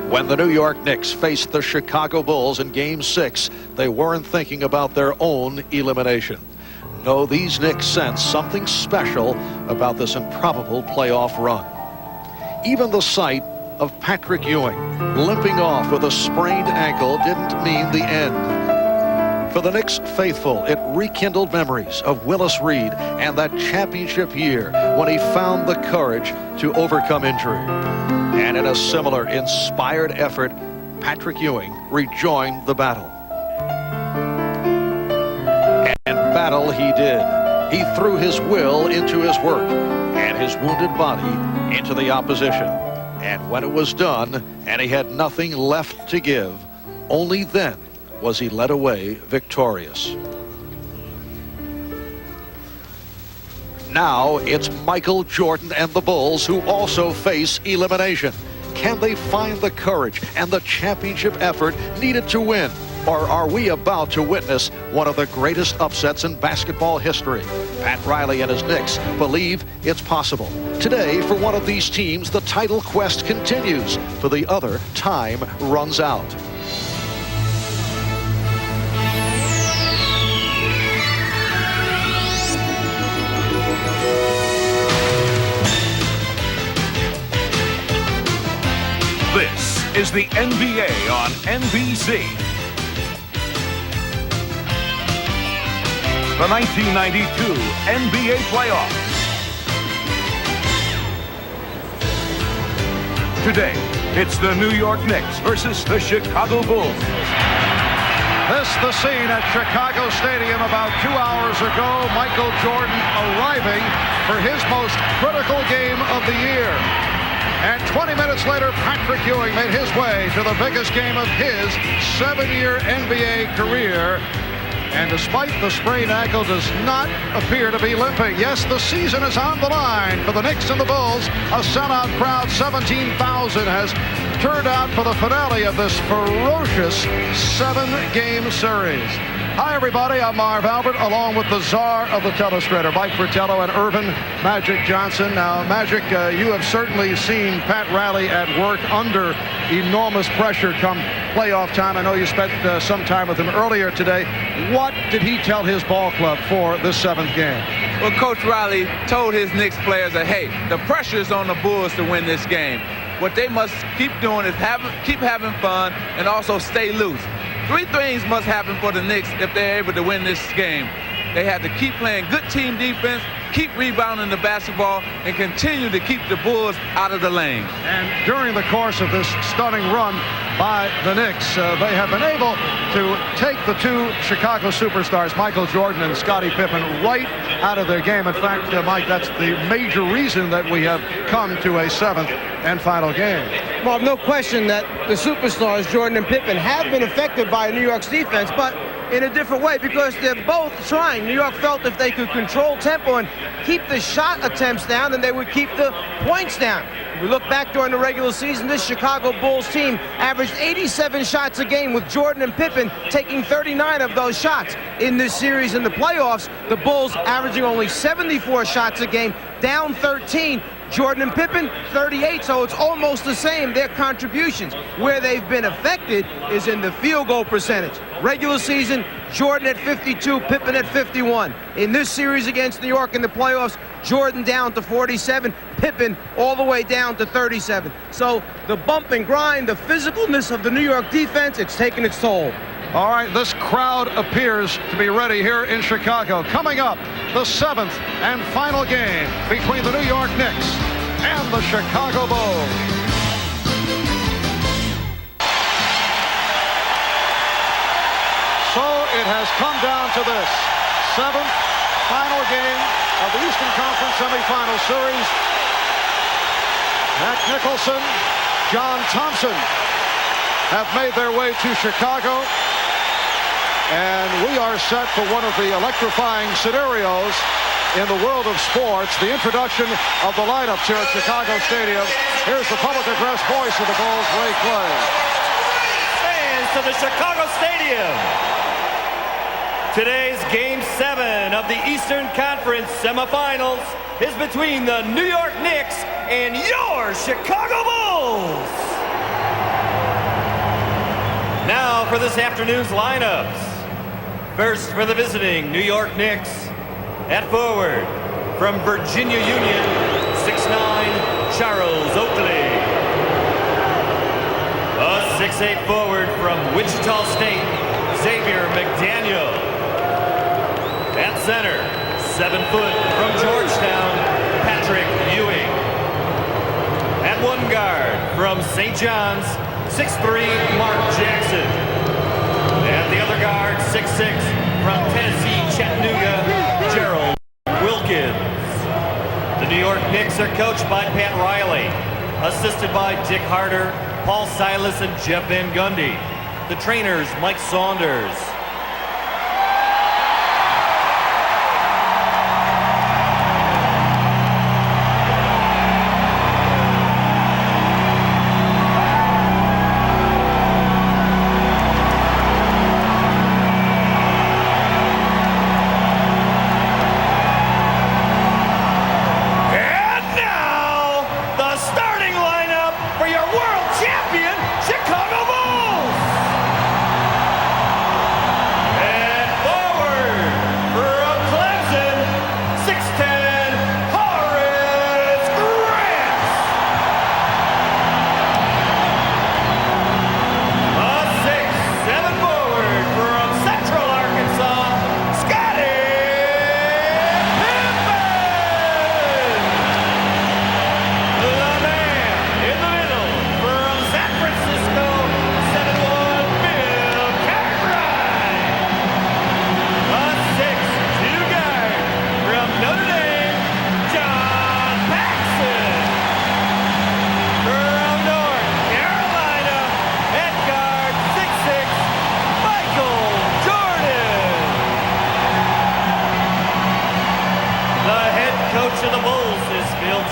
When the New York Knicks faced the Chicago Bulls in Game 6, they weren't thinking about their own elimination. No, these Knicks sensed something special about this improbable playoff run. Even the sight of Patrick Ewing limping off with a sprained ankle didn't mean the end. For the Knicks faithful, it rekindled memories of Willis Reed and that championship year when he found the courage to overcome injury. And in a similar inspired effort, Patrick Ewing rejoined the battle. And battle he did. He threw his will into his work and his wounded body into the opposition. And when it was done and he had nothing left to give, only then was he led away victorious. Now it's Michael Jordan and the Bulls who also face elimination. Can they find the courage and the championship effort needed to win? Or are we about to witness one of the greatest upsets in basketball history? Pat Riley and his Knicks believe it's possible. Today, for one of these teams, the title quest continues. For the other, time runs out. This is the NBA on NBC. The 1992 NBA playoffs. Today, it's the New York Knicks versus the Chicago Bulls. This the scene at Chicago Stadium about 2 hours ago. Michael Jordan arriving for his most critical game of the year. And 20 minutes later, Patrick Ewing made his way to the biggest game of his 7-year NBA career. And despite the sprained ankle, does not appear to be limping. Yes, the season is on the line for the Knicks and the Bulls. A sellout crowd, 17,000, has turned out for the finale of this ferocious 7-game series. Hi, everybody. I'm Marv Albert, along with the czar of the telestrator, Mike Fratello and Irvin Magic Johnson. Now, Magic, you have certainly seen Pat Riley at work under enormous pressure come playoff time. I know you spent some time with him earlier today. What did he tell his ball club for this 7th game? Well, Coach Riley told his Knicks players that, hey, the pressure is on the Bulls to win this game. What they must keep doing is keep having fun and also stay loose. 3 things must happen for the Knicks if they're able to win this game. They have to keep playing good team defense, keep rebounding the basketball, and continue to keep the Bulls out of the lane. And during the course of this stunning run by the Knicks, they have been able to take the 2 Chicago superstars, Michael Jordan and Scottie Pippen, right out of their game. In fact, Mike, that's the major reason that we have come to a 7th and final game. Well, no question that the superstars, Jordan and Pippen, have been affected by New York's defense, but in a different way because they're both trying. New York felt if they could control tempo and keep the shot attempts down, then they would keep the points down. If we look back during the regular season, this Chicago Bulls team averaged 87 shots a game with Jordan and Pippen taking 39 of those shots. In this series in the playoffs, the Bulls averaging only 74 shots a game, down 13. Jordan and Pippen, 38, so it's almost the same, their contributions. Where they've been affected is in the field goal percentage. Regular season, Jordan at 52, Pippen at 51. In this series against New York in the playoffs, Jordan down to 47, Pippen all the way down to 37. So the bump and grind, the physicalness of the New York defense, it's taken its toll. All right, this crowd appears to be ready here in Chicago. Coming up, the 7th and final game between the New York Knicks and the Chicago Bulls. So it has come down to this 7th final game of the Eastern Conference Semifinal Series. Jack Nicholson, John Thompson have made their way to Chicago. And we are set for one of the electrifying scenarios in the world of sports, the introduction of the lineups here at Chicago Stadium. Here's the public address voice of the Bulls, Ray Clay. Fans to the Chicago Stadium. Today's Game 7 of the Eastern Conference Semifinals is between the New York Knicks and your Chicago Bulls. Now for this afternoon's lineups. First for the visiting New York Knicks. At forward, from Virginia Union, 6'9", Charles Oakley. A 6'8" forward from Wichita State, Xavier McDaniel. At center, 7 foot from Georgetown, Patrick Ewing. At one guard from St. John's, 6'3", Mark Jackson. At the other guard, 6'6", from Tennessee Chattanooga, Gerald Wilkins. The New York Knicks are coached by Pat Riley, assisted by Dick Harder, Paul Silas, and Jeff Van Gundy. The trainers, Mike Saunders.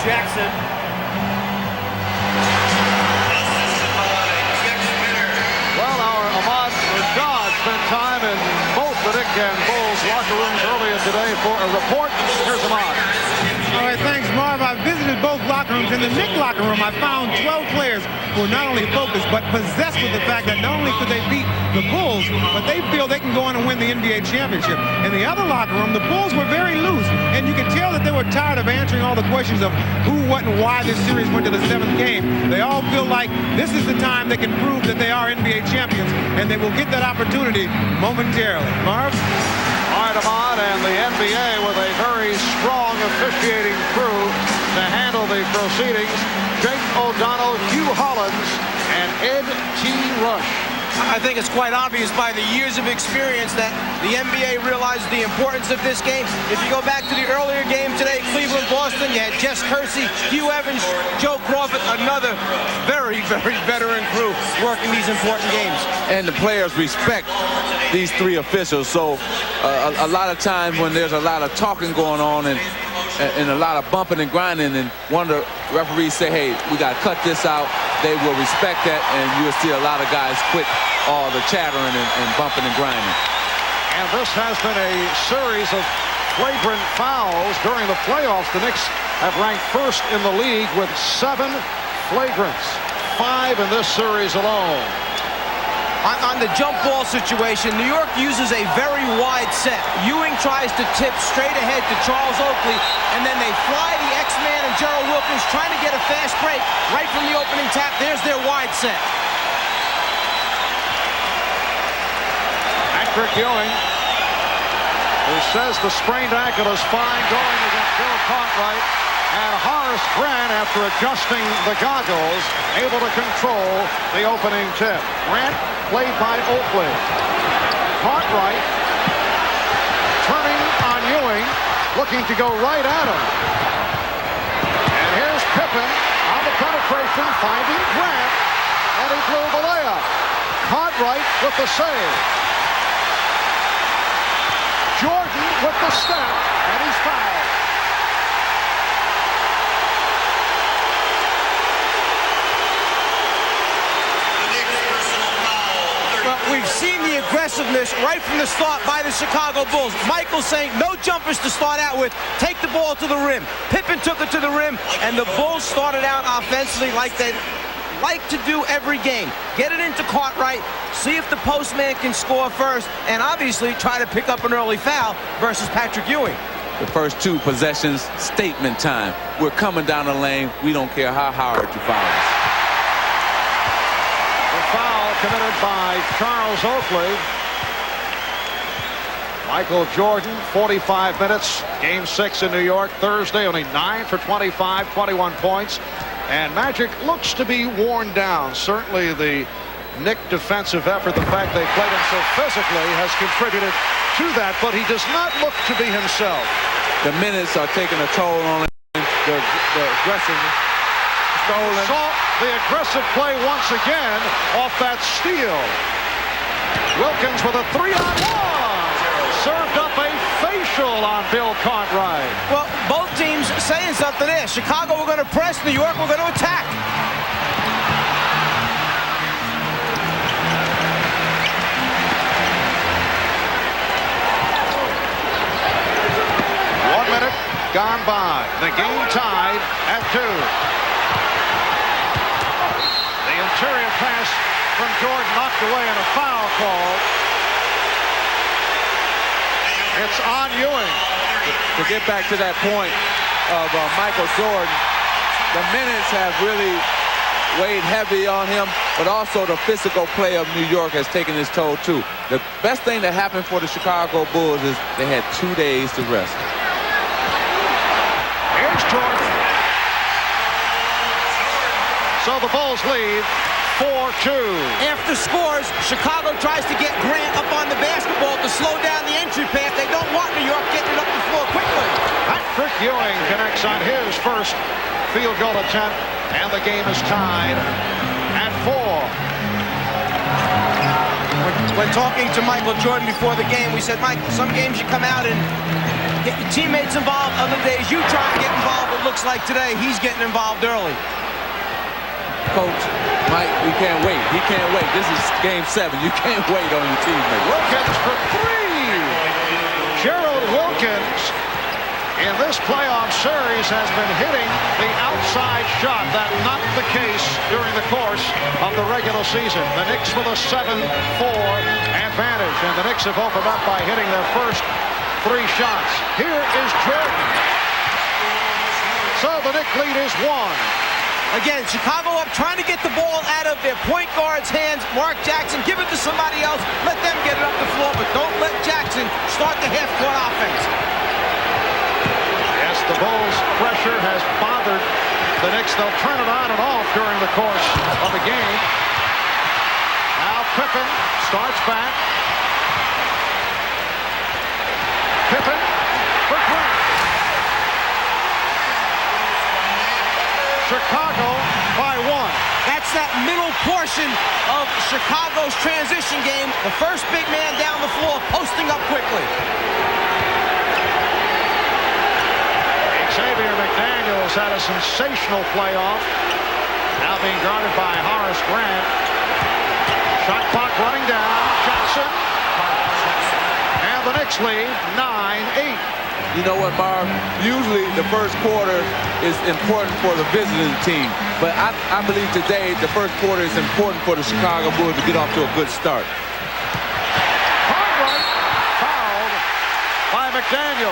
Jackson. Well, our Ahmad Rashad spent time in both the Knicks and Bulls locker rooms earlier today for a report. Here's Ahmad. All right, thanks, Marv. I visited both locker rooms. In the Knicks locker room, I found 12 players who are not only focused, but possessed with the fact that not only could they beat the Bulls, but they feel they can go on and win the NBA championship. In the other locker room, the Bulls were very loose, and you could tell that they were tired of answering all the questions of who, what, and why this series went to the 7th game. They all feel like this is the time they can prove that they are NBA champions, and they will get that opportunity momentarily. Marv? All right, Ahmad, and the NBA with a very strong officiating crew to handle the proceedings. Jake O'Donnell, Hugh Hollins, and Ed T. Rush. I think it's quite obvious by the years of experience that the NBA realizes the importance of this game. If you go back to the earlier game today, Cleveland-Boston, you had Jess Kersey, Hugh Evans, Joe Crawford, another very, very veteran crew working these important games. And the players respect these three officials, so a lot of times when there's a lot of talking going on and a lot of bumping and grinding, and one of the referees say, hey, we got to cut this out, they will respect that, and you'll see a lot of guys quit all the chattering and bumping and grinding. And this has been a series of flagrant fouls during the playoffs. The Knicks have ranked first in the league with 7 flagrants, 5 in this series alone. On the jump ball situation, New York uses a very wide set. Ewing tries to tip straight ahead to Charles Oakley, and then they fly the X-Man and Gerald Wilkins trying to get a fast break right from the opening tap. There's their wide set. Patrick Ewing, who says the sprained ankle is fine, going against Bill Cartwright. And Horace Grant, after adjusting the goggles, able to control the opening tip. Grant played by Oakley. Cartwright turning on Ewing, looking to go right at him. And here's Pippen on the penetration, finding Grant, and he blew the layup. Cartwright with the save. Jordan with the step, and he's fouled. Well, we've seen the aggressiveness right from the start by the Chicago Bulls. Michael saying no jumpers to start out with. Take the ball to the rim. Pippen took it to the rim, and the Bulls started out offensively like they like to do every game. Get it into Cartwright, see if the postman can score first, and obviously try to pick up an early foul versus Patrick Ewing. The first 2 possessions, statement time. We're coming down the lane. We don't care how hard you foul us. The foul committed by Charles Oakley. Michael Jordan, 45 minutes. Game 6 in New York Thursday. Only 9 for 25, 21 points. And Magic looks to be worn down. Certainly the Knick defensive effort, the fact they played him so physically, has contributed to that, but he does not look to be himself. The minutes are taking a toll on him. The aggressive stolen. Saw the aggressive play once again off that steal. Wilkins with a 3-on-1. Served up a facial on Bill Cartwright. Well, both teams saying something there. Chicago, we're going to press. New York, we're going to attack. Gone by. The game tied at 2. The interior pass from Jordan knocked away and a foul call. It's on Ewing. To get back to that point of Michael Jordan, the minutes have really weighed heavy on him, but also the physical play of New York has taken its toll too. The best thing that happened for the Chicago Bulls is they had 2 days to rest. Jordan. So the Bulls lead 4-2. After scores, Chicago tries to get Grant up on the basketball to slow down the entry path. They don't want New York getting it up the floor quickly. Patrick Ewing connects on his first field goal attempt, and the game is tied at 4. When talking to Michael Jordan before the game, we said, Mike, some games you come out and get your teammates involved. Other days you try and get involved. It looks like today he's getting involved early. Coach, Mike, we can't wait. He can't wait. This is game 7. You can't wait on your teammates. Wilkins for 3. Gerald Wilkins in this playoff series has been hitting the outside shot. That's not the case during the course of the regular season. The Knicks with a 7-4 advantage, and the Knicks have opened up by hitting their first 3 shots. Here is Jordan. So the Knicks lead is 1. Again, Chicago up trying to get the ball out of their point guard's hands. Mark Jackson, give it to somebody else. Let them get it up the floor, but don't let Jackson start the half-court offense. Yes, the Bulls' pressure has bothered the Knicks. They'll turn it on and off during the course of the game. Now Pippen starts back. Pippen for Grant. Chicago by 1. That's that middle portion of Chicago's transition game. The first big man down the floor posting up quickly. Xavier McDaniels had a sensational playoff. Now being guarded by Horace Grant. Shot clock running down. Jackson. And the Knicks lead 9-8. You know what, Marv? Usually the first quarter is important for the visiting team. But I believe today the first quarter is important for the Chicago Bulls to get off to a good start. Cartwright fouled by McDaniel.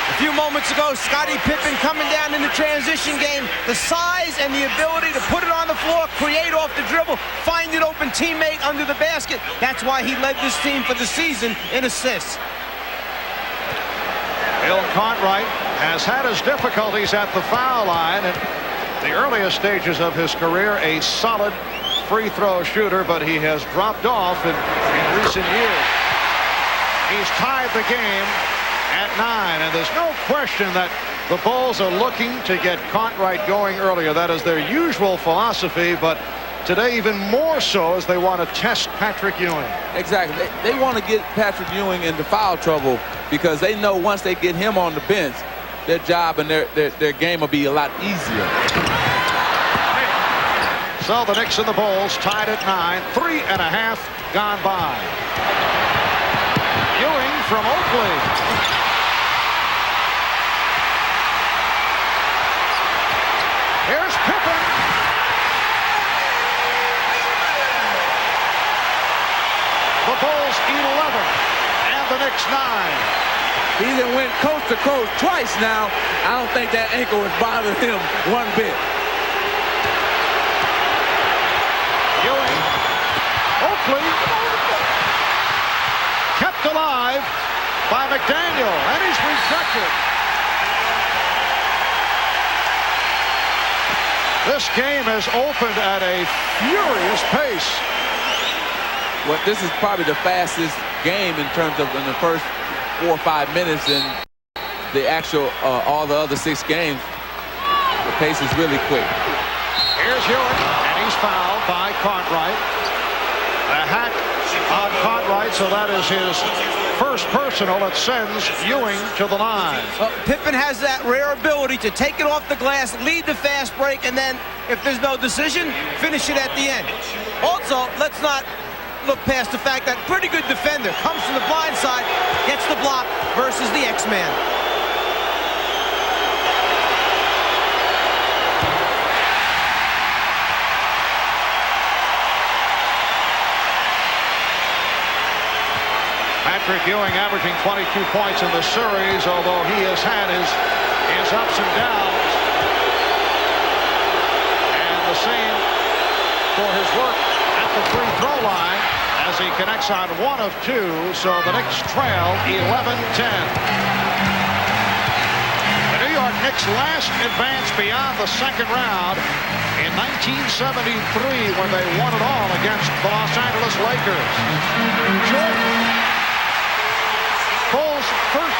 A few moments ago, Scottie Pippen coming down in the transition game. The size and the ability to put it on the floor, create off the dribble, find an open teammate under the basket. That's why he led this team for the season in assists. Bill Cartwright has had his difficulties at the foul line. In the earliest stages of his career, a solid free throw shooter, but he has dropped off in recent years. He's tied the game at 9, and there's no question that the Bulls are looking to get Cartwright going earlier. That is their usual philosophy, but today even more so as they want to test Patrick Ewing. Exactly. They want to get Patrick Ewing into foul trouble because they know once they get him on the bench, their job and their game will be a lot easier. So the Knicks and the Bulls tied at 9, 3.5 gone by. Ewing from Oakley. the Knicks 9. He done went coast to coast twice now. I don't think that ankle has bothered him one bit. Ewing. Oakley. Kept alive by McDaniel, and he's rejected. This game has opened at a furious pace. Well, this is probably the fastest game in terms of in the first 4 or 5 minutes in the actual all the other 6 games. The pace is really quick. Here's Ewing, and he's fouled by Cartwright. A hack on Cartwright, so that is his first personal that sends Ewing to the line. Pippen has that rare ability to take it off the glass, lead the fast break, and then, if there's no decision, finish it at the end. Also, let's not look past the fact that pretty good defender comes from the blind side, gets the block versus the X-Man. Patrick Ewing averaging 22 points in the series, although he has had his ups and downs. And the same for his work at the free throw line as he connects on 1 of 2, so the Knicks trail 11-10. The New York Knicks last advanced beyond the second round in 1973 when they won it all against the Los Angeles Lakers. Jordan. Bulls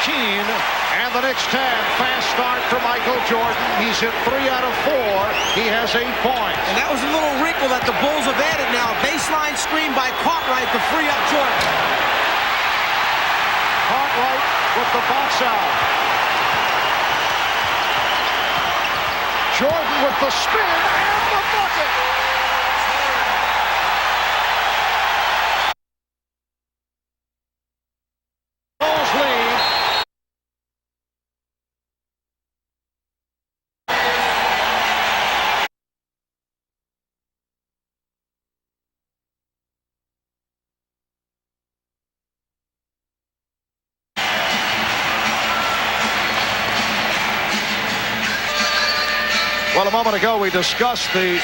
13 and the Knicks 10. Fast start for Michael Jordan. He's hit 3 out of 4. He has 8 points. And that was a little wrinkle that the Bulls have added now. Baseline screen by Cartwright to free up Jordan. Cartwright with the box out. Jordan with the spin and the bucket. Bulls lead. Well, a moment ago we discussed the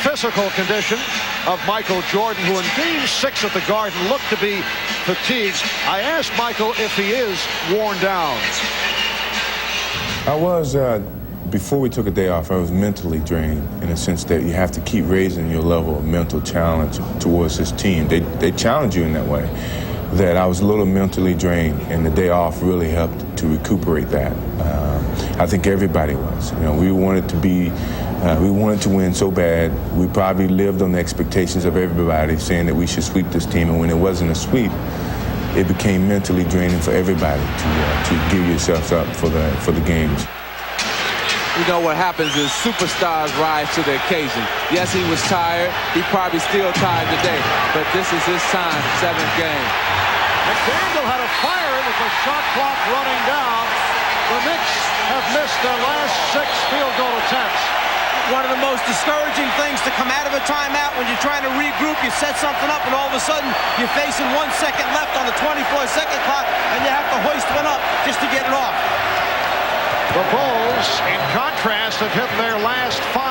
physical condition of Michael Jordan, who in Game 6 at the Garden looked to be fatigued. I asked Michael if he is worn down. I was, before we took a day off, I was mentally drained in the sense that you have to keep raising your level of mental challenge towards this team. They challenge you in that way. That I was a little mentally drained, and the day off really helped to recuperate that. I think everybody was. You know, we wanted to win so bad. We probably lived on the expectations of everybody, saying that we should sweep this team, and when it wasn't a sweep, it became mentally draining for everybody to give yourselves up for the games. You know what happens is superstars rise to the occasion. Yes, he was tired. He probably still tired today, but this is his time, 7th game. McDaniel had a fire with the shot clock running down. The Knicks have missed their last 6 field goal attempts. One of the most discouraging things to come out of a timeout when you're trying to regroup, you set something up, and all of a sudden you're facing 1 second left on the 24-second clock, and you have to hoist one up just to get it off. The Bulls, in contrast, have hit their last 5,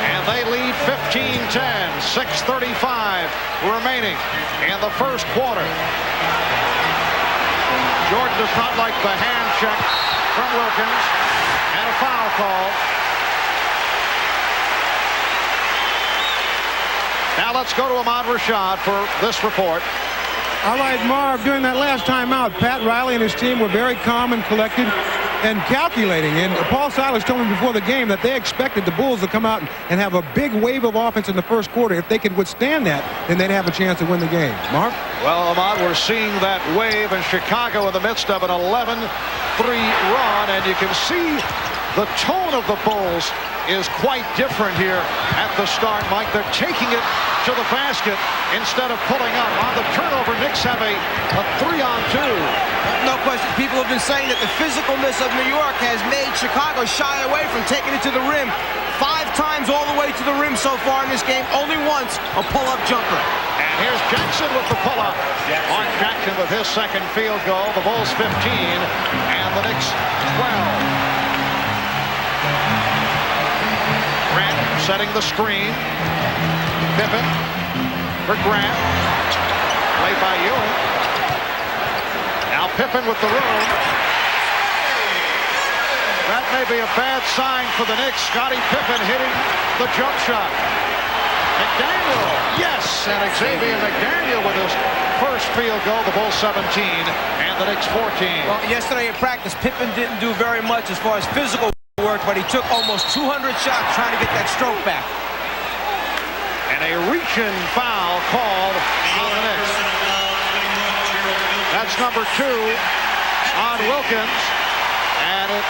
and they lead 15-10, 6:35 remaining in the first quarter. Jordan does not like the hand check from Wilkins, and a foul call. Now let's go to Ahmad Rashad for this report. All right, Marv, during that last timeout, Pat Riley and his team were very calm and collected and calculating. And Paul Silas told me before the game that they expected the Bulls to come out and have a big wave of offense in the first quarter. If they could withstand that, then they'd have a chance to win the game. Marv? Well, Ahmad, we're seeing that wave in Chicago in the midst of an 11-3 run, and you can see the tone of the Bulls is quite different here at the start, Mike. They're taking it to the basket instead of pulling up. On the turnover, Knicks have a 3-on-2. No question. People have been saying that the physicalness of New York has made Chicago shy away from taking it to the rim. 5 times all the way to the rim so far in this game. Only once a pull-up jumper. And Here's Jackson with the pull-up. Mark Jackson with his second field goal. The Bulls 15 and the Knicks 12. Grant setting the screen. Pippen for Grant. Played by Ewing. Now Pippen with the room. That may be a bad sign for the Knicks. Scottie Pippen hitting the jump shot. McDaniel, yes, and Xavier McDaniel with his first field goal. The Bulls 17 and the Knicks 14. Well, yesterday in practice, Pippen didn't do very much as far as physical work, but he took almost 200 shots trying to get that stroke back. And a reach-in foul called on the Knicks. That's number 2 on Wilkins, and it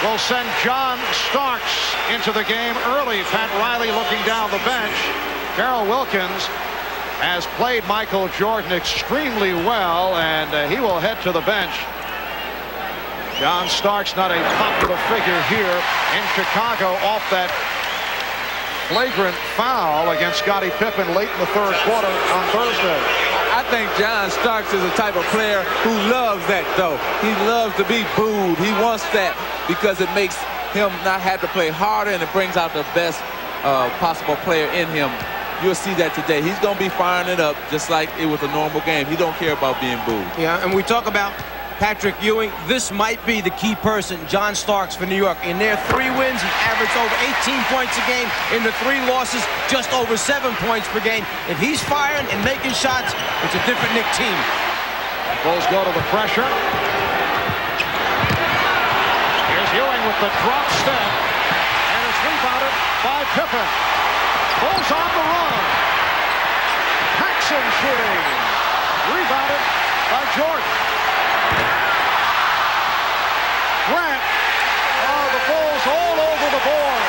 will send John Starks into the game early. Pat Riley looking down the bench. Darrell Wilkins has played Michael Jordan extremely well, and he will head to the bench. John Starks, not a popular figure here in Chicago, off that flagrant foul against Scottie Pippen late in the third quarter on Thursday. I think John Starks is a type of player who loves that, though. He loves to be booed. He wants that because it makes him not have to play harder, and it brings out the best possible player in him. You'll see that today. He's going to be firing it up just like it was a normal game. He don't care about being booed. Yeah, and we talk about Patrick Ewing. This might be the key person, John Starks for New York. In their 3 wins, he averaged over 18 points a game. In the 3 losses, just over 7 points per game. If he's firing and making shots, it's a different Knicks team. Bulls go to the pressure. Here's Ewing with the drop step, and it's rebounded by Pippen. Bulls on the run. Paxson shooting. Rebounded by Jordan. Grant. Oh, the Bulls all over the board.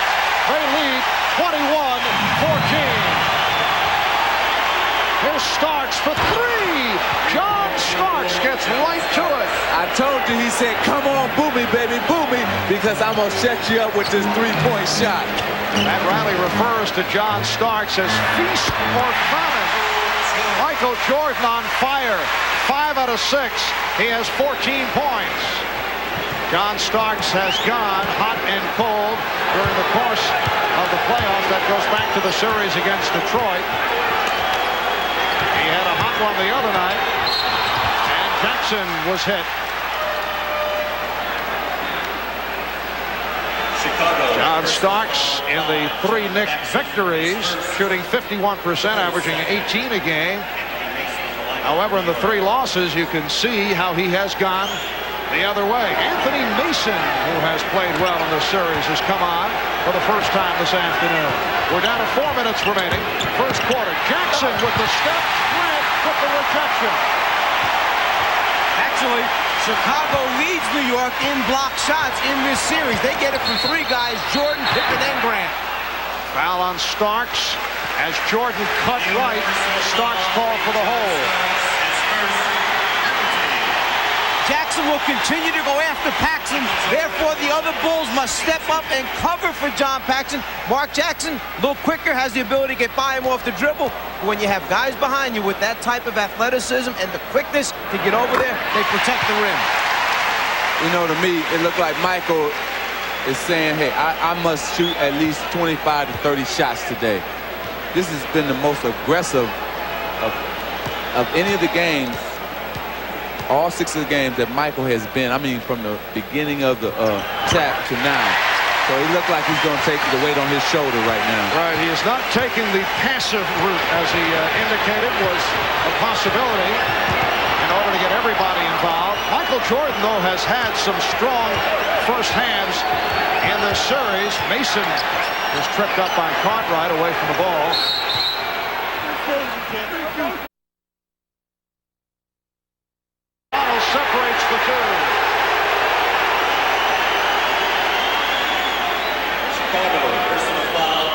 They lead 21-14. Here's Starks for 3. John Starks gets right to it. I told you, he said, come on, boo me, baby, boo me, because I'm going to set you up with this 3-point shot. Pat Riley refers to John Starks as feast or famine. Michael Jordan on fire. 5 out of 6. He has 14 points. John Starks has gone hot and cold during the course of the playoffs. That goes back to the series against Detroit. He had a hot one the other night, and Jackson was hit. John Starks in the 3 Knicks victories, shooting 51%, averaging 18 a game. However, in the 3 losses, you can see how he has gone the other way. Anthony Mason, who has played well in this series, has come on for the first time this afternoon. We're down to 4 minutes remaining. First quarter. Jackson with the step. Grant with the rejection. Actually, Chicago leads New York in block shots in this series. They get it from 3 guys, Jordan, Pippen, and Grant. Foul on Starks as Jordan cut right. Starks called for the hold. Jackson will continue to go after Paxson. Therefore, the other Bulls must step up and cover for John Paxson. Mark Jackson, a little quicker, has the ability to get by him off the dribble. When you have guys behind you with that type of athleticism and the quickness to get over there, they protect the rim. You know, to me, it looked like Michael is saying, hey, I must shoot at least 25 to 30 shots today. This has been the most aggressive of any of the games, all 6 of the games that Michael has been. I mean, from the beginning of the tap to now. So he looked like he's going to take the weight on his shoulder right now. Right, he is not taking the passive route, as he indicated was a possibility in order to get everybody involved. Michael Jordan, though, has had some strong first hands in this series. Mason was tripped up by Cartwright away from the ball. Separates the 2.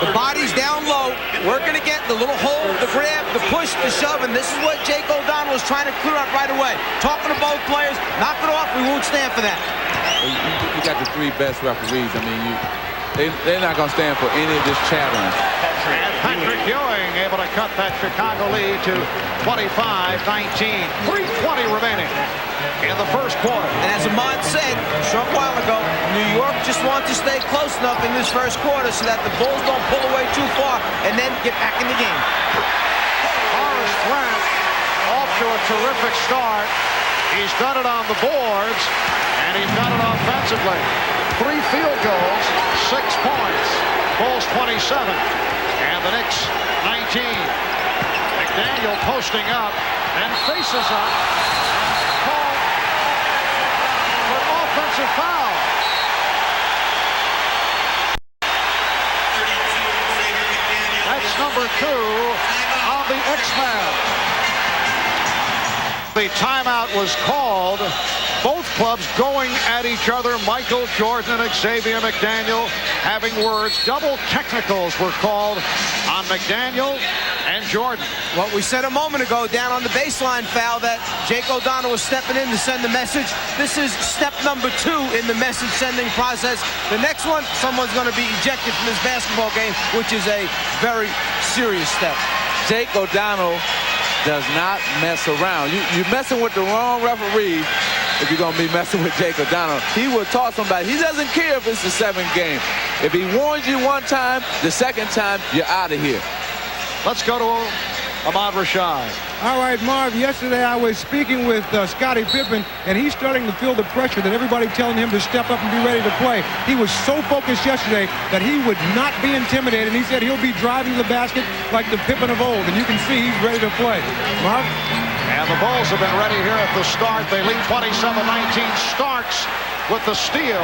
The body's down low, working to get the little hold, the grab, the push, the shove, and this is what Jake O'Donnell is trying to clear up right away. Talking to both players, knock it off, we won't stand for that. You got the 3 best referees. I mean, they're not going to stand for any of this chattering. And Patrick Ewing able to cut that Chicago lead to 25-19. 3:20 remaining in the first quarter. And as Ahmad said a short while ago, New York just wants to stay close enough in this first quarter so that the Bulls don't pull away too far and then get back in the game. Horace Grant off to a terrific start. He's done it on the boards, and he's done it offensively. 3 field goals, 6 points. Bulls 27, and the Knicks 19. McDaniel posting up and faces up. Called for an offensive foul. That's number 2 on the X-Man. The timeout was called. Both clubs going at each other. Michael Jordan and Xavier McDaniel having words. Double technicals were called on McDaniel and Jordan. What we said a moment ago down on the baseline foul that Jake O'Donnell was stepping in to send the message. This is step number 2 in the message sending process. The next one, someone's going to be ejected from this basketball game, which is a very serious step. Jake O'Donnell does not mess around. You're messing with the wrong referee if you're going to be messing with Jake O'Donnell. He will toss somebody. He doesn't care if it's the 7th game. If he warns you one time, the second time, you're out of here. Let's go to Ahmad Rashad. All right, Marv, yesterday I was speaking with Scottie Pippen, and he's starting to feel the pressure that everybody telling him to step up and be ready to play. He was so focused yesterday that he would not be intimidated. He said he'll be driving the basket like the Pippen of old, and you can see he's ready to play. Marv? And the Bulls have been ready here at the start. They lead 27-19. Starks with the steal.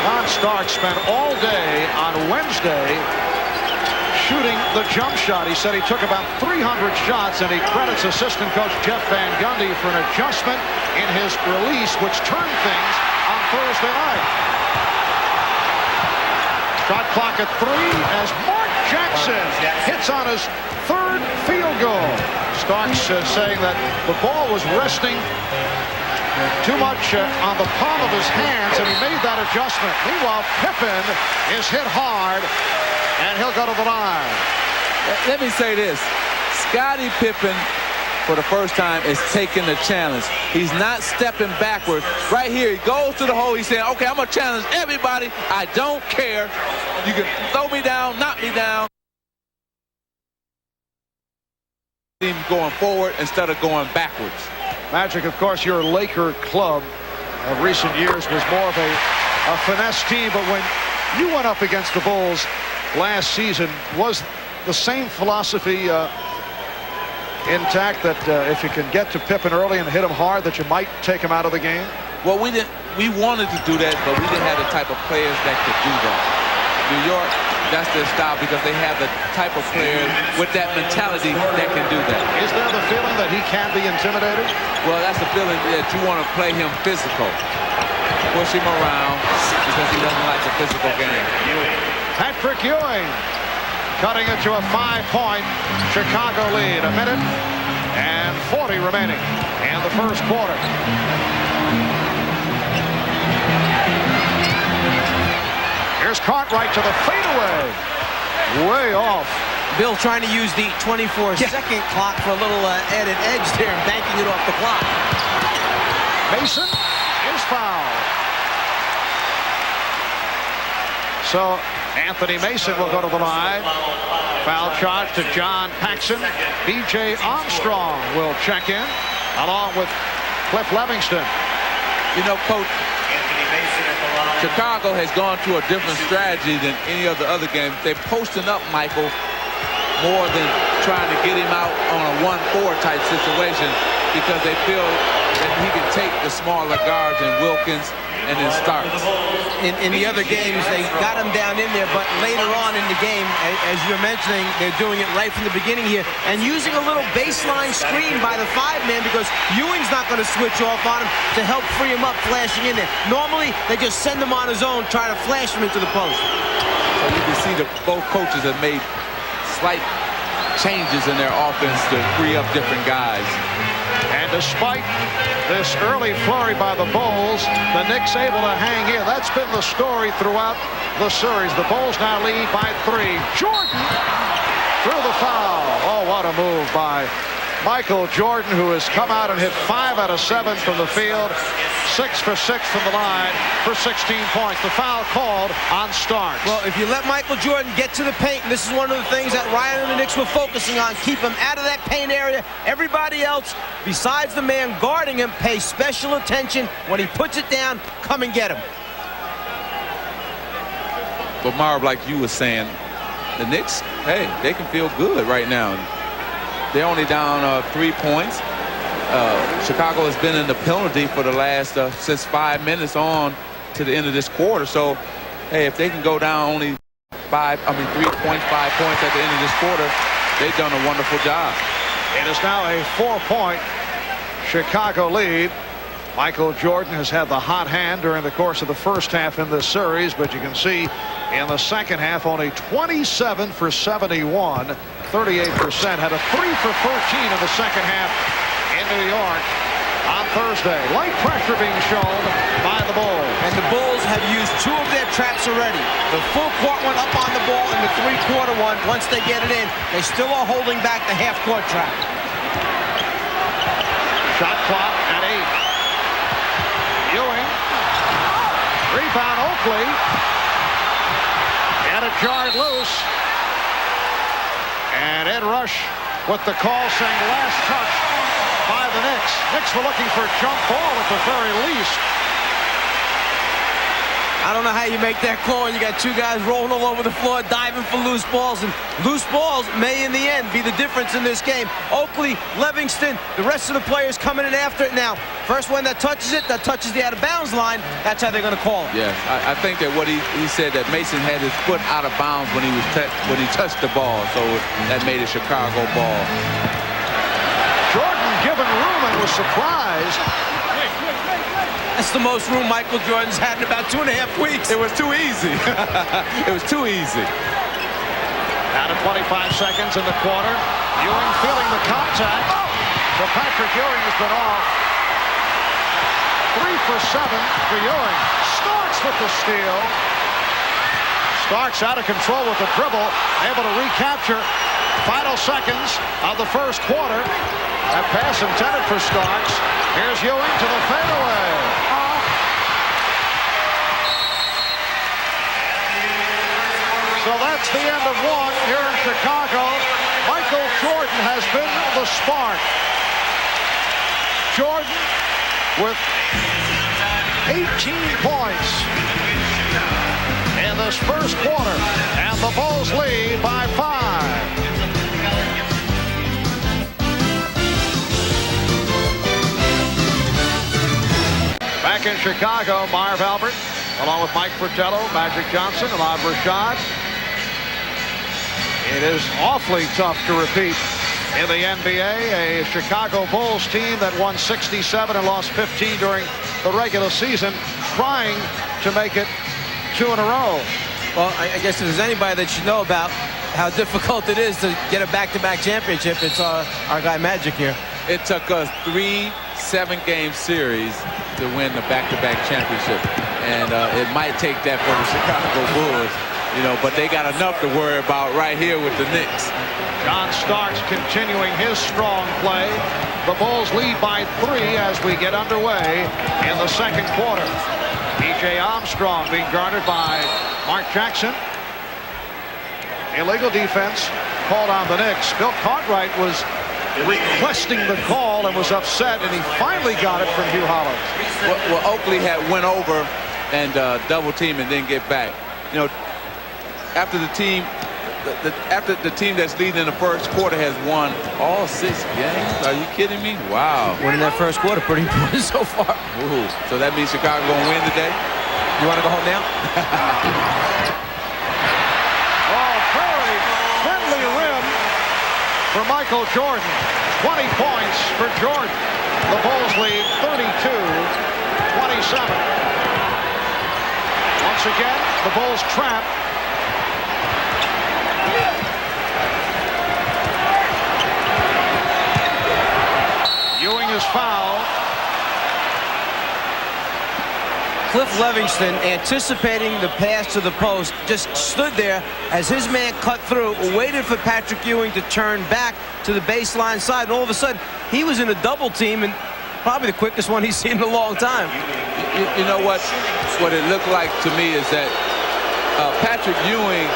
Don Starks spent all day on Wednesday shooting the jump shot. He said he took about 300 shots, and he credits assistant coach Jeff Van Gundy for an adjustment in his release, which turned things on Thursday night. Shot clock at 3 as Mark Jackson hits on his 3rd field goal. Starks saying that the ball was resting too much on the palm of his hands, and he made that adjustment. Meanwhile, Pippen is hit hard, and he'll go to the line. Let me say this. Scottie Pippen, for the first time, is taking the challenge. He's not stepping backward. Right here, he goes to the hole. He's saying, okay, I'm going to challenge everybody. I don't care. You can throw me down, knock me down. Going forward instead of going backwards. Magic, of course, your Laker club of recent years was more of a finesse team, but when you went up against the Bulls last season, was the same philosophy intact, that if you can get to Pippen early and hit him hard, that you might take him out of the game? Well, we wanted to do that, but we didn't have the type of players that could do that. New York, that's their style, because they have the type of players with that mentality that can do that. Is there the feeling that he can be intimidated? Well, that's the feeling that you want to play him physical. Push him around because he doesn't like the physical game. Patrick Ewing cutting it to a 5-point Chicago lead. 1 minute and 40 remaining in the first quarter. Here's Cartwright to the fadeaway. Way off. Bill trying to use the 24-second clock for a little added edge there, and banking it off the clock. Mason is fouled. So Anthony Mason will go to the line. Foul charge to John Paxson. B.J. Armstrong will check in, along with Cliff Levingston. You know, Coach, Chicago has gone to a different strategy than any of the other games. They're posting up Michael more than trying to get him out on a 1-4 type situation, because they feel that he can take the smaller guards and Wilkins and then Starks. In the other games, they got him down in there, but later on in the game, as you're mentioning, they're doing it right from the beginning here and using a little baseline screen by the 5-man, because Ewing's not going to switch off on him to help free him up flashing in there. Normally, they just send him on his own, try to flash him into the post. So you can see that both coaches have made slight changes in their offense to free up different guys. And despite this early flurry by the Bulls, the Knicks able to hang in. That's been the story throughout the series. The Bulls now lead by 3. Jordan through the foul. Oh, what a move by Michael Jordan, who has come out and hit 5 out of 7 from the field, 6 for 6 from the line for 16 points. The foul called on Starks. Well, if you let Michael Jordan get to the paint, and this is one of the things that Ryan and the Knicks were focusing on, keep him out of that paint area. Everybody else, besides the man guarding him, pay special attention. When he puts it down, come and get him. But Marv, like you were saying, the Knicks, hey, they can feel good right now. They're only down 3 points. Chicago has been in the penalty for the last since 5 minutes on to the end of this quarter. So, hey, if they can go down only 5 points at the end of this quarter, they've done a wonderful job. It is now a 4-point Chicago lead. Michael Jordan has had the hot hand during the course of the first half in this series, but you can see in the second half only 27 for 71, 38%. Had a 3 for 13 in the second half in New York on Thursday. Light pressure being shown by the Bulls. And the Bulls have used 2 of their traps already. The full court one up on the ball and the 3-quarter one. Once they get it in, they still are holding back the half-court trap. Shot clock at 8. Ewing. Rebound Oakley. And it jarred loose. And Ed Rush with the call saying last touch by the Knicks. Knicks were looking for a jump ball at the very least. I don't know how you make that call. You got 2 guys rolling all over the floor, diving for loose balls, and loose balls may, in the end, be the difference in this game. Oakley, Livingston, the rest of the players coming in after it now. First one that touches it, that touches the out-of-bounds line, that's how they're going to call it. Yes, I think that what he said that Mason had his foot out of bounds when he touched the ball, so that made a Chicago ball. Jordan given room and was surprised. That's the most room Michael Jordan's had in about 2.5 weeks. It was too easy. It was too easy. Down to 25 seconds in the quarter. Ewing feeling the contact. So Patrick Ewing has been off. 3 for 7 for Ewing. Starks with the steal. Starks out of control with the dribble. Able to recapture. Final seconds of the first quarter. That pass intended for Starks. Here's Ewing to the fadeaway. So that's the end of one here in Chicago. Michael Jordan has been the spark. Jordan with 18 points in this first quarter. And the Bulls lead by 5. Back in Chicago, Marv Albert, along with Mike Fratello, Magic Johnson, Ahmad Rashad. It is awfully tough to repeat in the NBA. A Chicago Bulls team that won 67 and lost 15 during the regular season, trying to make it 2 in a row. Well, I guess if there's anybody that should know about how difficult it is to get a back-to-back championship, it's our guy Magic here. It took us 3 7-game series to win the back-to-back championship, and it might take that for the Chicago Bulls, but they got enough to worry about right here with the Knicks. John Starks continuing his strong play. The Bulls lead by 3 as we get underway in the second quarter. B.J. Armstrong being guarded by Mark Jackson. Illegal defense called on the Knicks. Bill Cartwright was requesting the call and was upset, and he finally got it from Hugh Hollis. Well, Oakley had went over and double team and then get back. After the team that's leading in the first quarter has won all 6 games. Are you kidding me? Wow. Winning that first quarter, pretty important so far. Ooh. So that means Chicago gonna win today? You want to go home now? Oh, very friendly rim for Michael Jordan. 20 points for Jordan. The Bulls lead 32-27. Once again, the Bulls trap. Ewing is foul. Cliff Livingston, anticipating the pass to the post, just stood there as his man cut through, waited for Patrick Ewing to turn back to the baseline side, and all of a sudden he was in a double team, and probably the quickest one he's seen in a long time. You know what it looked like to me is that Patrick Ewing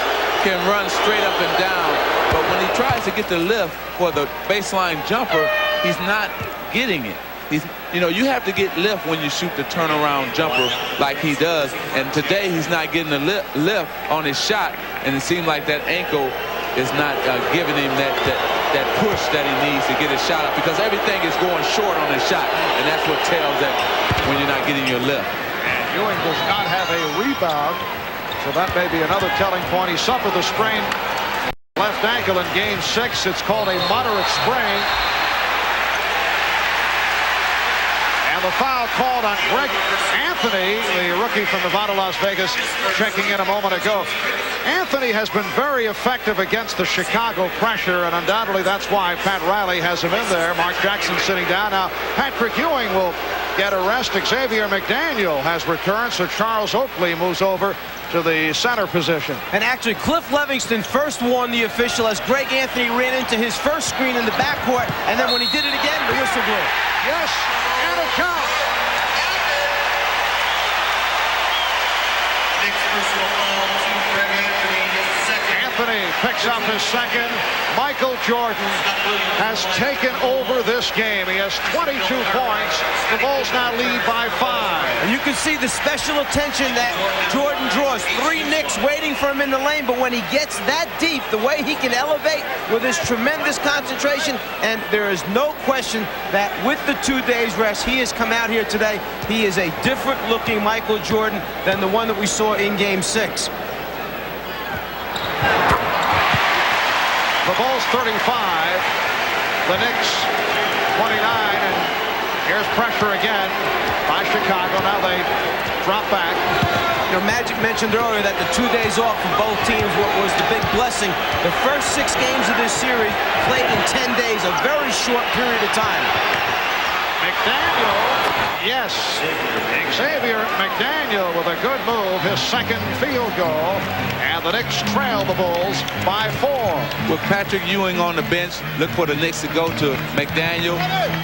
can run straight up and down, but when he tries to get the lift for the baseline jumper, he's not getting it. You have to get lift when you shoot the turnaround jumper like he does, and today he's not getting the lift on his shot, and it seems like that ankle is not giving him that push that he needs to get his shot up, because everything is going short on his shot, and that's what tells that when you're not getting your lift. And Ewing does not have a rebound, so that may be another telling point. He suffered the sprain left ankle in Game 6. It's called a moderate sprain. And the foul called on Greg Anthony, the rookie from Nevada, Las Vegas, checking in a moment ago. Anthony has been very effective against the Chicago pressure, and undoubtedly that's why Pat Riley has him in there. Mark Jackson sitting down. Now Patrick Ewing will get a rest. Xavier McDaniel has returned, so Charles Oakley moves over to the center position. And actually, Cliff Livingston first warned the official as Greg Anthony ran into his first screen in the backcourt, and then when he did it again, the whistle blew. Yes, and a count. Knicks personal foul to Greg Anthony, his second. Anthony picks up his second. Michael Jordan has taken over this game. He has 22 points. The Bulls now lead by 5. And you can see the special attention that Jordan draws. 3 Knicks waiting for him in the lane, but when he gets that deep, the way he can elevate with his tremendous concentration, and there is no question that with the 2 days rest, he has come out here today. He is a different looking Michael Jordan than the one that we saw in Game 6. The Bulls 35, the Knicks 29, and here's pressure again by Chicago. Now they drop back. Magic mentioned earlier that the 2 days off for both teams was the big blessing. The first 6 games of this series played in 10 days, a very short period of time. McDaniel, yes, Xavier McDaniel with a good move, his second field goal, and the Knicks trail the Bulls by 4. With Patrick Ewing on the bench, look for the Knicks to go to McDaniel,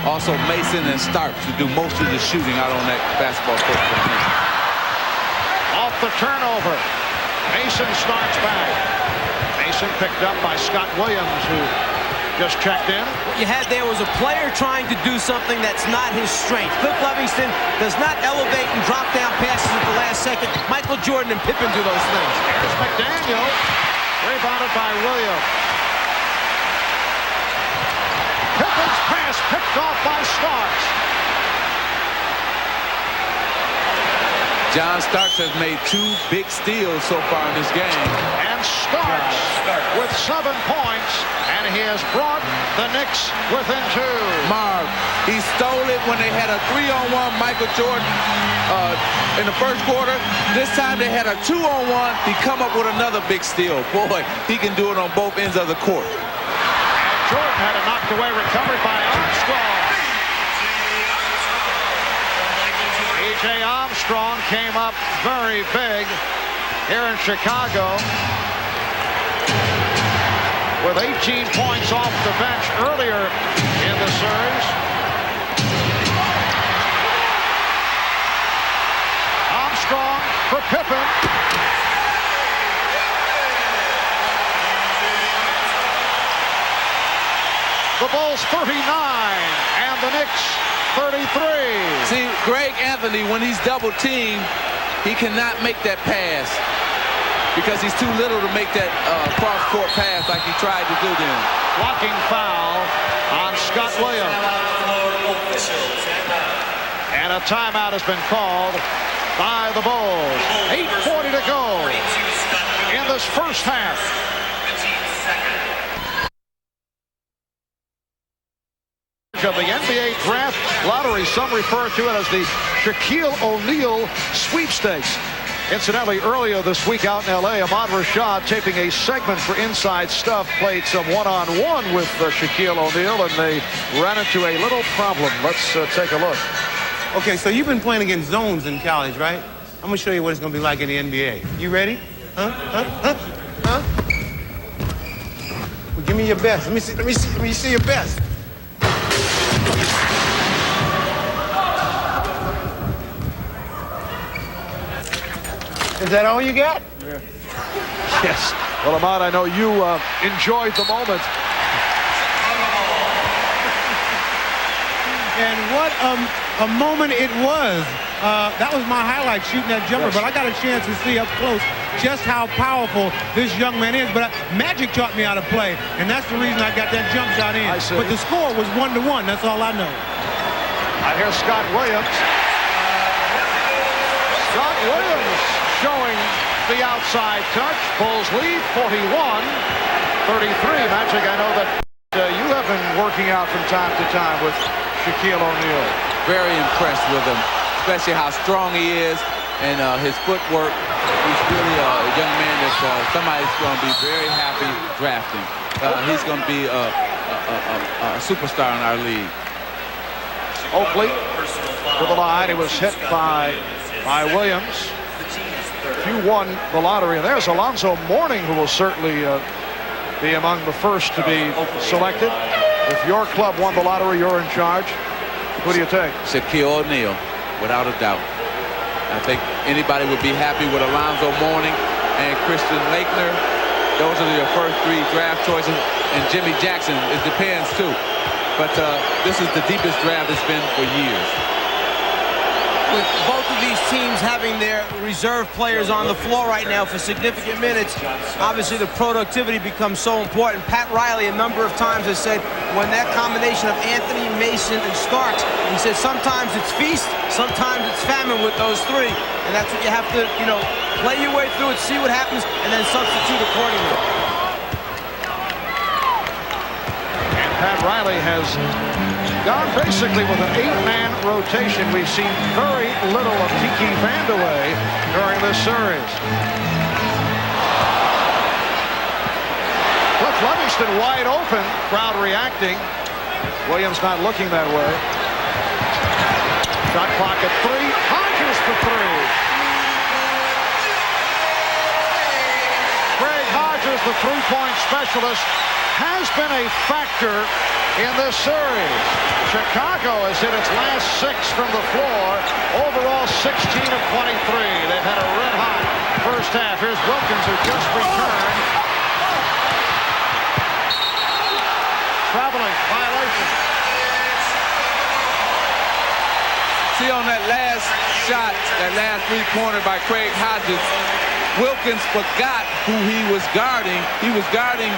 also Mason and Starks to do most of the shooting out on that basketball court for the Knicks. Off the turnover, Mason starts back. Mason picked up by Scott Williams, who just checked in. What you had there was a player trying to do something that's not his strength. Cliff Livingston does not elevate and drop down passes at the last second. Michael Jordan and Pippen do those things. Here's McDaniel, rebounded by Williams. Pippen's pass picked off by Starks. John Starks has made 2 big steals so far in this game. And Starks with 7 points, and he has brought the Knicks within 2. Marv, he stole it when they had a 3-on-1 Michael Jordan in the first quarter. This time they had a 2-on-1. He come up with another big steal. Boy, he can do it on both ends of the court. And Jordan had a knocked away recovery by Armstrong. E.J. Armstrong came up very big here in Chicago with 18 points off the bench earlier in the series. Armstrong for Pippen. The Bulls 39 and the Knicks 33. See, Greg Anthony, when he's double teamed, he cannot make that pass because he's too little to make that cross-court pass like he tried to do then. Blocking foul on Scott Williams. And a timeout has been called by the Bulls. 8:40 to go in this first half. Of the NBA draft lottery, some refer to it as the Shaquille O'Neal sweepstakes. Incidentally, earlier this week out in L.A., Ahmad Rashad, taping a segment for Inside Stuff, played some one-on-one with Shaquille O'Neal, and they ran into a little problem. Let's take a look. Okay, so you've been playing against zones in college, right? I'm going to show you what it's going to be like in the NBA. You ready? Huh? Well, give me your best. Let me see your best. Is that all you got? Yeah. Yes. Well, Ahmad, I know you enjoyed the moment. And what a moment it was. That was my highlight, shooting that jumper. Yes. But I got a chance to see up close just how powerful this young man is. But Magic taught me how to play, and that's the reason I got that jump shot in. I see. But the score was 1-1. That's all I know. I hear Scott Williams. Scott Williams showing the outside touch. Bulls lead 41-33. Magic, I know that you have been working out from time to time with Shaquille O'Neal. Very impressed with him, especially how strong he is and his footwork. He's really a young man that somebody's going to be very happy drafting. He's going to be a superstar in our league. Oakley to the line. He was hit by Williams. You won the lottery, and there's Alonzo Mourning, who will certainly be among the first to be selected. If your club won the lottery, you're in charge. Who do you take? Shaquille O'Neal, without a doubt. I think anybody would be happy with Alonzo Mourning and Christian Laettner. Those are your first three draft choices. And Jimmy Jackson, it depends too. But this is the deepest draft it's been for years. With both of these teams having their reserve players on the floor right now for significant minutes, obviously the productivity becomes so important. Pat Riley a number of times has said when that combination of Anthony, Mason, and Starks, he said sometimes it's feast, sometimes it's famine with those three. And that's what you have to, play your way through it, see what happens, and then substitute accordingly. And Pat Riley has gone basically with an 8-man rotation. We've seen very little of Tiki Vandeweghe during this series. Cliff Livingston wide open, crowd reacting. Williams not looking that way. Shot clock at 3. Hodges for 3. Greg Hodges, the three-point specialist, has been a factor in this series. Chicago has hit its last 6 from the floor. Overall, 16 of 23. They've had a red-hot first half. Here's Wilkins, who just returned. Traveling, violation. See, on that last shot, that last three-pointer by Craig Hodges, Wilkins forgot who he was guarding. He was guarding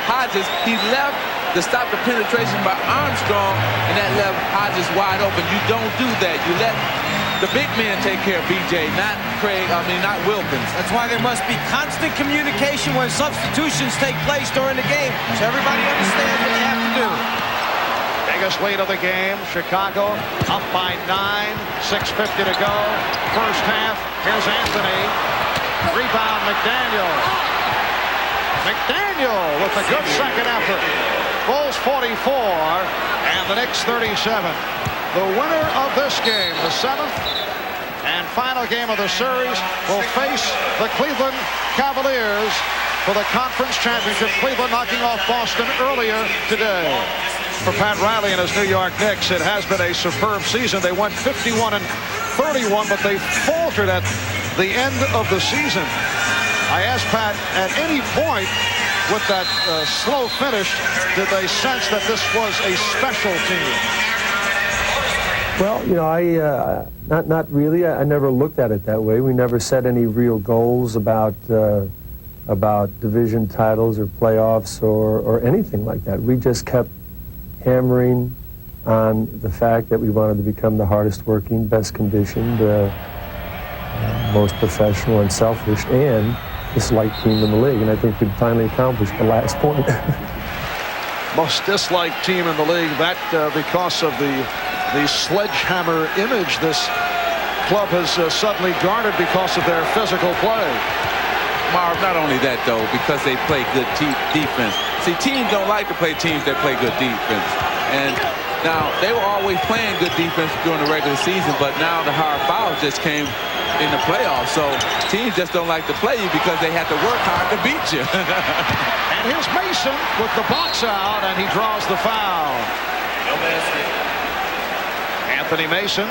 Hodges. He left to stop the penetration by Armstrong, and that left Hodges wide open. You don't do that. You let the big men take care of BJ, not Wilkins. That's why there must be constant communication when substitutions take place during the game, so everybody understands what they have to do. Biggest lead of the game. Chicago up by 9. 6:50 to go. First half. Here's Anthony. Rebound, McDaniel. McDaniel with a good second effort. Bulls 44 and the Knicks 37. The winner of this game, the 7th and final game of the series, will face the Cleveland Cavaliers for the conference championship. Cleveland knocking off Boston earlier today. For Pat Riley and his New York Knicks, it has been a superb season. They went 51-31, but they faltered at the end of the season. I asked Pat, at any point with that slow finish, did they sense that this was a special team? Well, not really. I never looked at it that way. We never set any real goals about division titles or playoffs or anything like that. We just kept hammering on the fact that we wanted to become the hardest working, best conditioned, most professional and selfish, and disliked team in the league. And I think we finally accomplished the last point. Most disliked team in the league. That because of the sledgehammer image this club has suddenly garnered because of their physical play. Marv, not only that, though, because they play good defense. See, teams don't like to play teams that play good defense. And now, they were always playing good defense during the regular season, but now the hard fouls just came in the playoffs. So teams just don't like to play you because they have to work hard to beat you. And here's Mason with the box out, and he draws the foul. Anthony Mason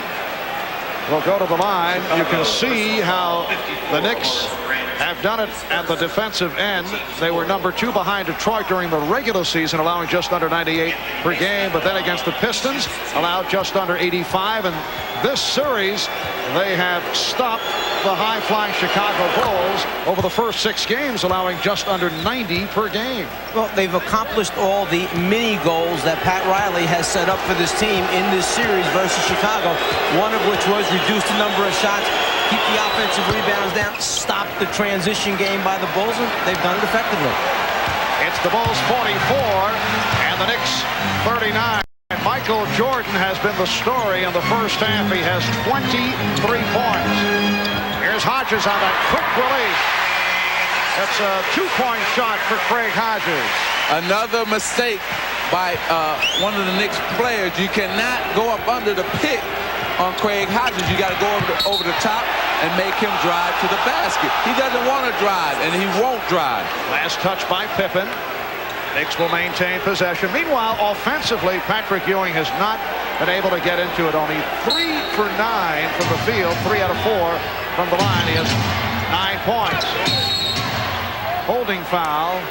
will go to the line. You can see how the Knicks have done it at the defensive end. They were number 2 behind Detroit during the regular season, allowing just under 98 per game. But then against the Pistons, allowed just under 85. And this series, they have stopped the high-flying Chicago Bulls over the first 6 games, allowing just under 90 per game. Well, they've accomplished all the mini goals that Pat Riley has set up for this team in this series versus Chicago, one of which was reduce the number of shots, keep the offensive rebounds down, stop the transition game by the Bulls, and they've done it effectively. It's the Bulls 44 and the Knicks 39. Michael Jordan has been the story in the first half. He has 23 points. Here's Hodges on that quick release. That's a 2-point shot for Craig Hodges. Another mistake by one of the Knicks players. You cannot go up under the pick on Craig Hodges. You got to go over the top and make him drive to the basket. He doesn't want to drive, and he won't drive. Last touch by Pippen. Knicks will maintain possession. Meanwhile, offensively, Patrick Ewing has not been able to get into it. Only 3 for 9 from the field, 3 out of 4 from the line. He has 9 points. Holding foul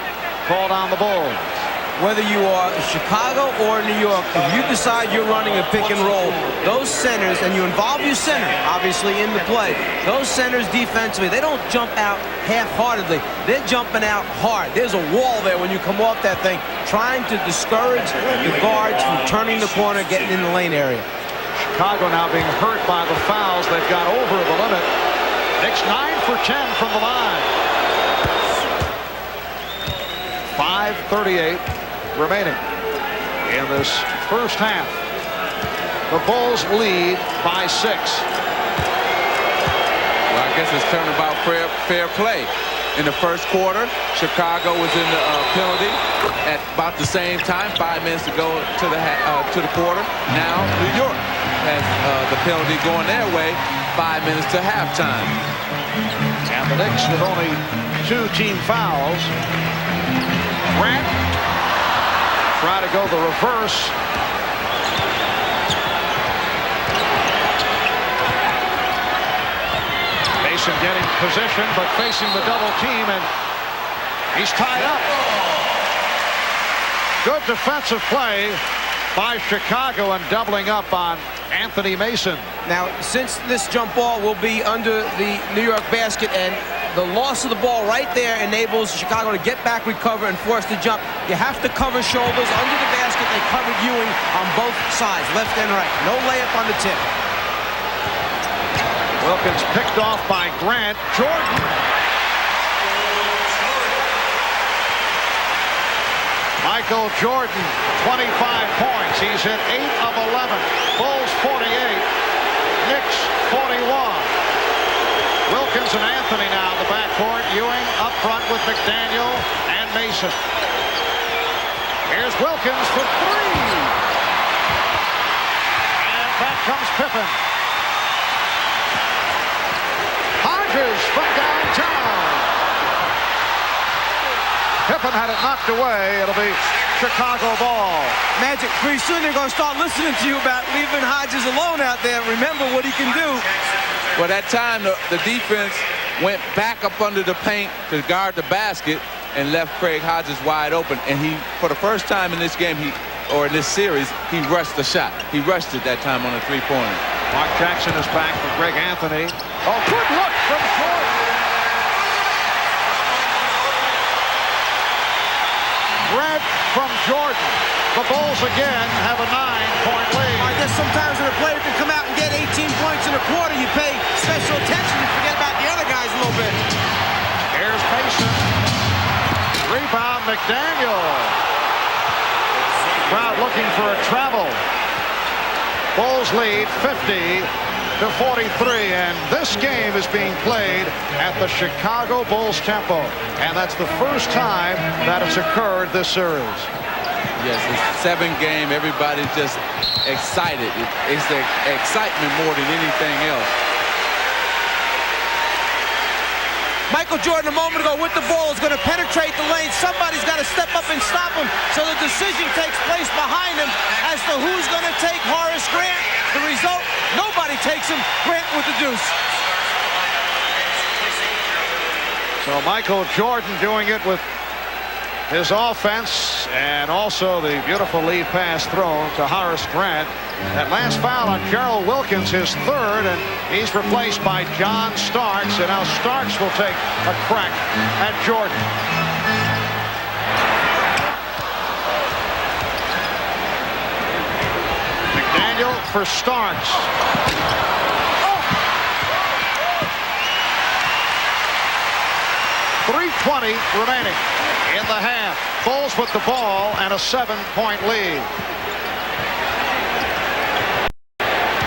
called on the Bulls. Whether you are Chicago or New York, if you decide you're running a pick and roll, those centers, and you involve your center, obviously, in the play, those centers defensively, they don't jump out half-heartedly. They're jumping out hard. There's a wall there when you come off that thing, trying to discourage the guards from turning the corner, getting in the lane area. Chicago now being hurt by the fouls. They've got over the limit. Knicks 9 for 10 from the line. 5:38 remaining in this first half. The Bulls lead by 6. Well, I guess it's turnabout fair play. In the first quarter, Chicago was in the penalty at about the same time, 5 minutes to go to the quarter. Now New York has the penalty going their way, 5 minutes to halftime. And the Knicks with only 2 team fouls. Grant try to go the reverse. Mason getting position, but facing the double team, and he's tied up. Good defensive play by Chicago and doubling up on Anthony Mason. Now, since this jump ball will be under the New York basket, and the loss of the ball right there enables Chicago to get back, recover, and force the jump, you have to cover shoulders under the basket. They covered Ewing on both sides, left and right. No layup on the tip. Wilkins picked off by Grant. Jordan. Michael Jordan, 25 points. He's hit 8 of 11. Bulls 48. Knicks 41. Wilkins and Anthony now in the backcourt. Ewing up front with McDaniel and Mason. Here's Wilkins for 3. And back comes Pippen. Hodges from downtown. Pippen had it knocked away. It'll be Chicago ball. Magic, pretty soon they're going to start listening to you about leaving Hodges alone out there. Remember what he can do. Well, that time the defense went back up under the paint to guard the basket and left Craig Hodges wide open. And he, for the first time in this game, in this series, he rushed the shot. He rushed it that time on a 3-pointer. Mark Jackson is back for Greg Anthony. Oh, good look from Jordan. Red from Jordan. The Bulls again have a 9-point lead. I guess sometimes when a player can come out and get 18 points in a quarter, you pay special attention and forget about the other guys a little bit. Here's Mason. Rebound McDaniel. Crowd looking for a travel. Bulls lead 50 to 43, and this game is being played at the Chicago Bulls tempo, and that's the first time that it's occurred this series. Yes, it's a 7-game. Everybody's just excited. It's the excitement more than anything else. Michael Jordan a moment ago with the ball is going to penetrate the lane. Somebody's got to step up and stop him. So the decision takes place behind him as to who's going to take Horace Grant. The result, nobody takes him. Grant with the deuce. So Michael Jordan doing it with his offense, and also the beautiful lead pass thrown to Horace Grant. That last foul on Gerald Wilkins, his third, and he's replaced by John Starks, and now Starks will take a crack at Jordan. McDaniel for Starks. 3:20 remaining in the half. Bulls with the ball and a 7-point lead.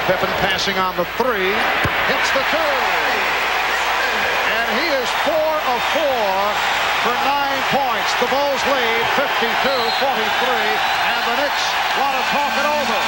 Pippen passing on the 3, hits the 2, and he is 4 of 4 for 9 points. The Bulls lead 52-43, and the Knicks want to talk it over.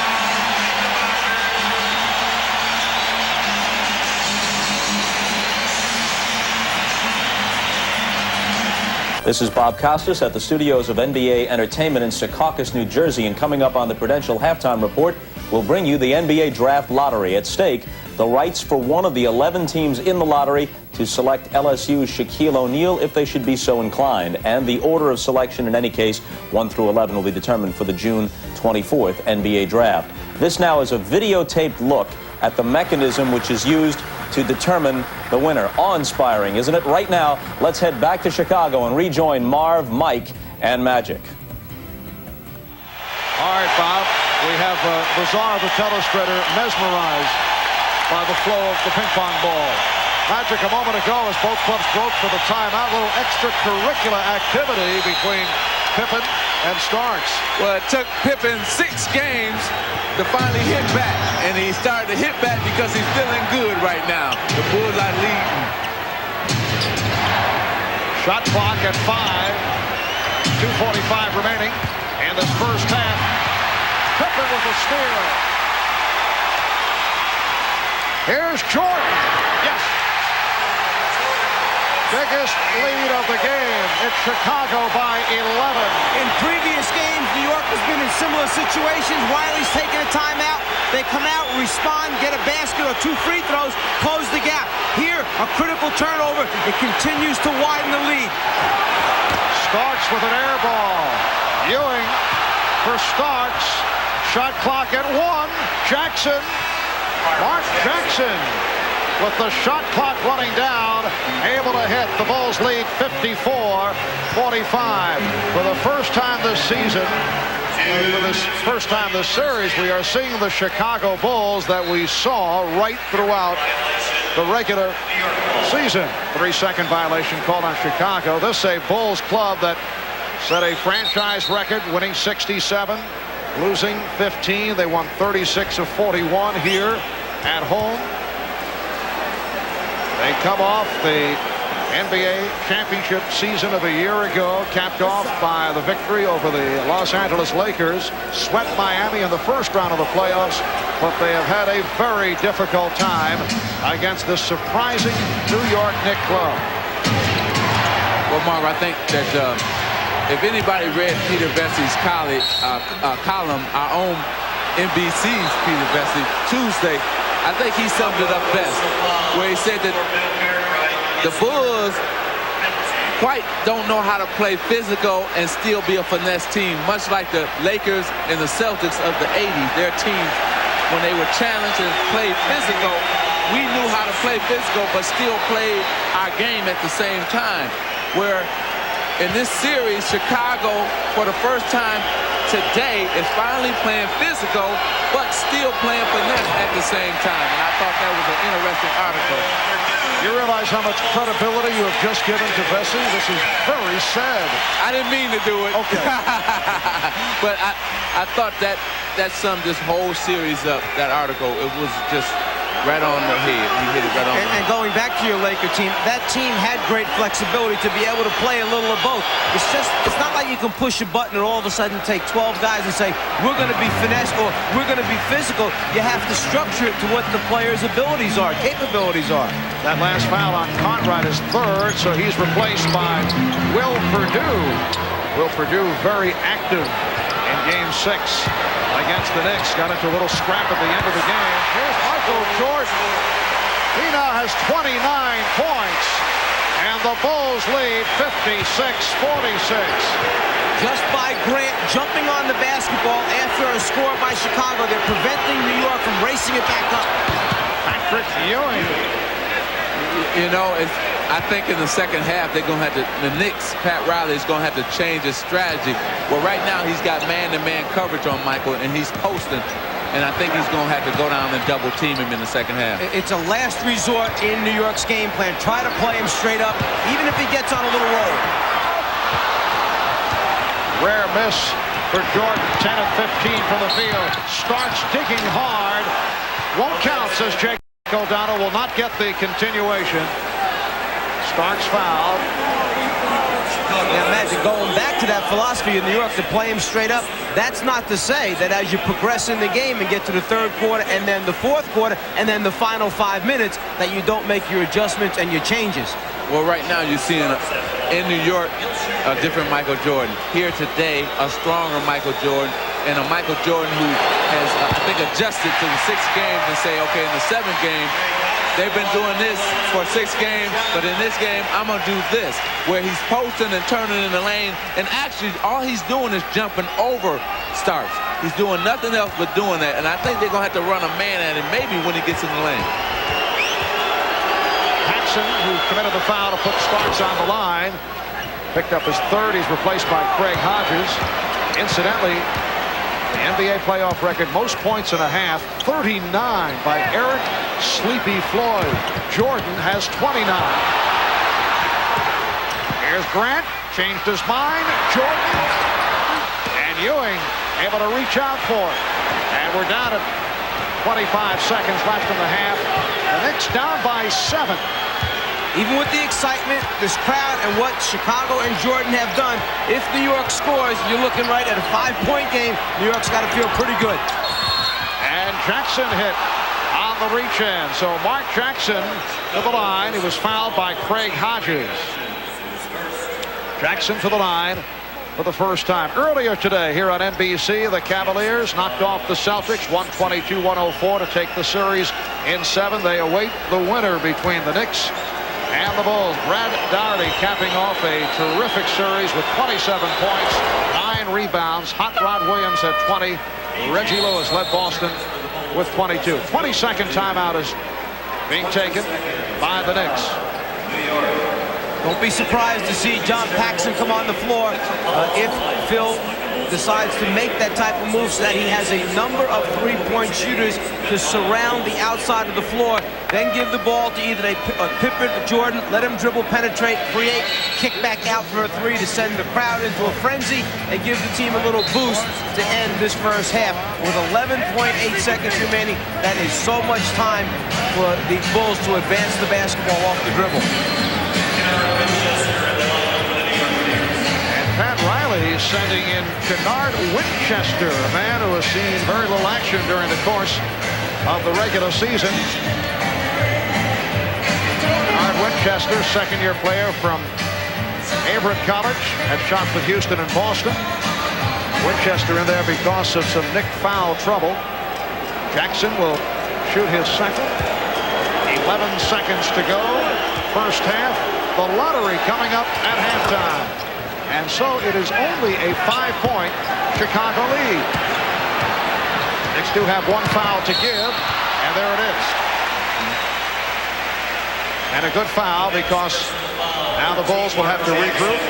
This is Bob Costas at the studios of NBA Entertainment in Secaucus, New Jersey. And coming up on the Prudential Halftime Report, we'll bring you the NBA Draft Lottery. At stake, the rights for one of the 11 teams in the lottery to select LSU's Shaquille O'Neal if they should be so inclined. And the order of selection in any case, 1 through 11, will be determined for the June 24th NBA Draft. This now is a videotaped look at the mechanism which is used to determine the winner. Awe-inspiring, isn't it? Right now, let's head back to Chicago and rejoin Marv, Mike, and Magic. All right, Bob. We have Bizarre, the telestrator, mesmerized by the flow of the ping pong ball. Magic a moment ago as both clubs broke for the timeout. A little extracurricular activity between Pippen and Starks. Well, it took Pippen 6 games to finally hit back, and he started to hit back because he's feeling good right now. The Bulls are leading. Shot clock at 5. 2:45 remaining in this first half. Pippen with a steal. Here's Jordan. Yes. Biggest lead of the game. It's Chicago by 11. In previous games, New York has been in similar situations. Wiley's taking a timeout. They come out, respond, get a basket or 2 free throws, close the gap. Here, a critical turnover. It continues to widen the lead. Starks with an air ball. Ewing for Starks. Shot clock at 1. Jackson. Mark Jackson with the shot clock running down, able to hit. The Bulls lead 54-45. For the first time this season, for this first time this series, we are seeing the Chicago Bulls that we saw right throughout the regular season. 3-second violation called on Chicago. This is a Bulls club that set a franchise record, winning 67, losing 15. They won 36 of 41 here at home. They come off the NBA championship season of a year ago, capped off by the victory over the Los Angeles Lakers, swept Miami in the first round of the playoffs, but they have had a very difficult time against this surprising New York Knicks club. Well, Marv, I think that if anybody read Peter Vessey's column, our own NBC's Peter Vessey, Tuesday, I think he summed it up best, where he said that the Bulls quite don't know how to play physical and still be a finesse team, much like the Lakers and the Celtics of the 80s. Their teams, when they were challenged and played physical, we knew how to play physical but still played our game at the same time. Where in this series, Chicago, for the first time today, is finally playing physical but still playing finesse at the same time. And I thought that was an interesting article. You realize how much credibility you have just given to Vessey? This is very sad. I didn't mean to do it. Okay. But I thought that summed this whole series up, that article. It was just right on the head. He hit it right on the head. And going back to your Laker team, that team had great flexibility to be able to play a little of both. It's not like you can push a button and all of a sudden take 12 guys and say, we're going to be finesse or we're going to be physical. You have to structure it to what the players' abilities are, capabilities are. That last foul on Conrad is third, so he's replaced by Will Perdue. Will Perdue very active in Game 6 against the Knicks. Got into a little scrap at the end of the game. Here's Michael Jordan. He now has 29 points, and the Bulls lead 56-46. Just by Grant jumping on the basketball after a score by Chicago, they're preventing New York from racing it back up. Patrick Ewing. You know, I think in the second half, they're going to have to, the Knicks, Pat Riley is going to have to change his strategy. Well, right now, he's got man-to-man coverage on Michael, and he's posting. And I think he's going to have to go down and double-team him in the second half. It's a last resort in New York's game plan. Try to play him straight up, even if he gets on a little roll. Rare miss for Jordan. 10 of 15 from the field. Starks digging hard. Won't count, says Jake O'Donnell. Will not get the continuation. Starks fouled. Now imagine going back to that philosophy in New York to play him straight up. That's not to say that as you progress in the game and get to the third quarter and then the fourth quarter and then the final 5 minutes that you don't make your adjustments and your changes. Well, right now you're seeing in New York a different Michael Jordan. Here today, a stronger Michael Jordan, and a Michael Jordan who has, I think, adjusted to the 6 games and say, okay, in the 7th game, they've been doing this for 6 games, but in this game, I'm going to do this, where he's posting and turning in the lane, and actually, all he's doing is jumping over Starks. He's doing nothing else but doing that, and I think they're going to have to run a man at him maybe when he gets in the lane. Paxson, who committed the foul to put Starks on the line, picked up his third. He's replaced by Craig Hodges. Incidentally, the NBA playoff record, most points in a half, 39 by Eric Sleepy Floyd. Jordan has 29. Here's Grant, changed his mind. Jordan and Ewing able to reach out for it. And we're down at 25 seconds left in the half. The Knicks down by 7. Even with the excitement, this crowd, and what Chicago and Jordan have done, if New York scores, you're looking right at a 5-point game. New York's got to feel pretty good. And Jackson hit on the reach-in. So Mark Jackson to the line. He was fouled by Craig Hodges. Jackson to the line for the first time. Earlier today here on NBC, the Cavaliers knocked off the Celtics 122-104 to take the series in 7. They await the winner between the Knicks and the Bulls. Brad Daugherty capping off a terrific series with 27 points, 9 rebounds. Hot Rod Williams had 20. Reggie Lewis led Boston with 22. 22nd timeout is being taken by the Knicks. Don't be surprised to see John Paxson come on the floor if Phil decides to make that type of move so that he has a number of three-point shooters to surround the outside of the floor. Then give the ball to either Pippen or Jordan, let him dribble, penetrate, create, kick back out for a 3 to send the crowd into a frenzy and give the team a little boost to end this first half. With 11.8 seconds remaining, that is so much time for the Bulls to advance the basketball off the dribble. And Pat Riley sending in Kennard Winchester, a man who has seen very little action during the course of the regular season. Kennard Winchester, second-year player from Averett College, had shots with Houston and Boston. Winchester in there because of some Knick foul trouble. Jackson will shoot his second. 11 seconds to go. First half. The lottery coming up at halftime. And so it is only a 5-point Chicago lead. Knicks do have one foul to give, and there it is. And a good foul because now the Bulls will have to regroup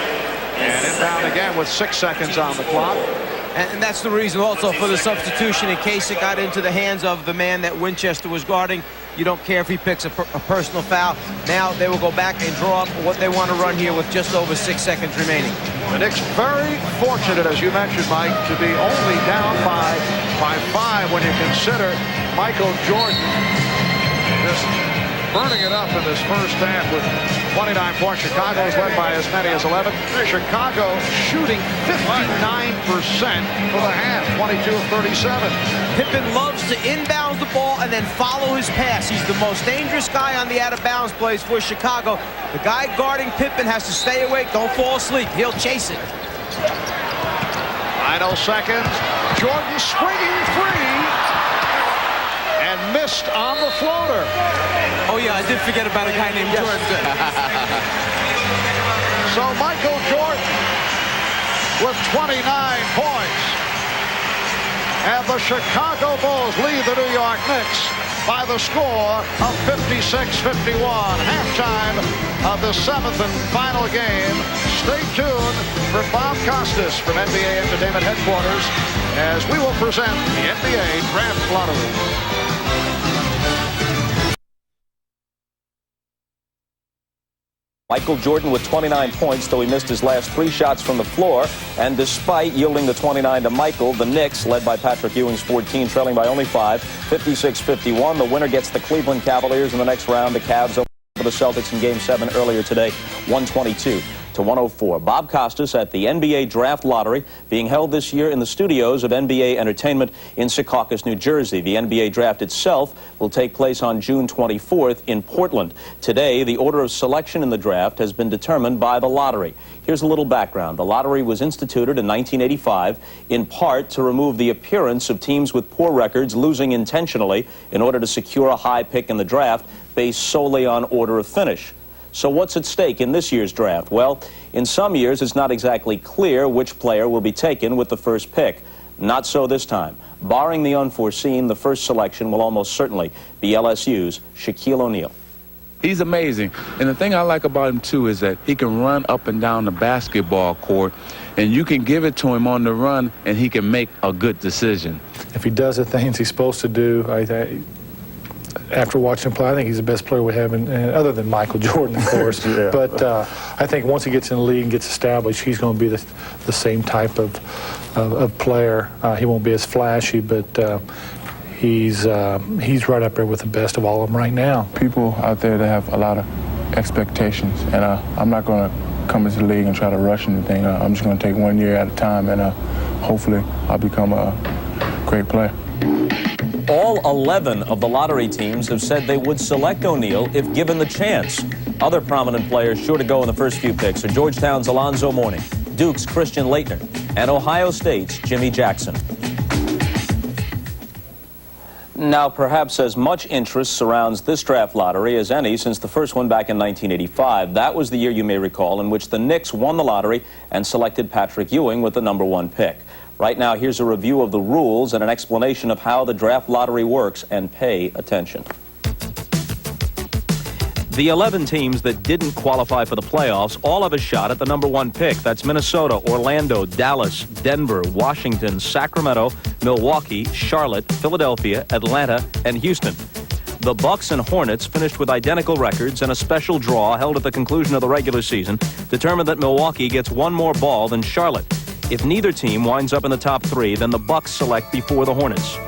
and inbound again with 6 seconds on the clock. And that's the reason also for the substitution in case it got into the hands of the man that Winchester was guarding. You don't care if he picks a personal foul. Now they will go back and draw up what they want to run here with just over 6 seconds remaining. The Knicks very fortunate, as you mentioned, Mike, to be only down by 5 when you consider Michael Jordan just burning it up in this first half with 29 points. Chicago is led by as many as 11. Chicago shooting 59% for the half, 22 of 37. Pippen loves to inbound the ball and then follow his pass. He's the most dangerous guy on the out-of-bounds plays for Chicago. The guy guarding Pippen has to stay awake. Don't fall asleep. He'll chase it. Final seconds. Jordan swinging free and missed on the floater. Oh, yeah, I did forget about a guy named Jordan. So Michael Jordan with 29 points. And the Chicago Bulls lead the New York Knicks by the score of 56-51. Halftime of the 7th and final game. Stay tuned for Bob Costas from NBA Entertainment Headquarters as we will present the NBA Draft Lottery. Michael Jordan with 29 points, though he missed his last 3 shots from the floor. And despite yielding the 29 to Michael, the Knicks, led by Patrick Ewing's 14, trailing by only 5, 56-51. The winner gets the Cleveland Cavaliers in the next round. The Cavs over the Celtics in Game 7 earlier today, 122-104. Bob Costas at the NBA Draft Lottery, being held this year in the studios of NBA Entertainment in Secaucus, New Jersey. The NBA Draft itself will take place on June 24th in Portland. Today, the order of selection in the draft has been determined by the lottery. Here's a little background. The lottery was instituted in 1985 in part to remove the appearance of teams with poor records losing intentionally in order to secure a high pick in the draft based solely on order of finish. So what's at stake in this year's draft? Well, in some years, it's not exactly clear which player will be taken with the first pick. Not so this time. Barring the unforeseen, the first selection will almost certainly be LSU's Shaquille O'Neal. He's amazing. And the thing I like about him, too, is that he can run up and down the basketball court, and you can give it to him on the run, and he can make a good decision. If he does the things he's supposed to do, after watching him play, I think he's the best player we have, other than Michael Jordan, of course. Yeah. But I think once he gets in the league and gets established, he's going to be the same type of player. He won't be as flashy, but he's right up there with the best of all of them right now. People out there that have a lot of expectations, and I'm not going to come into the league and try to rush anything. I'm just going to take 1 year at a time, and hopefully I'll become a great player. All 11 of the lottery teams have said they would select O'Neal if given the chance. Other prominent players sure to go in the first few picks are Georgetown's Alonzo Mourning, Duke's Christian Laettner, and Ohio State's Jimmy Jackson. Now, perhaps as much interest surrounds this draft lottery as any since the first one back in 1985. That was the year, you may recall, in which the Knicks won the lottery and selected Patrick Ewing with the #1 pick. Right now, here's a review of the rules and an explanation of how the draft lottery works, and pay attention. The 11 teams that didn't qualify for the playoffs all have a shot at the #1 pick. That's Minnesota, Orlando, Dallas, Denver, Washington, Sacramento, Milwaukee, Charlotte, Philadelphia, Atlanta, and Houston. The Bucks and Hornets finished with identical records, and a special draw held at the conclusion of the regular season determined that Milwaukee gets one more ball than Charlotte. If neither team winds up in the top 3, then the Bucks select before the Hornets.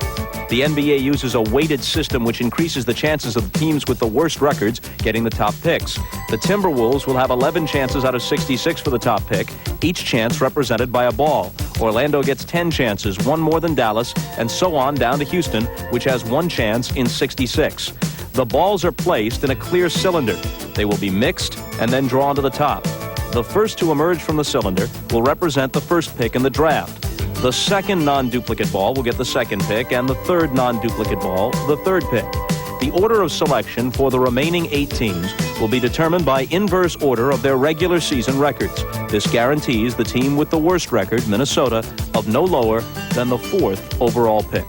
The NBA uses a weighted system which increases the chances of the teams with the worst records getting the top picks. The Timberwolves will have 11 chances out of 66 for the top pick, each chance represented by a ball. Orlando gets 10 chances, one more than Dallas, and so on down to Houston, which has 1 chance in 66. The balls are placed in a clear cylinder. They will be mixed and then drawn to the top. The first to emerge from the cylinder will represent the first pick in the draft. The second non-duplicate ball will get the second pick, and the third non-duplicate ball, the third pick. The order of selection for the remaining 8 teams will be determined by inverse order of their regular season records. This guarantees the team with the worst record, Minnesota, of no lower than the 4th overall pick.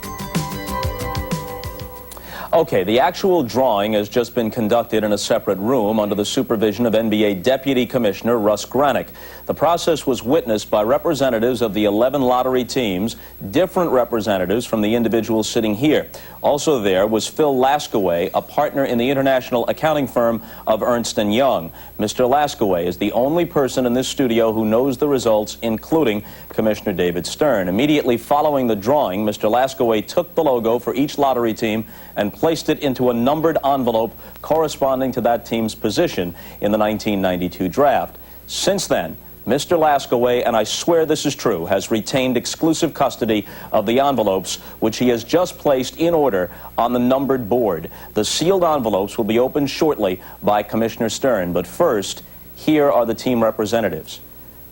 Okay, the actual drawing has just been conducted in a separate room under the supervision of NBA Deputy Commissioner Russ Granick. The process was witnessed by representatives of the 11 lottery teams, different representatives from the individuals sitting here. Also there was Phil Laskaway, a partner in the international accounting firm of Ernst & Young. Mr. Laskaway is the only person in this studio who knows the results, including Commissioner David Stern. Immediately following the drawing, Mr. Laskaway took the logo for each lottery team and placed it into a numbered envelope corresponding to that team's position in the 1992 draft. Since then, Mr. Laskaway, and I swear this is true, has retained exclusive custody of the envelopes, which he has just placed in order on the numbered board. The sealed envelopes will be opened shortly by Commissioner Stern. But first, here are the team representatives.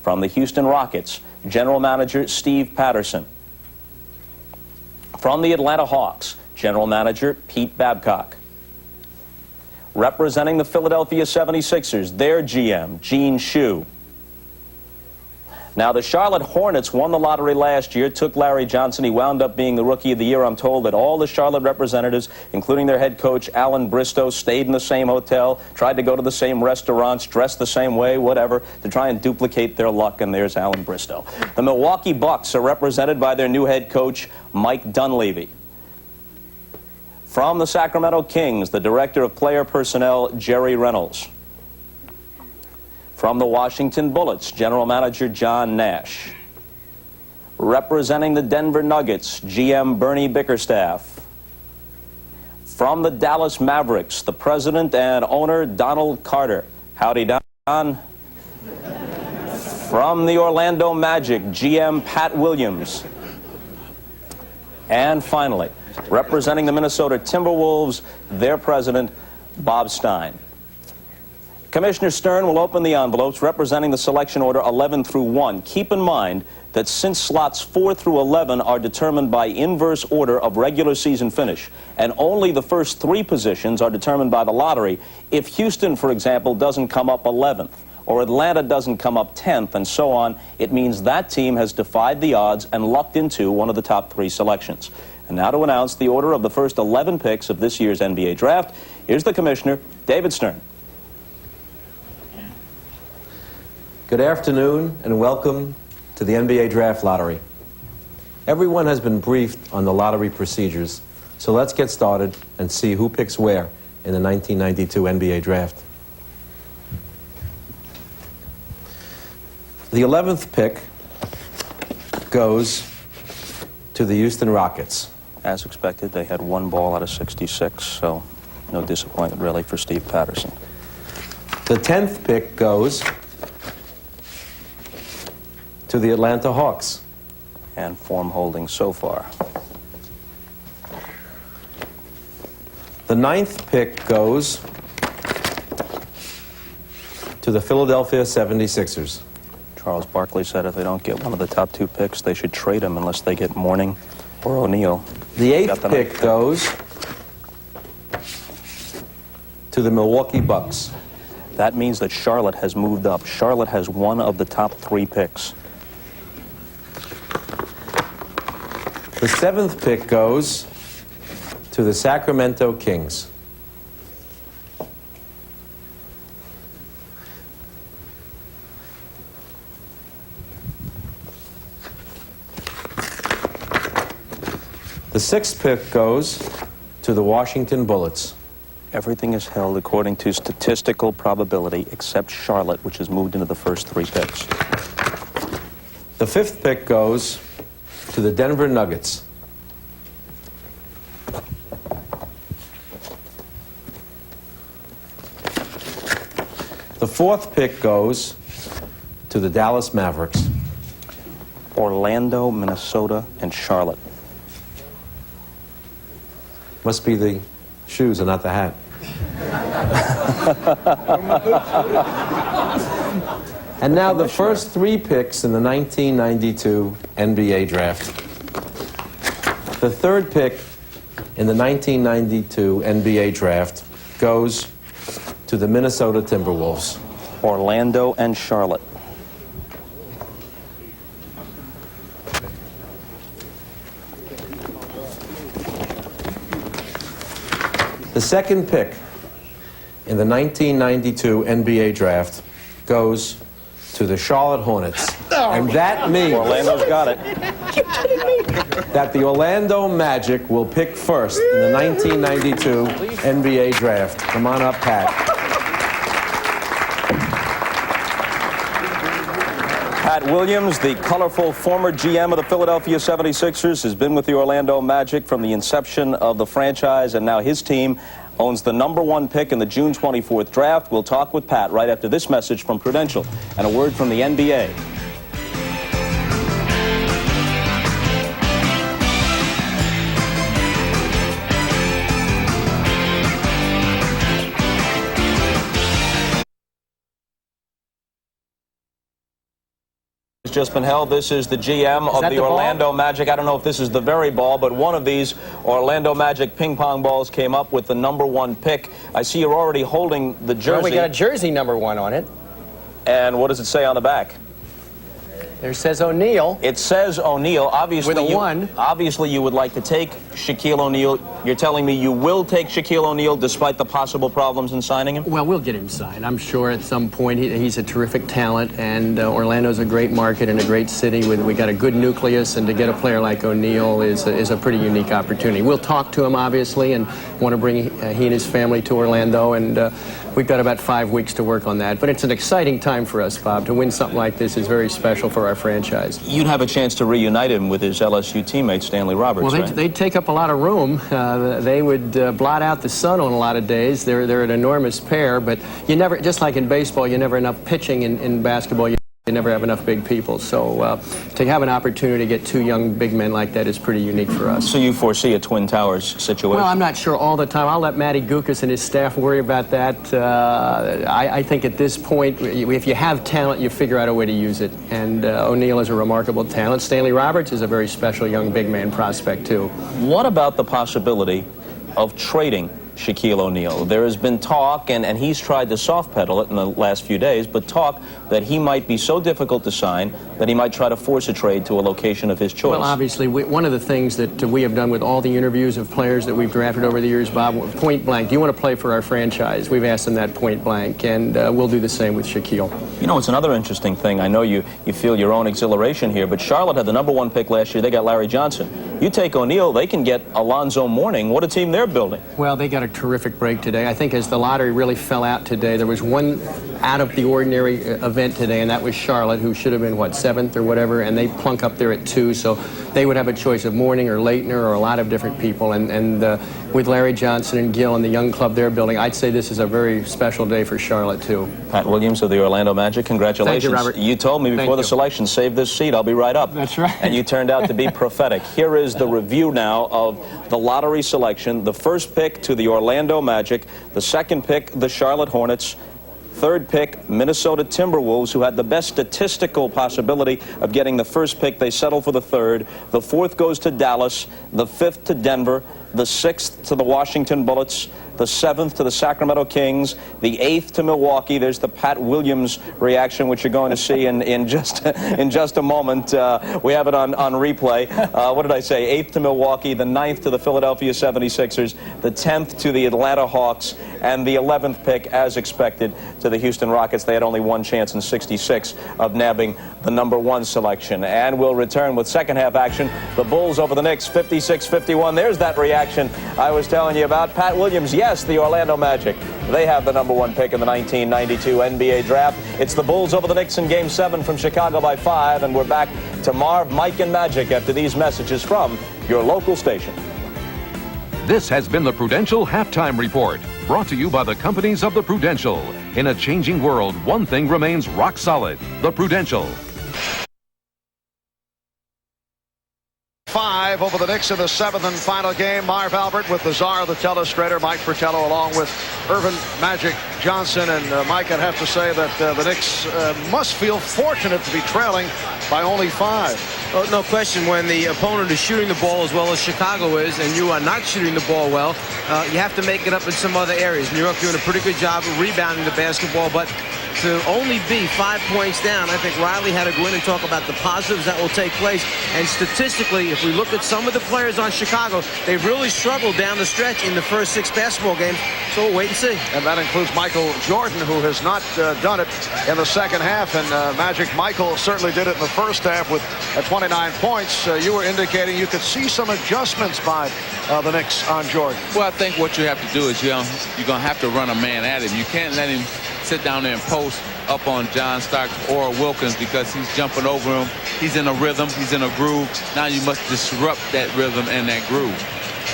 From the Houston Rockets, General Manager Steve Patterson. From the Atlanta Hawks, General Manager Pete Babcock. Representing the Philadelphia 76ers, their GM, Gene Shue. Now, the Charlotte Hornets won the lottery last year, took Larry Johnson. He wound up being the Rookie of the Year. I'm told that all the Charlotte representatives, including their head coach, Alan Bristow, stayed in the same hotel, tried to go to the same restaurants, dressed the same way, whatever, to try and duplicate their luck, and there's Alan Bristow. The Milwaukee Bucks are represented by their new head coach, Mike Dunleavy. From the Sacramento Kings, the Director of Player Personnel, Jerry Reynolds. From the Washington Bullets, General Manager John Nash. Representing the Denver Nuggets, GM Bernie Bickerstaff. From the Dallas Mavericks, the President and owner Donald Carter. Howdy, Don. From the Orlando Magic, GM Pat Williams. And finally, representing the Minnesota Timberwolves, their President, Bob Stein. Commissioner Stern will open the envelopes representing the selection order 11 through 1. Keep in mind that since slots 4 through 11 are determined by inverse order of regular season finish, and only the first 3 positions are determined by the lottery, if Houston, for example, doesn't come up 11th, or Atlanta doesn't come up 10th, and so on, it means that team has defied the odds and lucked into one of the top 3 selections. And now to announce the order of the first 11 picks of this year's NBA draft, here's the Commissioner, David Stern. Good afternoon and welcome to the NBA Draft Lottery. Everyone has been briefed on the lottery procedures, so let's get started and see who picks where in the 1992 NBA Draft. The 11th pick goes to the Houston Rockets. As expected, they had 1 ball out of 66, so no disappointment really for Steve Patterson. The 10th pick goes to the Atlanta Hawks. And form holding so far. The 9th pick goes to the Philadelphia 76ers. Charles Barkley said if they don't get one of the top 2 picks, they should trade him unless they get Mourning or O'Neal. The 8th pick goes to the Milwaukee Bucks. That means that Charlotte has moved up. Charlotte has one of the top 3 picks. The 7th pick goes to the Sacramento Kings. The 6th pick goes to the Washington Bullets. Everything is held according to statistical probability except Charlotte, which has moved into the first 3 picks. The 5th pick goes to the Denver Nuggets. The 4th pick goes to the Dallas Mavericks. Orlando, Minnesota, and Charlotte. Must be the shoes and not the hat. And now the first 3 picks in the 1992 NBA Draft. The 3rd pick in the 1992 NBA Draft goes to the Minnesota Timberwolves. Orlando and Charlotte. The 2nd pick in the 1992 NBA Draft goes to the Charlotte Hornets. And that means Orlando's got it. that the Orlando Magic will pick first in the 1992 NBA Draft. Come on up, Pat. Pat Williams, the colorful former GM of the Philadelphia 76ers, has been with the Orlando Magic from the inception of the franchise, and now his team owns the #1 pick in the June 24th draft. We'll talk with Pat right after this message from Prudential and a word from the NBA. Just been held. This is the GM of the Orlando Magic. I don't know if this is the very ball, but one of these Orlando Magic ping pong balls came up with the #1 pick. I see you're already holding the jersey. Well, we got a jersey #1 on it. And what does it say on the back? There says O'Neal. It says O'Neal. Obviously, with a 1. Obviously, you would like to take Shaquille O'Neal. You're telling me you will take Shaquille O'Neal despite the possible problems in signing him? Well, we'll get him signed. I'm sure at some point he's a terrific talent, and Orlando's a great market and a great city. We got a good nucleus, and to get a player like O'Neal is a pretty unique opportunity. We'll talk to him, obviously, and want to bring he and his family to Orlando, and we've got about 5 weeks to work on that. But it's an exciting time for us, Bob. To win something like this is very special for our franchise. You'd have a chance to reunite him with his LSU teammate, Stanley Roberts, well, right? they'd take up a lot of room. They would blot out the sun on a lot of days. They're an enormous pair, but you never, just like in baseball, you never enough pitching in basketball. You never have enough big people. So to have an opportunity to get 2 young big men like that is pretty unique for us. So you foresee a Twin Towers situation? Well, I'm not sure all the time. I'll let Matty Gukas and his staff worry about that. I think at this point, if you have talent, you figure out a way to use it. And O'Neal is a remarkable talent. Stanley Roberts is a very special young big man prospect, too. What about the possibility of trading Shaquille O'Neal? There has been talk, and he's tried to soft pedal it in the last few days, but talk that he might be so difficult to sign that he might try to force a trade to a location of his choice. Well, obviously, one of the things that we have done with all the interviews of players that we've drafted over the years, Bob, point blank, do you want to play for our franchise? We've asked them that point blank, and we'll do the same with Shaquille. You know, it's another interesting thing. I know you feel your own exhilaration here, but Charlotte had the #1 pick last year. They got Larry Johnson. You take O'Neal, they can get Alonzo Mourning. What a team they're building. Well, they got a terrific break today. I think as the lottery really fell out today, there was one out-of-the-ordinary event today, and that was Charlotte, who should have been, what, 7th or whatever, and they plunk up there at 2, so they would have a choice of Mourning or Leitner or a lot of different people, and with Larry Johnson and Gill and the young club they're building, I'd say this is a very special day for Charlotte, too. Pat Williams of the Orlando Magic, congratulations. Thank you, Robert. You told me before the selection, save this seat, I'll be right up. That's right. And you turned out to be prophetic. Here is the review now of the lottery selection. The first pick to the Orlando Magic, the second pick, the Charlotte Hornets, third pick, Minnesota Timberwolves, who had the best statistical possibility of getting the first pick. They settled for the third. The fourth goes to Dallas, the fifth to Denver, the sixth to the Washington Bullets, the seventh to the Sacramento Kings, the eighth to Milwaukee. There's the Pat Williams reaction, which you're going to see in just a moment. We have it on replay. What did I say? Eighth to Milwaukee, the ninth to the Philadelphia 76ers, the 10th to the Atlanta Hawks, and the 11th pick, as expected, to the Houston Rockets. They had only one chance in 66 of nabbing the #1 selection. And we'll return with second half action. The Bulls over the Knicks, 56-51. There's that reaction I was telling you about. Pat Williams, yes, the Orlando Magic. They have the #1 pick in the 1992 NBA draft. It's the Bulls over the Knicks in Game 7 from Chicago by 5. And we're back to Marv, Mike, and Magic after these messages from your local station. This has been the Prudential Halftime Report, brought to you by the companies of the Prudential. In a changing world, one thing remains rock solid: the Prudential. 5 over the Knicks in the 7th and final game. Marv Albert with the czar of the telestrator, Mike Fratello, along with Irvin Magic Johnson. And Mike, I'd have to say that the Knicks must feel fortunate to be trailing by only 5. Oh, no question. When the opponent is shooting the ball as well as Chicago is, and you are not shooting the ball well, you have to make it up in some other areas. New York doing a pretty good job of rebounding the basketball, but to only be 5 points down, I think Riley had to go in and talk about the positives that will take place. And statistically, if we look at some of the players on Chicago, they've really struggled down the stretch in the first 6 basketball games. So we'll wait and see. And that includes Michael Jordan, who has not done it in the second half. And Magic Michael certainly did it in the first half with 29 points. You were indicating you could see some adjustments by the Knicks on Jordan. Well, I think what you have to do is you're going to have to run a man at him. You can't let him sit down there and post up on John Starks or Wilkins because he's jumping over him. He's in a rhythm. He's in a groove. Now you must disrupt that rhythm and that groove.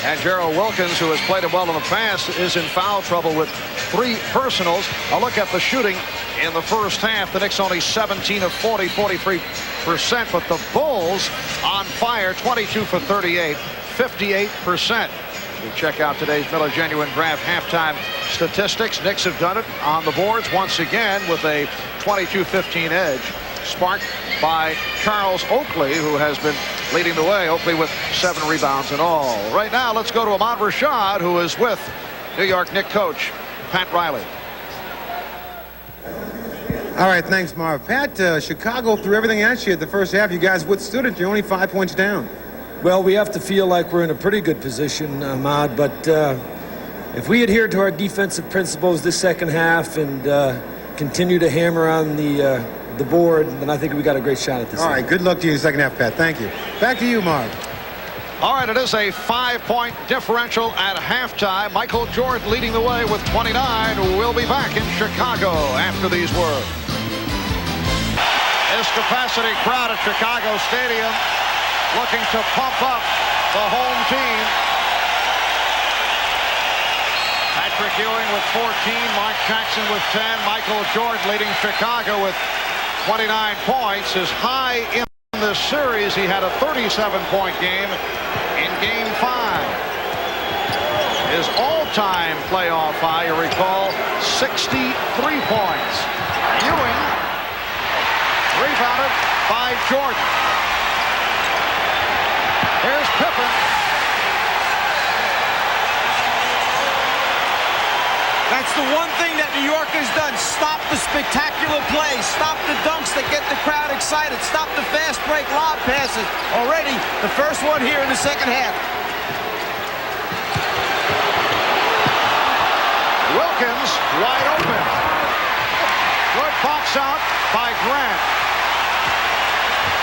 And Gerald Wilkins, who has played it well in the past, is in foul trouble with 3 personals. A look at the shooting in the first half. The Knicks only 17 of 40, 43%, but the Bulls on fire, 22 for 38, 58%. We check out today's Miller Genuine Draft halftime statistics. Knicks have done it on the boards once again with a 22-15 edge, sparked by Charles Oakley, who has been leading the way. Oakley with 7 rebounds in all. Right now, let's go to Ahmad Rashad, who is with New York Knicks coach Pat Riley. All right, thanks, Marv. Pat, Chicago threw everything at you at the first half. You guys withstood it. You're only 5 points down. Well, we have to feel like we're in a pretty good position, Ahmad, but if we adhere to our defensive principles this second half and continue to hammer on the board, then I think we got a great shot at this. All right, good luck to you in the second half, Pat. Thank you. Back to you, Marv. All right, it is a 5-point differential at halftime. Michael Jordan leading the way with 29. We'll be back in Chicago after these words. This capacity crowd at Chicago Stadium looking to pump up the home team. Patrick Ewing with 14, Mark Jackson with 10, Michael Jordan leading Chicago with 29 points. His high in this series, he had a 37-point game in Game 5. His all-time playoff high, you recall, 63 points. Ewing rebounded by Jordan. Here's Pippen. That's the one thing that New York has done. Stop the spectacular plays. Stop the dunks that get the crowd excited. Stop the fast break lob passes. Already the first one here in the second half. Wilkins wide open. Good box out by Grant.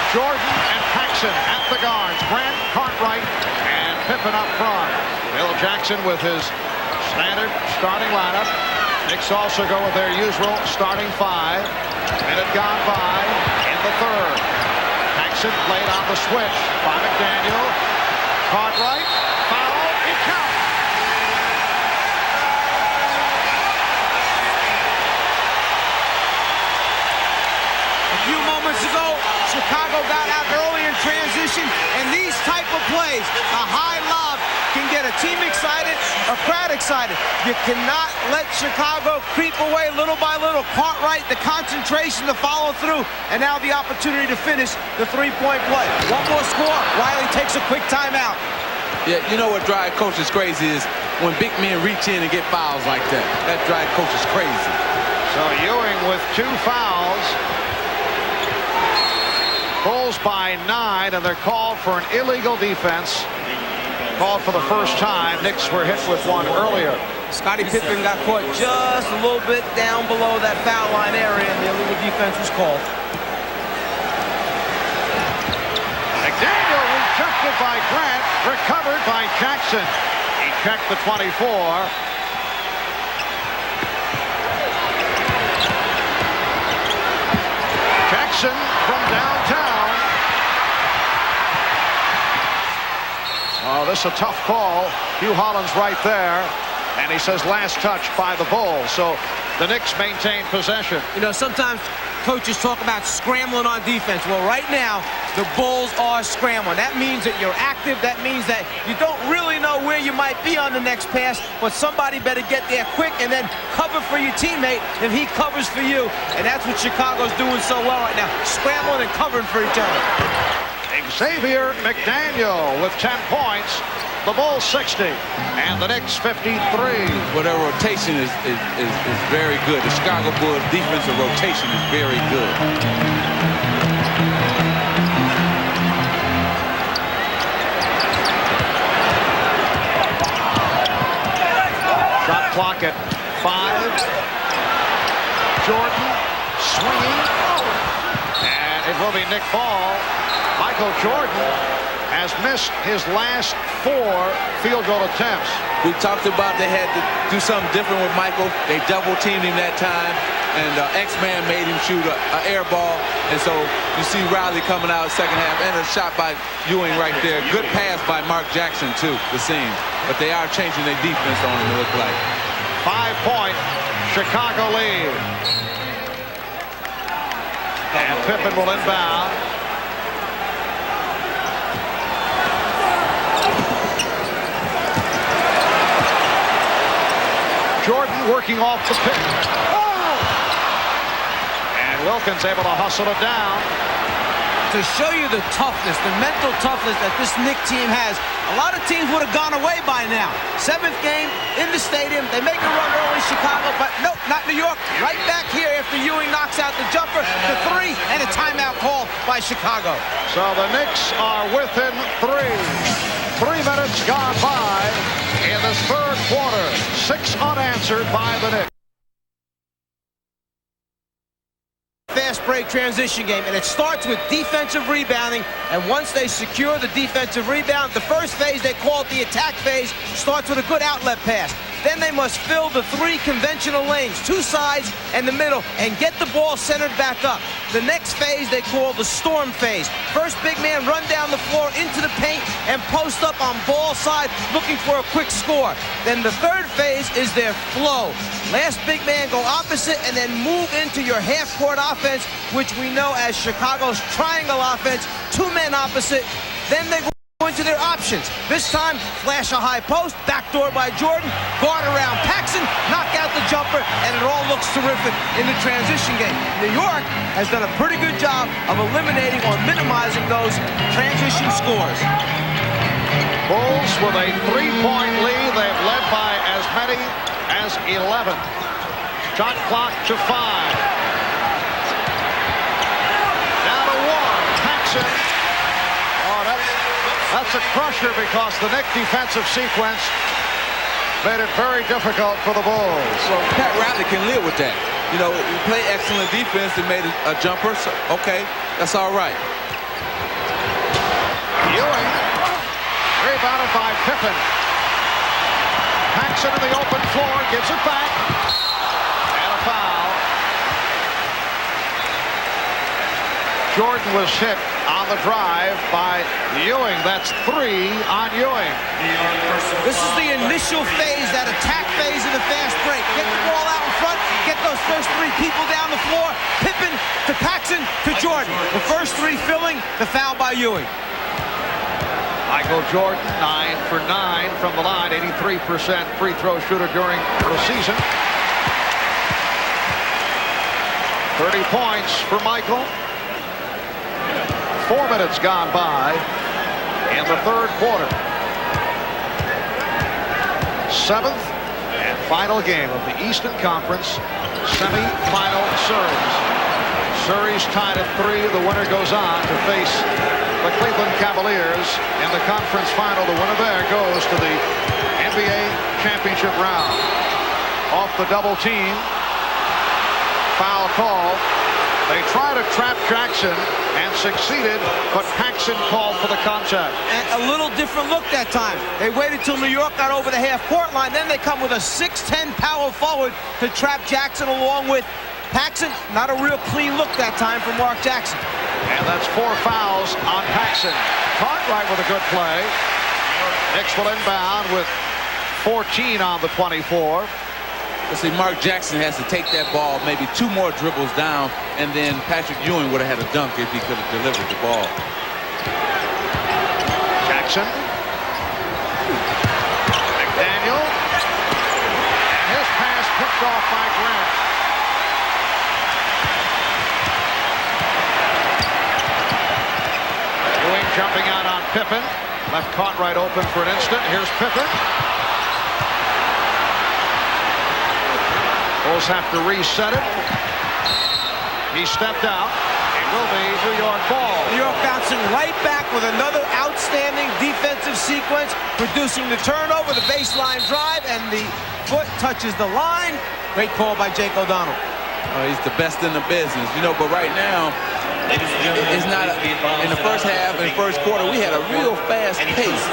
Jordan and Paxson at the guards. Grant, Cartwright, and Pippen up front. Bill Jackson with his standard starting lineup. Knicks also go with their usual starting 5. Minute gone by in the third. Paxson played on the switch by McDaniel. Cartwright, foul, it counts. A few moments ago, Chicago got out early in transition, and these type of plays, a high lob, can get a team excited, a crowd excited. You cannot let Chicago creep away little by little. Cartwright, the concentration, the follow through, and now the opportunity to finish the 3-point play. One more score. Riley takes a quick timeout. Yeah, you know what drives coaches crazy is when big men reach in and get fouls like that. That drives coaches crazy. So Ewing with 2 fouls. Bulls by 9, and they're called for an illegal defense. Called for the first time. Knicks were hit with one earlier. Scottie Pippen got caught just a little bit down below that foul line area, and the illegal defense was called. McDaniel rejected by Grant, recovered by Jackson. He checked the 24. Jackson from downtown. Oh, this is a tough call. Hugh Holland's right there. And he says last touch by the Bulls. So the Knicks maintain possession. You know, sometimes coaches talk about scrambling on defense. Well, right now, the Bulls are scrambling. That means that you're active. That means that you don't really know where you might be on the next pass, but somebody better get there quick and then cover for your teammate if he covers for you. And that's what Chicago's doing so well right now, scrambling and covering for each other. Xavier McDaniel with 10 points. The Bulls 60 and the Knicks 53. Well, their rotation is very good. The Chicago Bulls defensive rotation is very good. Shot clock at 5. Jordan swinging, and it will be Nick Ball. Michael Jordan has missed his last 4 field goal attempts. We talked about they had to do something different with Michael. They double-teamed him that time, and X-Man made him shoot an air ball. And so you see Riley coming out second half, and a shot by Ewing right there. Good pass by Mark Jackson, too, the seam. But they are changing their defense on him, it looks like. 5-point Chicago lead. And Pippen will inbound. Jordan working off the pick. Oh! And Wilkins able to hustle it down. To show you the toughness, the mental toughness that this Knicks team has, a lot of teams would have gone away by now. 7th game in the stadium. They make a run early, Chicago, but nope, not New York. Right back here after Ewing knocks out the jumper, the 3, and a timeout called by Chicago. So the Knicks are within 3. 3 minutes gone by in this third quarter. 6 unanswered by the Knicks. Fast break transition game, and it starts with defensive rebounding, and once they secure the defensive rebound, the first phase, they call it the attack phase, starts with a good outlet pass. Then they must fill the 3 conventional lanes, 2 sides and the middle, and get the ball centered back up. The next phase they call the storm phase. First big man run down the floor into the paint and post up on ball side looking for a quick score. Then the third phase is their flow. Last big man go opposite and then move into your half-court offense, which we know as Chicago's triangle offense, 2 men opposite. Then they go into their options. This time, flash a high post, backdoor by Jordan, guard around Paxson, knock out the jumper, and it all looks terrific in the transition game. New York has done a pretty good job of eliminating or minimizing those transition scores. Bulls with a 3-point lead. They've led by as many as 11. Shot clock to 5. Down to 1. Paxson. Oh, that's a crusher because the Knicks defensive sequence made it very difficult for the Bulls. Well, Pat Riley can live with that. You know, he played excellent defense and made a jumper. So, okay, that's all right. Ewing rebounded by Pippen. Paxson in the open floor, gives it back. And a foul. Jordan was hit on the drive by Ewing. That's 3 on Ewing. This is the initial phase, that attack phase of the fast break. Get the ball out in front, get those first 3 people down the floor. Pippen to Paxson to Jordan. The first 3 filling, the foul by Ewing. Michael Jordan, 9 for 9 from the line, 83% free throw shooter during the season. 30 points for Michael. 4 minutes gone by in the third quarter. 7th and final game of the Eastern Conference semifinal series. Series tied at 3. The winner goes on to face the Cleveland Cavaliers in the conference final. The winner there goes to the NBA championship round. Off the double team. Foul call. They tried to trap Jackson and succeeded, but Paxson called for the contact. And a little different look that time. They waited till New York got over the half-court line. Then they come with a 6'10" power forward to trap Jackson along with Paxson. Not a real clean look that time from Mark Jackson. And that's 4 fouls on Paxson. Cartwright with a good play. Knicks will inbound with 14 on the 24. Let's see, Mark Jackson has to take that ball maybe 2 more dribbles down, and then Patrick Ewing would have had a dunk if he could have delivered the ball. Jackson. McDaniel. And his pass picked off by Grant. Ewing jumping out on Pippen. Left Cartwright open for an instant. Here's Pippen. Bulls have to reset it. He stepped out. It will be New York ball. New York bouncing right back with another outstanding defensive sequence, producing the turnover, the baseline drive, and the foot touches the line. Great call by Jake O'Donnell. He's the best in the business, you know, but right now, it's not in the first half and first quarter we had a real fast pace,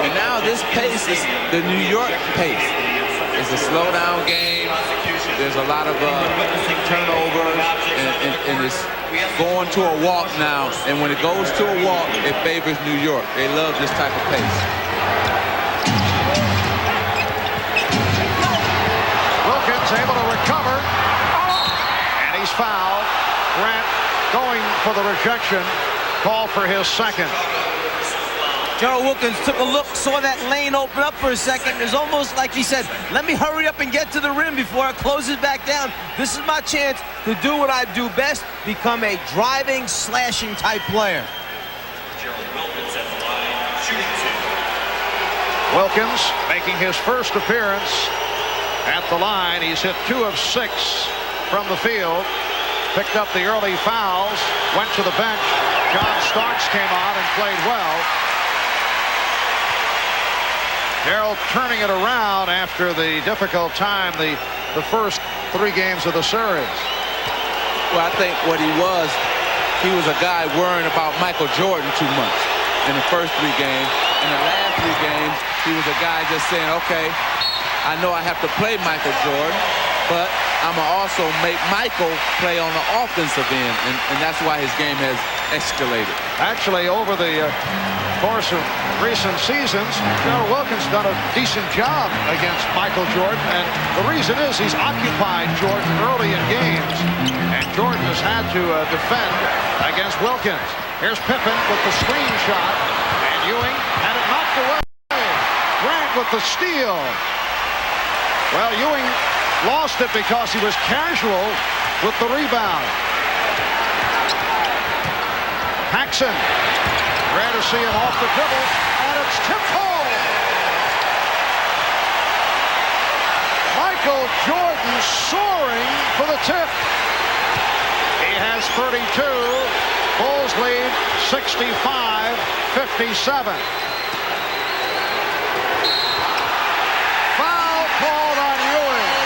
and now this pace is the New York pace. It's a slow down game. There's a lot of turnovers, and it's going to a walk now. And when it goes to a walk, it favors New York. They love this type of pace. Wilkins able to recover, and he's fouled. Grant going for the rejection, call for his second. Gerald Wilkins took a look, saw that lane open up for a second. It was almost like he said, let me hurry up and get to the rim before it closes back down. This is my chance to do what I do best, become a driving, slashing type player. Gerald Wilkins at the line, shooting 2. Wilkins making his first appearance at the line. He's hit 2 of 6 from the field. Picked up the early fouls, went to the bench. John Starks came on and played well. Gerald turning it around after the difficult time the first 3 games of the series. Well, I think what he was a guy worrying about Michael Jordan too much in the first 3 games. In the last 3 games, he was a guy just saying, okay, I know I have to play Michael Jordan, but I'm going to also make Michael play on the offensive end, and that's why his game has escalated. Actually, over the course of recent seasons, Gerald Wilkins done a decent job against Michael Jordan, and the reason is he's occupied Jordan early in games, and Jordan has had to defend against Wilkins. Here's Pippen with the screen shot, and Ewing had it knocked away. Grant with the steal. Well, Ewing lost it because he was casual with the rebound. Paxson, rare to see him off the dribble, and it's tipped home. Michael Jordan soaring for the tip. He has 32. Bulls lead 65-57. Foul called on Ewing.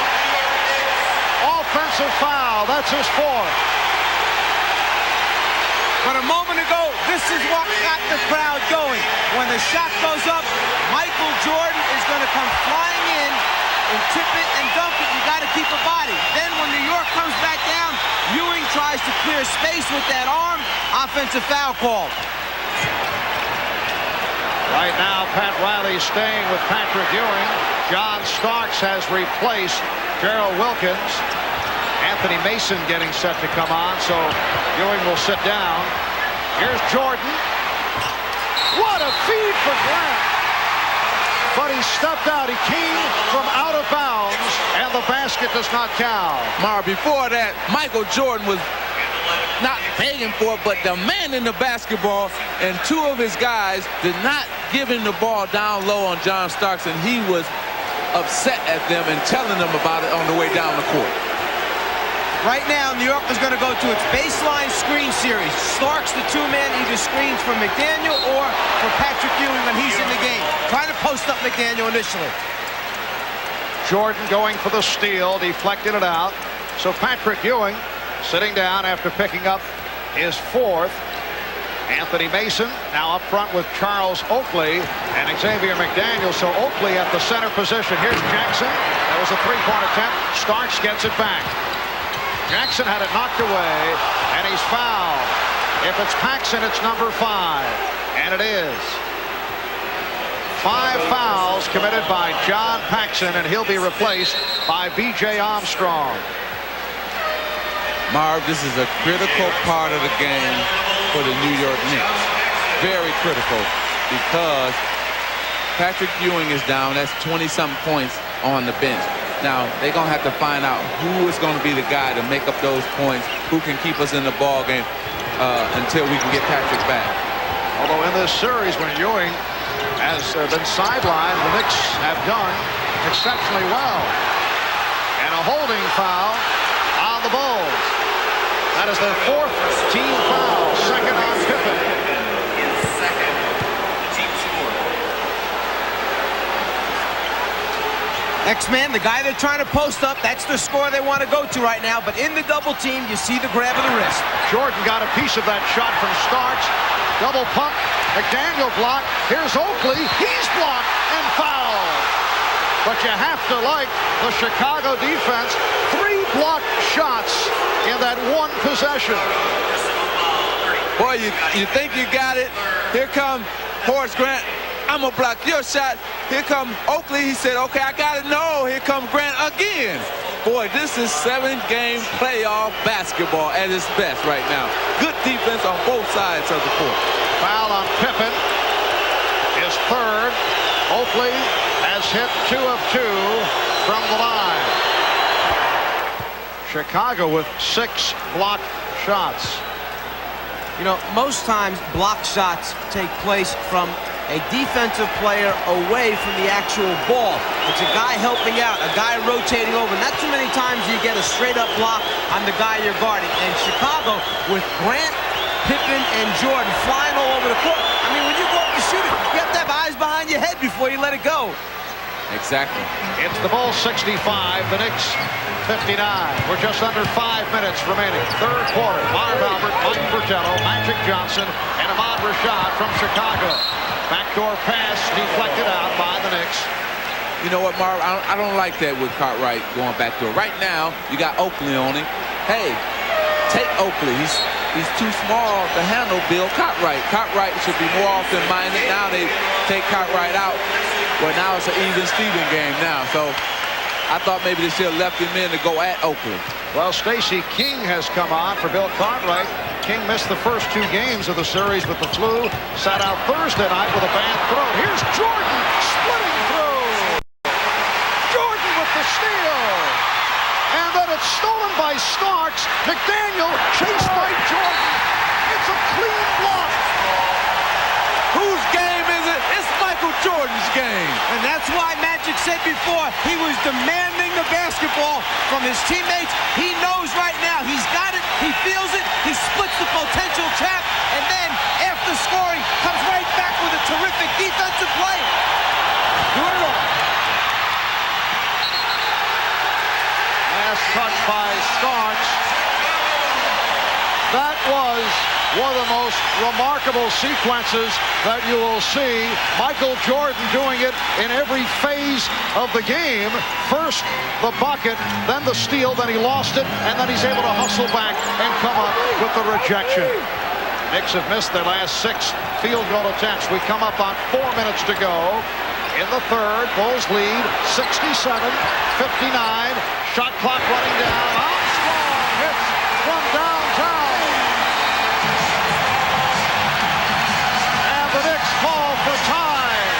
Offensive foul. That's his 4th. But a moment ago, this is what got the crowd going. When the shot goes up, Michael Jordan is going to come flying in and tip it and dunk it. You got to keep a body. Then when New York comes back down, Ewing tries to clear space with that arm. Offensive foul call. Right now, Pat Riley staying with Patrick Ewing. John Starks has replaced Gerald Wilkins. Anthony Mason getting set to come on, so Ewing will sit down. Here's Jordan. What a feed for Grant. But he stepped out. He came from out of bounds, and the basket does not count. Mar, before that, Michael Jordan was not begging for it, but demanding the basketball, and 2 of his guys did not give him the ball down low on John Starks, and he was upset at them and telling them about it on the way down the court. Right now, New York is going to go to its baseline screen series. Starks, the 2-man, either screens for McDaniel or for Patrick Ewing when he's in the game. Trying to post up McDaniel initially. Jordan going for the steal, deflected it out. So Patrick Ewing sitting down after picking up his 4th. Anthony Mason now up front with Charles Oakley and Xavier McDaniel. So Oakley at the center position. Here's Jackson. That was a 3-point attempt. Starks gets it back. Jackson had it knocked away, and he's fouled. If it's Paxson, it's number 5, and it is. 5 fouls committed by John Paxson, and he'll be replaced by B.J. Armstrong. Marv, this is a critical part of the game for the New York Knicks. Very critical, because Patrick Ewing is down. That's 20-something points on the bench. Now, they're going to have to find out who is going to be the guy to make up those points, who can keep us in the ball game until we can get Patrick back. Although in this series, when Ewing has been sidelined, the Knicks have done exceptionally well. And a holding foul on the Bulls. That is their 4th team foul, 2nd on Pippen. X-Man, the guy they're trying to post up, that's the score they want to go to right now. But in the double team, you see the grab of the wrist. Jordan got a piece of that shot from Starks. Double pump. McDaniel blocked. Here's Oakley. He's blocked and fouled. But you have to like the Chicago defense. 3 blocked shots in that one possession. Boy, you think you got it. Here come Horace Grant. I'm going to block your shot. Here come Oakley. He said, okay, I got it. No, here come Grant again. Boy, this is 7-game playoff basketball at its best right now. Good defense on both sides of the court. Foul on Pippen. His third. Oakley has hit 2 of 2 from the line. Chicago with 6 blocked shots. You know, most times blocked shots take place from a defensive player away from the actual ball. It's a guy helping out, a guy rotating over. Not too many times you get a straight-up block on the guy you're guarding. And Chicago, with Grant, Pippen, and Jordan flying all over the court. I mean, when you go up to shoot it, you have to have eyes behind your head before you let it go. Exactly. It's the Bulls 65, the Knicks 59. We're just under 5 minutes remaining. Third quarter. Marv Albert, Mike Fratello, Magic Johnson, and Ahmad Rashad from Chicago. Backdoor pass deflected out by the Knicks. You know what, Marv? I don't like that with Cartwright going backdoor. Right now, you got Oakley on him. Hey, take Oakley. He's too small to handle Bill Cartwright. Cartwright should be more often-minded. Now they take Cartwright out. Well, now it's an even-Steven game now. So I thought maybe they should have left him in to go at Oakley. Well, Stacey King has come on for Bill Cartwright. King missed the first 2 games of the series with the flu. Sat out Thursday night with a bad throat. Here's Jordan splitting through. Jordan with the steal. And then it's stolen by Starks. McDaniel chased by Jordan. It's a clean block. Whose game is it? It's Michael Jordan's game. And that's why Magic said before, he was demanding the basketball from his teammates. He knows right now he's got it, he feels it, he splits the potential trap, and then after scoring, comes right back with a terrific defensive play. Do it all. Last touch by Starks. That was one of the most remarkable sequences that you will see. Michael Jordan doing it in every phase of the game. First the bucket, then the steal, then he lost it, and then he's able to hustle back and come up with the rejection. Knicks have missed their last 6 field goal attempts. We come up on 4 minutes to go. In the third, Bulls lead 67-59. Shot clock running down. Armstrong hits from downtown. And the Knicks call for time.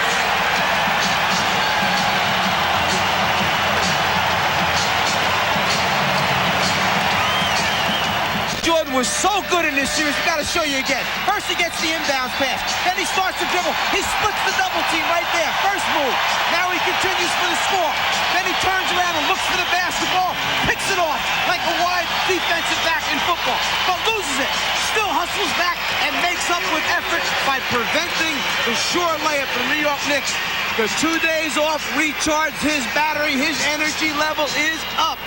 Jordan was so good in this series, we got to show you again. First he gets the inbounds pass, then he starts to dribble. He splits the double team right there, first move. Now he continues for the score. Then he turns around and looks for the basketball, picks it off like a wide defensive back in football, but loses it. Still hustles back and makes up with effort by preventing the sure layup for the New York Knicks. Because 2 days off, recharged his battery, his energy level is up.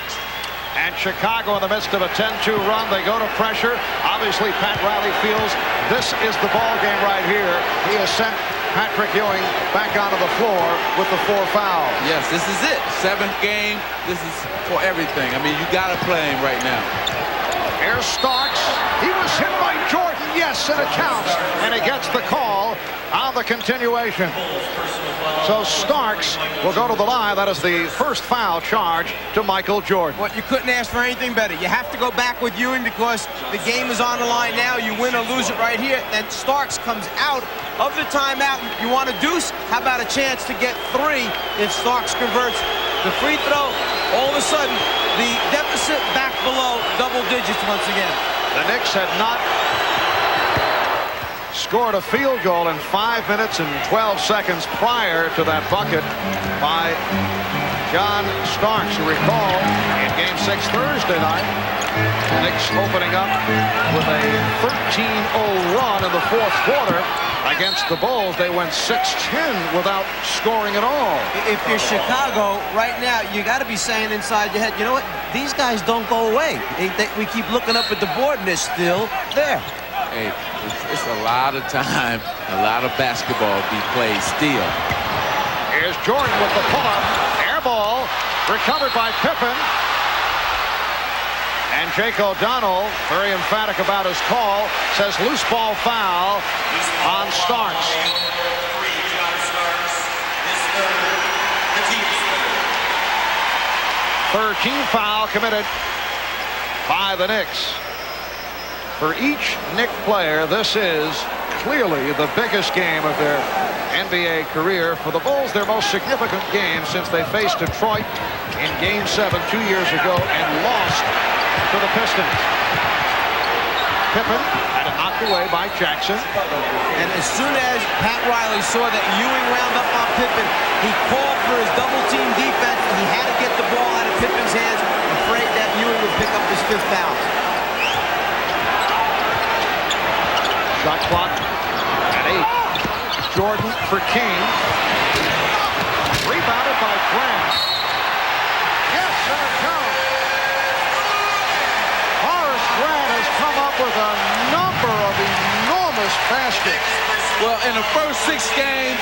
And Chicago in the midst of a 10-2 run. They go to pressure. Obviously, Pat Riley feels this is the ball game right here. He has sent Patrick Ewing back onto the floor with the 4 fouls. Yes, this is it. 7th game. This is for everything. I mean, you got to play him right now. Here's Starks. He was hit by Jordan. Yes, and it counts. And he gets the call on the continuation. So Starks will go to the line. That is the first foul charge to Michael Jordan. Well, you couldn't ask for anything better. You have to go back with Ewing because the game is on the line now. You win or lose it right here. Then Starks comes out of the timeout. You want a deuce? How about a chance to get 3 if Starks converts the free throw? All of a sudden, the deficit back below double digits once again. The Knicks had not scored a field goal in 5 minutes and 12 seconds prior to that bucket by John Starks. You recall, in Game 6 Thursday night, Knicks opening up with a 13-0 run in the fourth quarter against the Bulls. They went 6-10 without scoring at all. If you're Chicago right now, you got to be saying inside your head, you know what? These guys don't go away. We keep looking up at the board, and they're still there. Hey, it's a lot of time, a lot of basketball be played still. Here's Jordan with the pull-up. Air ball recovered by Pippen. And Jake O'Donnell, very emphatic about his call, says loose ball foul on Starks. 13th foul committed by the Knicks. For each Knick player, this is clearly the biggest game of their NBA career. For the Bulls, their most significant game since they faced Detroit in Game 7 2 years ago and lost to the Pistons. Pippen had it knocked away by Jackson. And as soon as Pat Riley saw that Ewing wound up on Pippen, he called for his double-team defense. He had to get the ball out of Pippen's hands, afraid that Ewing would pick up his 5th foul. Shot clock at 8. Jordan for King. Rebounded by Grant. Yes, and it counts. Horace Grant has come up with a number of enormous baskets. Well, in the first 6 games,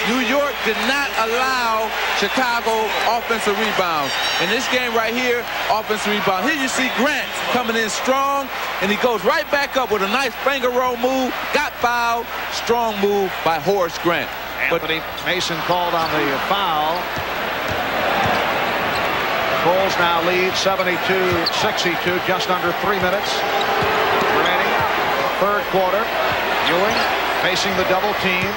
New York did not allow Chicago offensive rebounds. In this game right here, offensive rebound. Here you see Grant coming in strong, and he goes right back up with a nice finger roll move. Got fouled. Strong move by Horace Grant. Anthony Mason called on the foul. Bulls now lead 72-62, just under 3 minutes remaining. Third quarter. Ewing facing the double team.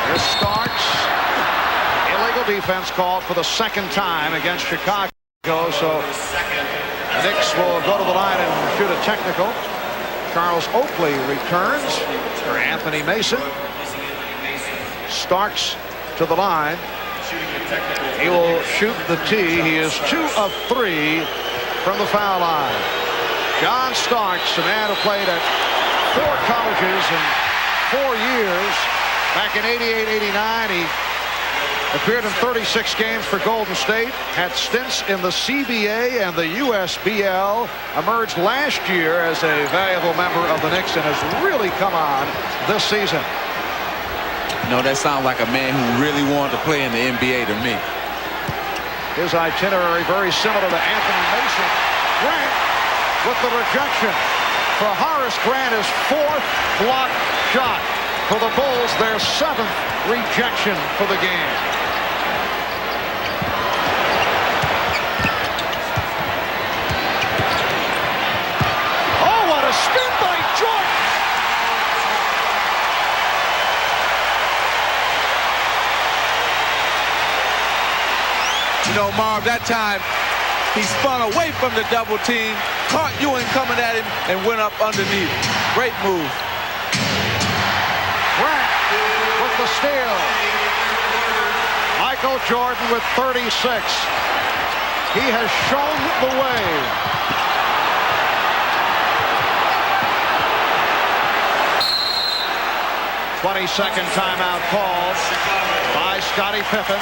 Here Starks. Illegal defense called for the 2nd time against Chicago. So the Knicks will go to the line and shoot a technical. Charles Oakley returns for Anthony Mason. Starks to the line. He will shoot the tee. He is 2 of 3 from the foul line. John Starks, a man who played at 4 colleges in 4 years. Back in 88-89, he appeared in 36 games for Golden State, had stints in the CBA and the USBL, emerged last year as a valuable member of the Knicks and has really come on this season. You know, that sounds like a man who really wanted to play in the NBA to me. His itinerary very similar to Anthony Mason. Grant with the rejection. For Horace Grant, his 4th block shot. For the Bulls, their 7th rejection for the game. Oh, what a spin by Jordan! You know, Marv, that time he spun away from the double team, caught Ewing coming at him, and went up underneath. Great move. Grant with the steal. Michael Jordan with 36. He has shown the way. "22nd timeout called by Scottie Pippen.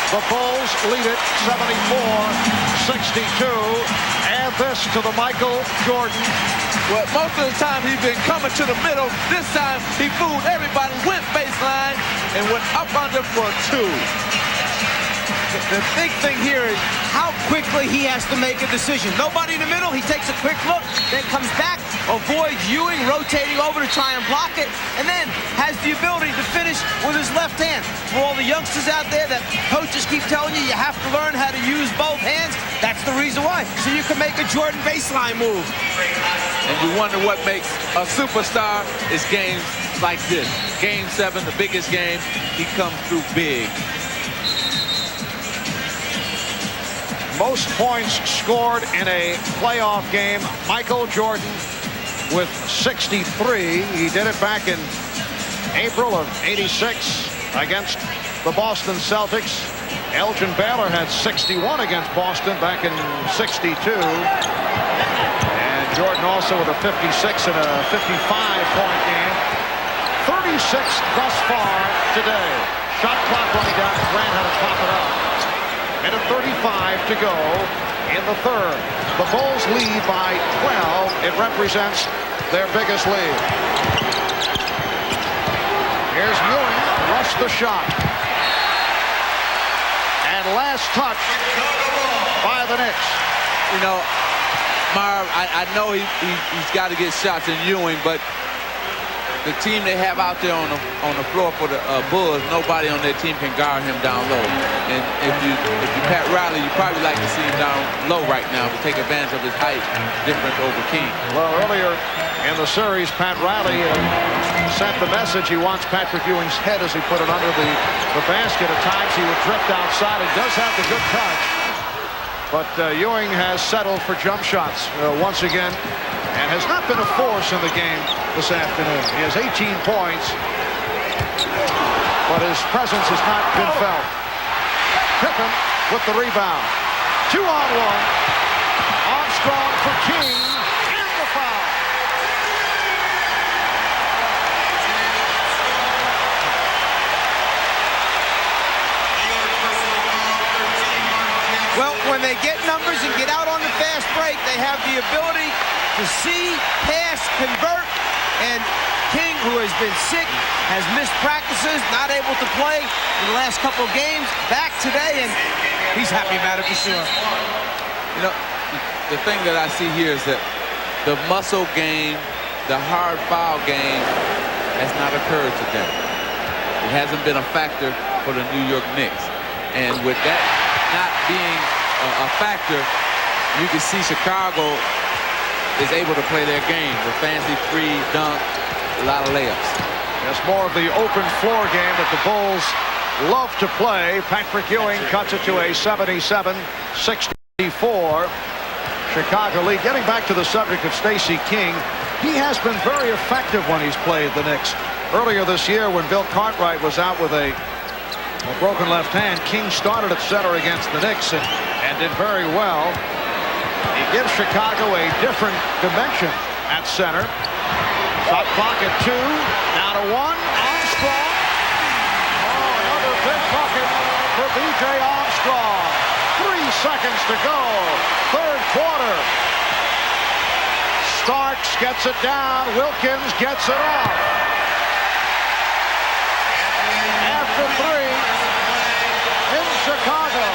The Bulls lead it 74-62. Add this to the Michael Jordan. Well, most of the time he's been coming to the middle. This time he fooled everybody, went baseline, and went up under for 2. The big thing here is how quickly he has to make a decision. Nobody in the middle. He takes a quick look, then comes back, avoids Ewing rotating over to try and block it, and then has the ability to finish with his left hand. For all the youngsters out there that coaches keep telling you have to learn how to use both hands, that's the reason why. So you can make a Jordan baseline move. And you wonder what makes a superstar is games like this. Game 7, the biggest game, he comes through big. Most points scored in a playoff game. Michael Jordan with 63. He did it back in April of '86 against the Boston Celtics. Elgin Baylor had 61 against Boston back in '62. And Jordan also with a 56 and a 55-point game. 36 thus far today. Shot clock running down. Grant had to pop it up. Minute 35 to go in the third. The Bulls lead by 12. It represents their biggest lead. Here's Ewing. Rush the shot. And last touch by the Knicks. You know, Marv, I know he's got to get shots in Ewing, but the team they have out there on the floor for the Bulls, nobody on their team can guard him down low. And if you Pat Riley, you probably like to see him down low right now to take advantage of his height difference over King. Well, earlier in the series, Pat Riley sent the message he wants Patrick Ewing's head as he put it under the basket. At times he would drift outside. He does have the good touch. But Ewing has settled for jump shots once again and has not been a force in the game this afternoon. He has 18 points, but his presence has not been felt. Pippen with the rebound. 2-on-1. Armstrong for King and the foul. Well, when they get numbers and get out on the fast break, they have the ability to see, pass, convert, and King, who has been sick, has missed practices, not able to play in the last couple of games, back today, and he's happy about it for sure. You know, the thing that I see here is that the muscle game, the hard foul game has not occurred today. It hasn't been a factor for the New York Knicks. And with that not being a factor, you can see Chicago is able to play their game with fancy free dunk, a lot of layups. It's more of the open floor game that the Bulls love to play. Patrick Ewing cuts it to a 77-64 Chicago lead. Getting back to the subject of Stacey King, he has been very effective when he's played the Knicks. Earlier this year, when Bill Cartwright was out with a broken left hand, King started at center against the Knicks and did very well. He gives Chicago a different dimension at center. Shot clock at 2, down to 1. Armstrong. Oh, another big bucket for B.J. Armstrong. 3 seconds to go. Third quarter. Starks gets it down. Wilkins gets it off. After 3 in Chicago,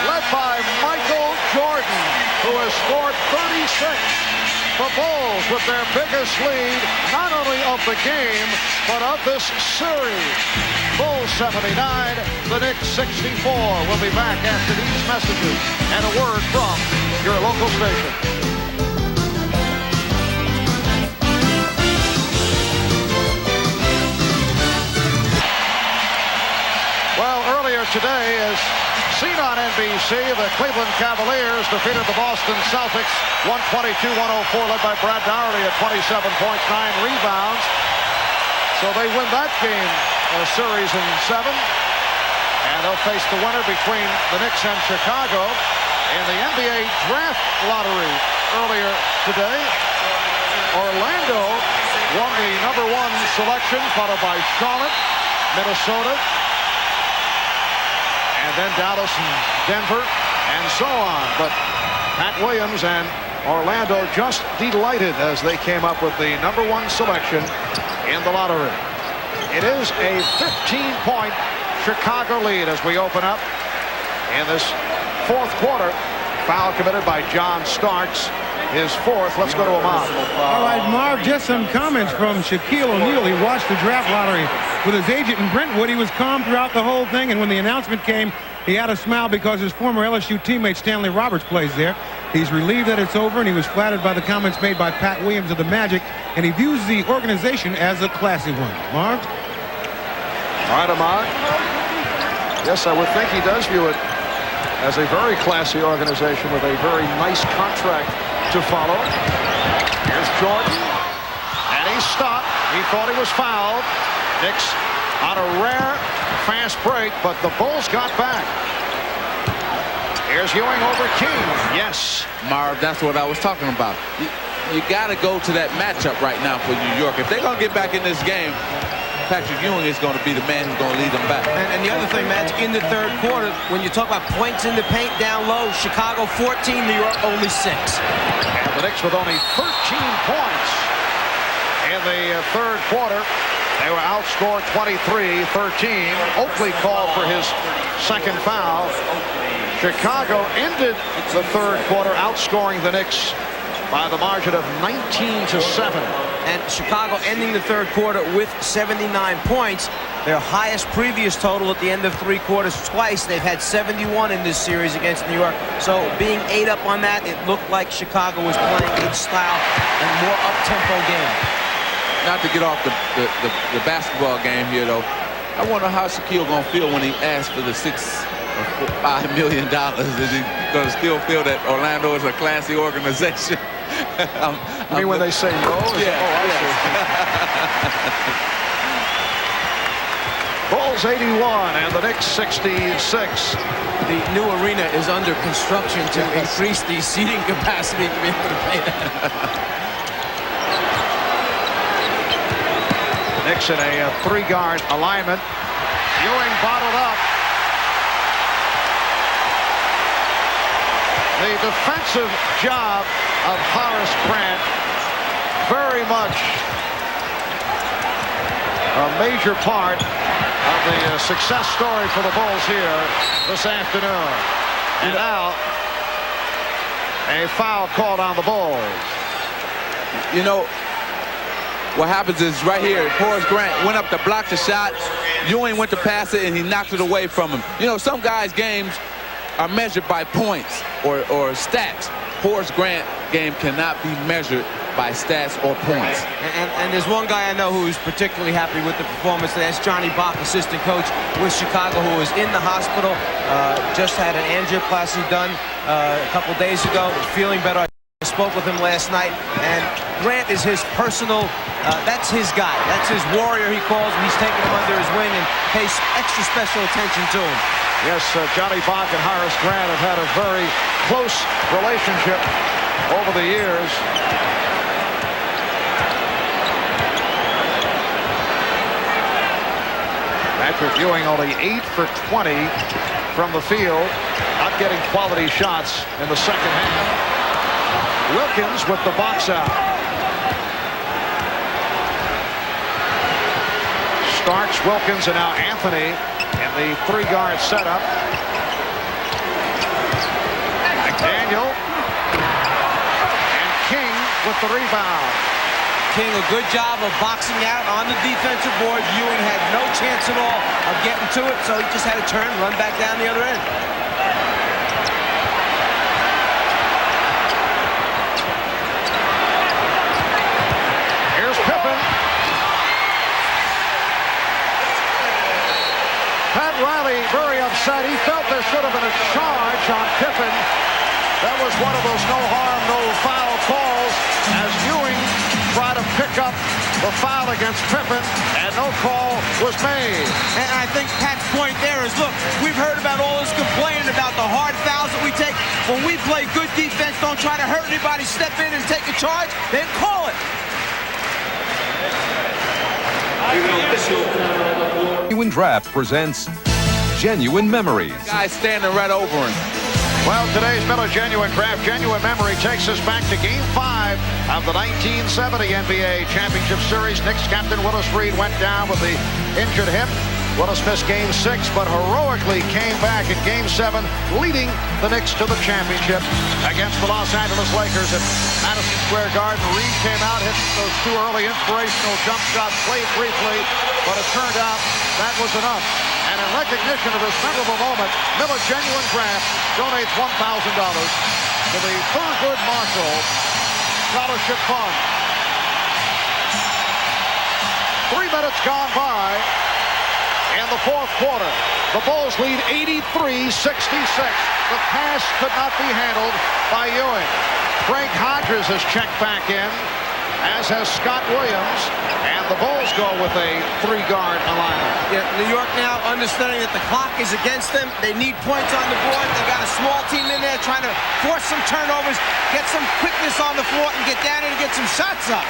led by Michael Jordan, who has scored 36. The Bulls with their biggest lead, not only of the game, but of this series. Bulls 79, the Knicks 64. We'll be back after these messages and a word from your local station. Well, earlier today, as seen on NBC, the Cleveland Cavaliers defeated the Boston Celtics 122-104, led by Brad Daugherty at 27 points, 9 rebounds. So they win that game, a series in 7. And they'll face the winner between the Knicks and Chicago in the NBA draft lottery earlier today. Orlando won the #1 selection, followed by Charlotte, Minnesota, and then Dallas and Denver, and so on. But Pat Williams and Orlando just delighted as they came up with the #1 selection in the lottery. It is a 15-point Chicago lead as we open up in this fourth quarter. Foul committed by John Starks, his 4th. Let's go to Ahmad. All right, Marv, just some comments from Shaquille O'Neal. He watched the draft lottery with his agent in Brentwood. He was calm throughout the whole thing, and when the announcement came, he had a smile because his former LSU teammate Stanley Roberts plays there. He's relieved that it's over, and he was flattered by the comments made by Pat Williams of the Magic, and he views the organization as a classy one. Marv? All right, Ahmad. Yes, I would think he does view it as a very classy organization with a very nice contract to follow. Here's Jordan, and he stopped. He thought he was fouled. Knicks on a rare fast break, but the Bulls got back. Here's Ewing over King. Yes. Marv, that's what I was talking about. You got to go to that matchup right now for New York. If they're going to get back in this game, Patrick Ewing is going to be the man who's going to lead them back. And the other thing, Matt, in the third quarter, when you talk about points in the paint down low, Chicago 14, New York only 6. And the Knicks with only 13 points in the third quarter. They were outscored 23-13. Oakley called for his second foul. Chicago ended the third quarter outscoring the Knicks by the margin of 19-7. And Chicago ending the third quarter with 79 points, their highest previous total at the end of 3 quarters twice. They've had 71 in this series against New York. So being 8 up on that, it looked like Chicago was playing its style and more up-tempo game. Not to get off the basketball game here, though, I wonder how Shaquille going to feel when he asked for the $5 million. Is he going to still feel that Orlando is a classy organization? I mean, when they say no? Yeah. Oh, I see. Bulls 81 and the Knicks 66. The new arena is under construction to increase the seating capacity to be able to pay that. Knicks in a 3-guard alignment. Ewing bottled up. The defensive job of Horace Grant, very much a major part of the success story for the Bulls here this afternoon. And now a foul called on the Bulls. You know, what happens is right here, Horace Grant went up to block the shot. Ewing went to pass it, and he knocked it away from him. You know, some guys' games are measured by points or stats. Horace Grant game cannot be measured by stats or points. And there's one guy I know who's particularly happy with the performance. That's Johnny Bach, assistant coach with Chicago, who was in the hospital, just had an angioplasty done a couple days ago, feeling better. I spoke with him last night, and Grant is his personal, that's his guy. That's his warrior, he calls him. He's taking him under his wing and pays extra special attention to him. Yes, Johnny Bach and Horace Grant have had a very close relationship over the years. Patrick Ewing only 8 for 20 from the field, not getting quality shots in the second half. Wilkins with the box out. Starks, Wilkins, and now Anthony in the 3-guard setup. McDaniel and King with the rebound. King, a good job of boxing out on the defensive board. Ewing had no chance at all of getting to it, so he just had to turn, run back down the other end. Pat Riley very upset. He felt there should have been a charge on Pippen. That was one of those no harm, no foul calls as Ewing tried to pick up the foul against Pippen, and no call was made. And I think Pat's point there is, look, we've heard about all this complaining about the hard fouls that we take. When we play good defense, don't try to hurt anybody, step in and take a charge, then call it. Genuine Draft presents Genuine Memories. Guy standing right over him. Well, today's Miller Genuine Draft Genuine Memory takes us back to Game 5 of the 1970 NBA Championship Series. Knicks captain Willis Reed went down with the injured hip. Willis missed Game 6, but heroically came back in Game 7, leading the Knicks to the championship against the Los Angeles Lakers at Madison Square Garden. Reed came out, hit those 2 early inspirational jump shots, played briefly, but it turned out that was enough. And in recognition of this memorable moment, Miller Genuine Draft donates $1,000 to the Thurgood Marshall Scholarship Fund. 3 minutes gone by in the fourth quarter. The Bulls lead 83-66. The pass could not be handled by Ewing. Frank Hodges has checked back in, as has Scott Williams, and the Bulls go with a 3-guard alignment. Yeah, New York now understanding that the clock is against them. They need points on the board. They got a small team in there trying to force some turnovers, get some quickness on the floor, and get down and get some shots up.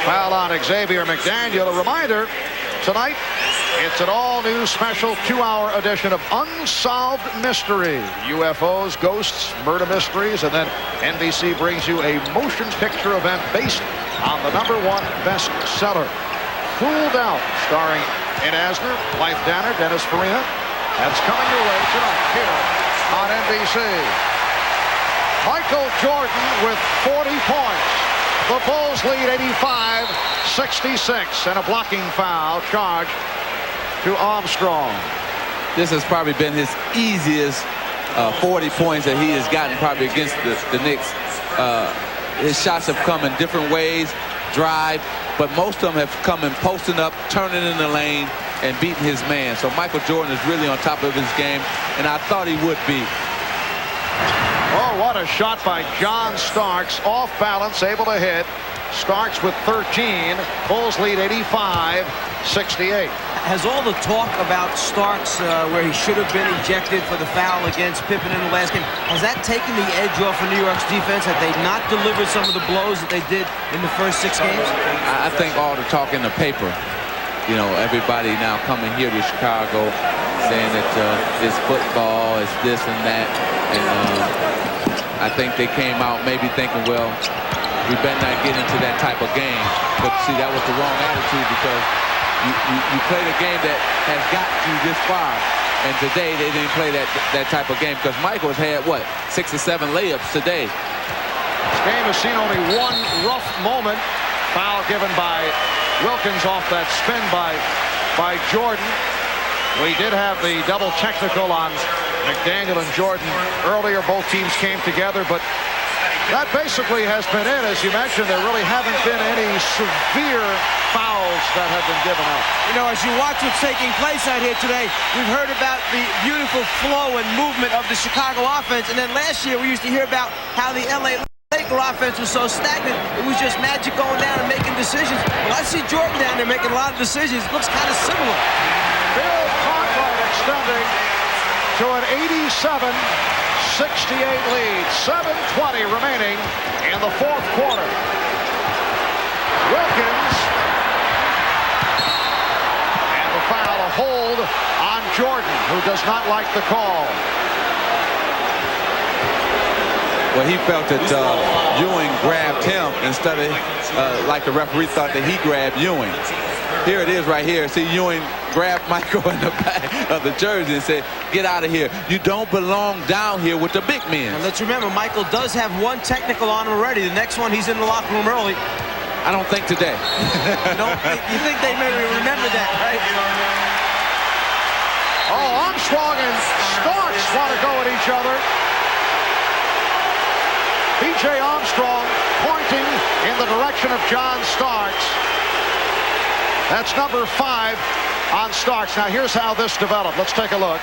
Foul on Xavier McDaniel. A reminder, tonight, it's an all-new special 2-hour edition of Unsolved Mystery. UFOs, ghosts, murder mysteries, and then NBC brings you a motion picture event based on the #1 bestseller, Fooled Out, starring Ed Asner, Blythe Danner, Dennis Farina. That's coming your way tonight here on NBC. Michael Jordan with 40 points. The Bulls lead 85-66, and a blocking foul charge to Armstrong. This has probably been his easiest 40 points that he has gotten probably against the Knicks. His shots have come in different ways, drive, but most of them have come in posting up, turning in the lane, and beating his man. So Michael Jordan is really on top of his game, and I thought he would be. Oh, what a shot by John Starks. Off balance, able to hit. Starks with 13. Bulls lead 85-68. Has all the talk about Starks, where he should have been ejected for the foul against Pippen in the last game, has that taken the edge off of New York's defense? Have they not delivered some of the blows that they did in the first 6 games? I think all the talk in the paper, you know, everybody now coming here to Chicago saying that it's football, it's this and that. And I think they came out maybe thinking, well, we better not get into that type of game. But see, that was the wrong attitude, because you played a game that has got you this far. And today they didn't play that type of game, because Michael's had, what, 6 or 7 layups today. This game has seen only one rough moment. Foul given by Wilkins off that spin by Jordan. We did have the double technical on McDaniel and Jordan earlier. Both teams came together, but that basically has been it. As you mentioned, there really haven't been any severe fouls that have been given up. You know, as you watch what's taking place out here today, we've heard about the beautiful flow and movement of the Chicago offense. And then last year we used to hear about how the LA Laker offense was so stagnant. It was just Magic going down and making decisions. Well, I see Jordan down there making a lot of decisions. It looks kind of similar. Bill Cartwright extending to an 87-68 lead. 7:20 remaining in the 4th quarter. Wilkins, and the foul, a hold on Jordan, who does not like the call. Well, he felt that Ewing grabbed him instead of like the referee thought that he grabbed Ewing. Here it is right here. See, Ewing grabbed Michael in the back of the jersey and said, get out of here. You don't belong down here with the big men. And let's remember, Michael does have 1 technical on him already. The next one, he's in the locker room early. I don't think today. You think they maybe remember that, right? Oh, Armstrong and Starks want to go at each other. B.J. Armstrong pointing in the direction of John Starks. That's number 5 on Starks. Now, here's how this developed. Let's take a look.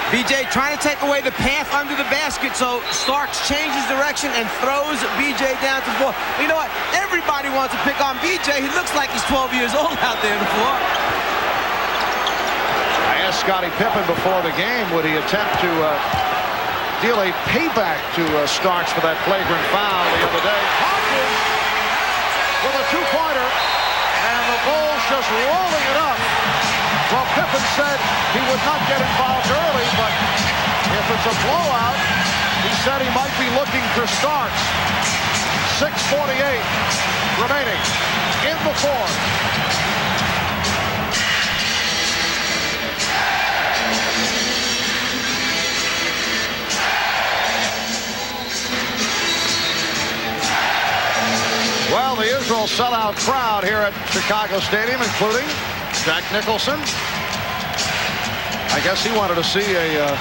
B.J. trying to take away the path under the basket, so Starks changes direction and throws B.J. down to the floor. You know what? Everybody wants to pick on B.J. He looks like he's 12 years old out there on the floor. I asked Scottie Pippen before the game, would he attempt to deal a payback to Starks for that flagrant foul the other day. Hopkins with a 2-pointer, and the Bulls just rolling it up. Well, Pippen said he would not get involved early, but if it's a blowout, he said he might be looking for Starks. 6:48 remaining in the 4th. Well, the usual sellout crowd here at Chicago Stadium, including Jack Nicholson. I guess he wanted to see a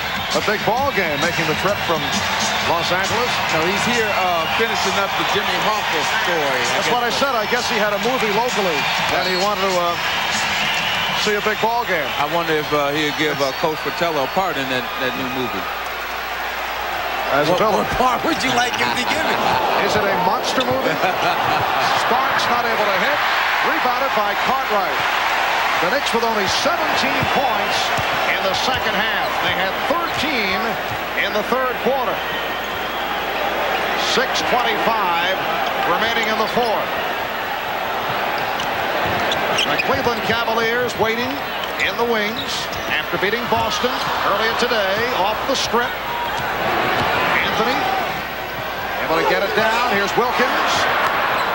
big ball game, making the trip from Los Angeles. No, he's here finishing up the Jimmy Hoffa story. That's what I said. I guess he had a movie locally, and he wanted to see a big ball game. I wonder if he'd give Coach Fratello a part in that new movie. as a villain. What part would you like him to give it? Is it a monster movie? Starks not able to hit. Rebounded by Cartwright. The Knicks with only 17 points in the second half. They had 13 in the third quarter. 6:25 remaining in the fourth. The Cleveland Cavaliers waiting in the wings after beating Boston earlier today off the strip. Anthony able to get it down. Here's Wilkins.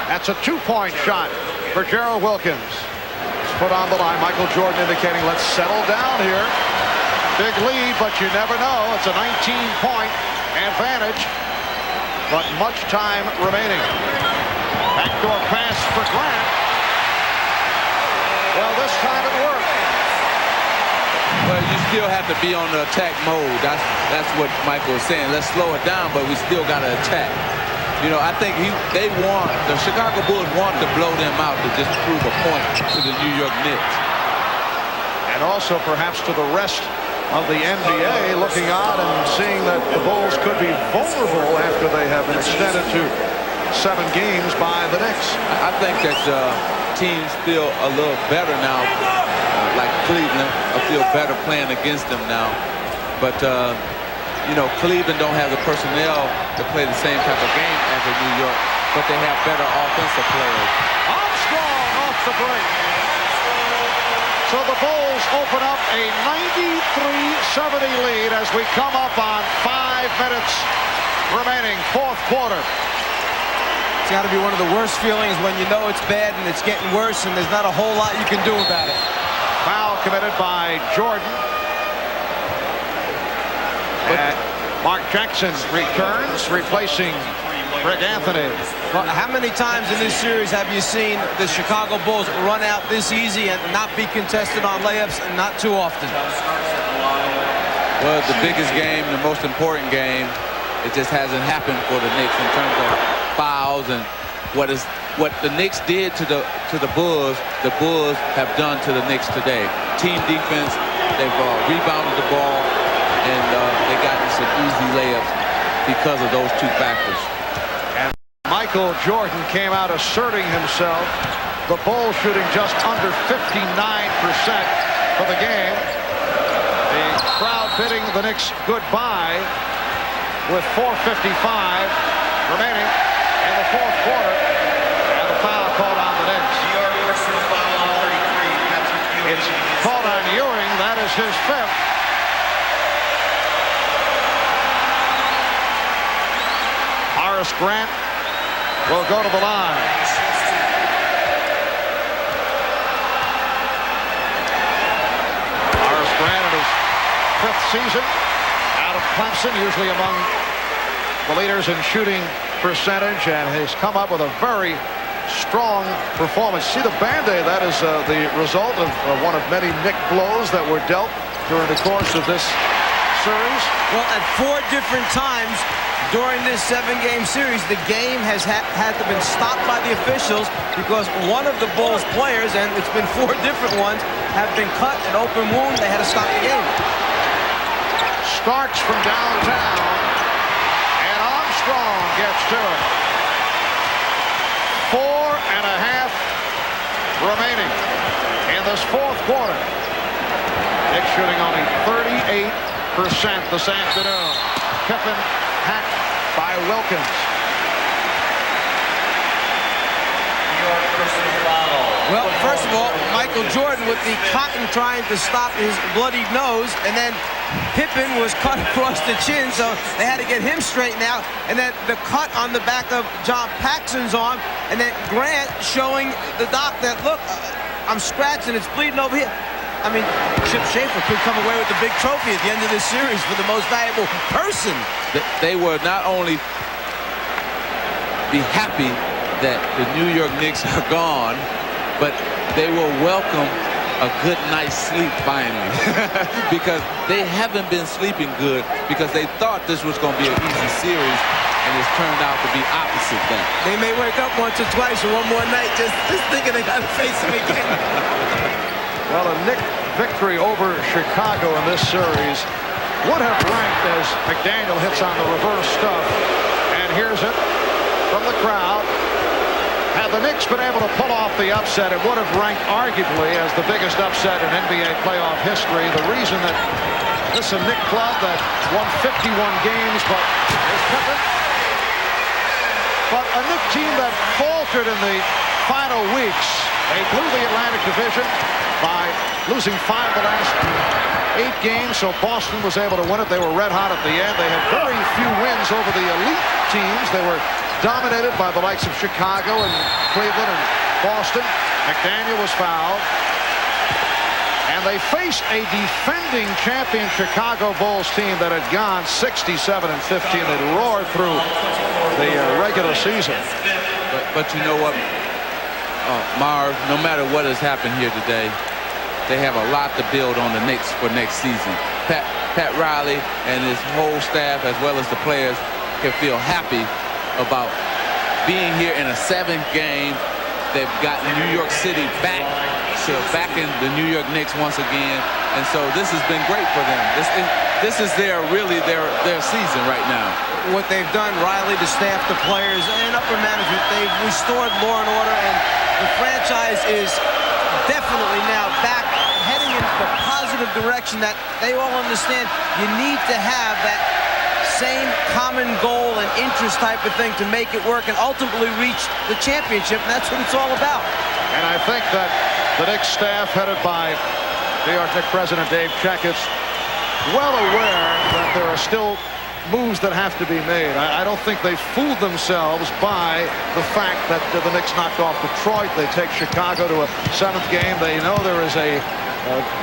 That's a two-point shot for Gerald Wilkins. It's put on the line. Michael Jordan indicating, let's settle down here. Big lead, but you never know. It's a 19-point advantage, but much time remaining. Backdoor pass for Grant. Well, this time it worked. Well, you still have to be on the attack mode. That's what Michael was saying. Let's slow it down, but we still got to attack. You know, I think the Chicago Bulls want to blow them out to just prove a point to the New York Knicks. And also perhaps to the rest of the NBA looking on and seeing that the Bulls could be vulnerable after they have been extended to 7 games by the Knicks. I think that teams feel a little better now, like Cleveland. I feel better playing against them now. But, you know, Cleveland don't have the personnel to play the same type of game as in New York, but they have better offensive players. Armstrong off the break. So the Bulls open up a 93-70 lead as we come up on 5 minutes remaining, fourth quarter. It's got to be one of the worst feelings when you know it's bad and it's getting worse and there's not a whole lot you can do about it. Foul committed by Jordan. And Mark Jackson returns, replacing Greg Anthony. Well, how many times in this series have you seen the Chicago Bulls run out this easy and not be contested on layups, and not too often? Well, the biggest game, the most important game, it just hasn't happened for the Knicks in terms of fouls and what the Knicks did to the Bulls have done to the Knicks today. Team defense, they've rebounded the ball, and they got some easy layups because of those two factors. And Michael Jordan came out asserting himself. The Bulls shooting just under 59% for the game. The crowd bidding the Knicks goodbye with 4:55 remaining in the fourth quarter. And the foul called on the Knicks. It's called on Ewing. That is his 5th. Horace Grant will go to the line. Horace Grant in his 5th season out of Clemson, usually among the leaders in shooting percentage, and has come up with a very strong performance. See the Band-Aid? That is the result of one of many Knick blows that were dealt during the course of this series. Well, at 4 different times during this 7-game series, the game has had to been stopped by the officials because one of the Bulls players, and it's been 4 different ones, have been cut, an open wound. They had to stop the game. Starks from downtown, and Armstrong gets to it. 4.5 remaining in this fourth quarter. Knicks shooting only 38% this afternoon. Pippen hacked by Wilkins. Well, first of all, Michael Jordan with the cotton trying to stop his bloodied nose, and then Pippen was cut across the chin, so they had to get him straightened out. And then the cut on the back of John Paxson's arm, and then Grant showing the doc that, look, I'm scratched and it's bleeding over here. I mean, Chip Schaefer could come away with the big trophy at the end of this series for the most valuable person. They will not only be happy that the New York Knicks are gone, but they will welcome a good night's sleep finally because they haven't been sleeping good because they thought this was going to be an easy series, and it's turned out to be opposite that. They may wake up once or twice or one more night just thinking they got to face him again. Well, a Knick victory over Chicago in this series would have ranked as McDaniel hits on the reverse stuff. And here's it from the crowd. Had the Knicks been able to pull off the upset, it would have ranked arguably as the biggest upset in NBA playoff history. The reason that this is a Knicks club that won 51 games, but a Knicks team that faltered in the final weeks. They blew the Atlantic Division by losing 5 of the last 8 games, so Boston was able to win it. They were red hot at the end. They had very few wins over the elite teams. They were dominated by the likes of Chicago and Cleveland and Boston. McDaniel was fouled. And they faced a defending champion Chicago Bulls team that had gone 67-15. They'd roared through the regular season. But you know what, Marv, no matter what has happened here today, they have a lot to build on the Knicks for next season. Pat Riley and his whole staff, as well as the players, can feel happy about being here in a 7th game. They've gotten New York City back in the New York Knicks once again, and so this has been great for them. This is really their season right now. What they've done, Riley, the staff, the players, and upper management, they've restored law and order, and the franchise is definitely now back heading in the positive direction that they all understand. You need to have that same common goal and interest type of thing to make it work and ultimately reach the championship, and that's what it's all about. And I think that the Knicks staff, headed by New York Knicks president Dave Checketts, well aware that there are still moves that have to be made. I don't think they fooled themselves by the fact that the Knicks knocked off Detroit. They take Chicago to a 7th game. They know there is a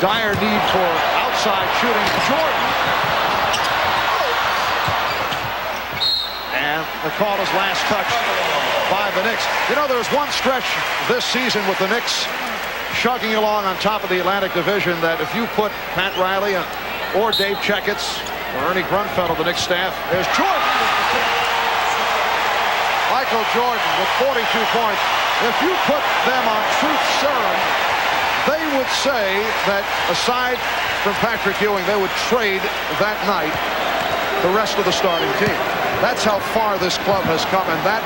dire need for outside shooting. Jordan. And the call is last touched by the Knicks. You know, there's one stretch this season with the Knicks chugging along on top of the Atlantic Division that if you put Pat Riley or Dave Checketts or Ernie Grunfeld of the Knicks staff, there's Jordan. Michael Jordan with 42 points. If you put them on truth serum, they would say that aside from Patrick Ewing, they would trade that night the rest of the starting team. That's how far this club has come, and that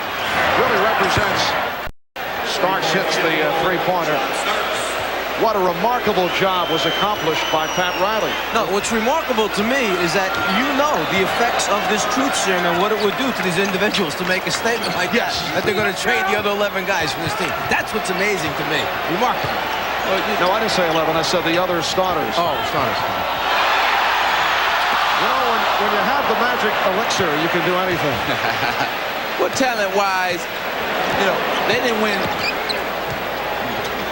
really represents. Starks hits the three-pointer. What a remarkable job was accomplished by Pat Riley. No, what's remarkable to me is that you know the effects of this truth serum and what it would do to these individuals to make a statement like that they're going to trade the other 11 guys from this team. That's what's amazing to me. Remarkable. No, I didn't say 11. I said the other starters. Oh, starters. You know, when you have the magic elixir, you can do anything. Well, talent-wise, you know, they didn't win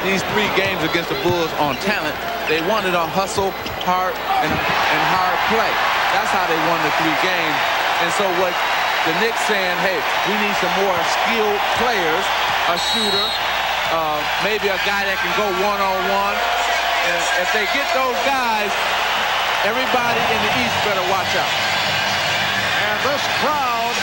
these 3 games against the Bulls on talent. They won it on hustle, heart, and hard play. That's how they won the 3 games. And so what the Knicks saying, hey, we need some more skilled players, a shooter, maybe a guy that can go one-on-one. And if they get those guys, everybody in the East better watch out. And this crowd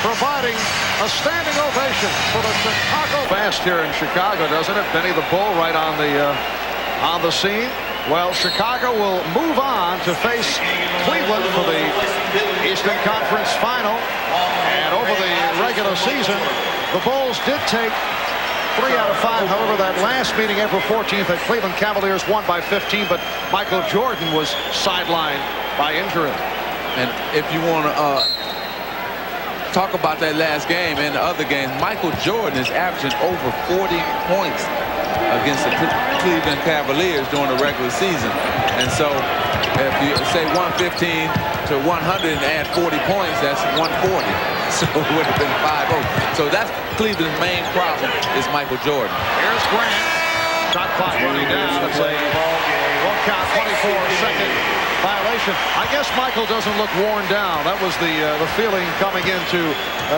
providing a standing ovation for the Chicago. Fast here in Chicago, doesn't it? Benny the Bull right on the scene. Well, Chicago will move on to face Cleveland for the Eastern Conference Final. And over the regular season, the Bulls did take 3 out of 5. However, that last meeting, April 14th, the Cleveland Cavaliers won by 15, but Michael Jordan was sidelined by injury. And if you want to talk about that last game and the other games, Michael Jordan is averaging over 40 points against the Cleveland Cavaliers during the regular season. And so if you say 115 to 100 and add 40 points, that's 140. So it would have been 5-0. So that's Cleveland's main problem is Michael Jordan. Here's Grant. Shot clock running down. It's a one count, 24-second violation. I guess Michael doesn't look worn down. That was the feeling coming into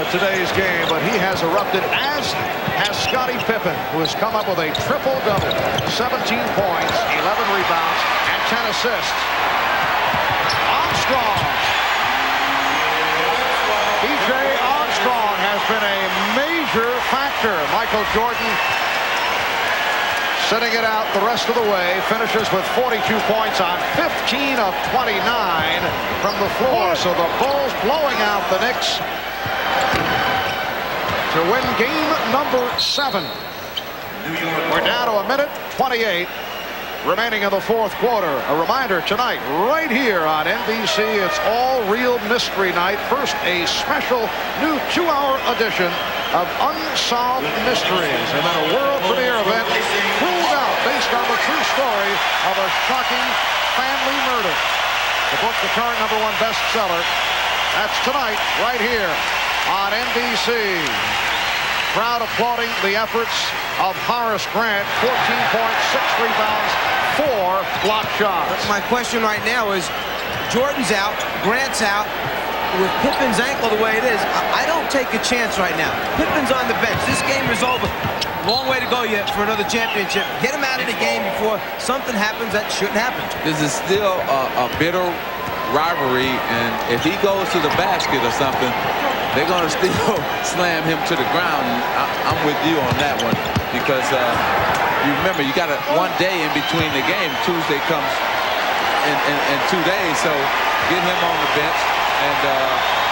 today's game, but he has erupted, as has Scottie Pippen, who has come up with a triple-double, 17 points, 11 rebounds, and 10 assists. Armstrong. B.J. Armstrong has been a major factor. Michael Jordan sitting it out the rest of the way, finishes with 42 points on 15 of 29 from the floor. So the Bulls blowing out the Knicks to win game number 7. We're down to 1:28 remaining in the fourth quarter. A reminder tonight, right here on NBC, it's All Real Mystery Night. First, a special new 2-hour edition of Unsolved Mysteries, and then a world premiere event ruled out based on the true story of a shocking family murder. The book, the current #1 bestseller. That's tonight, right here on NBC. Crowd applauding the efforts of Horace Grant. 14 points, 6 rebounds, 4 block shots. My question right now is, Jordan's out, Grant's out. With Pippen's ankle the way it is, I don't take a chance right now. Pippen's on the bench. This game is over. Long way to go yet for another championship. Get him out of the game before something happens that shouldn't happen. This is still a bitter rivalry, and if he goes to the basket or something, they're going to still slam him to the ground. I'm with you on that one, because you remember, you got one day in between the game. Tuesday comes in 2 days, so get him on the bench, and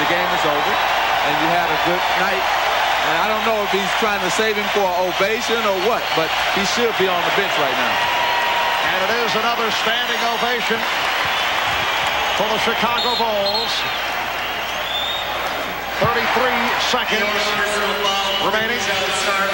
the game is over, and you had a good night. And I don't know if he's trying to save him for an ovation or what, but he should be on the bench right now. And it is another standing ovation for the Chicago Bulls. 33 seconds remaining. Start.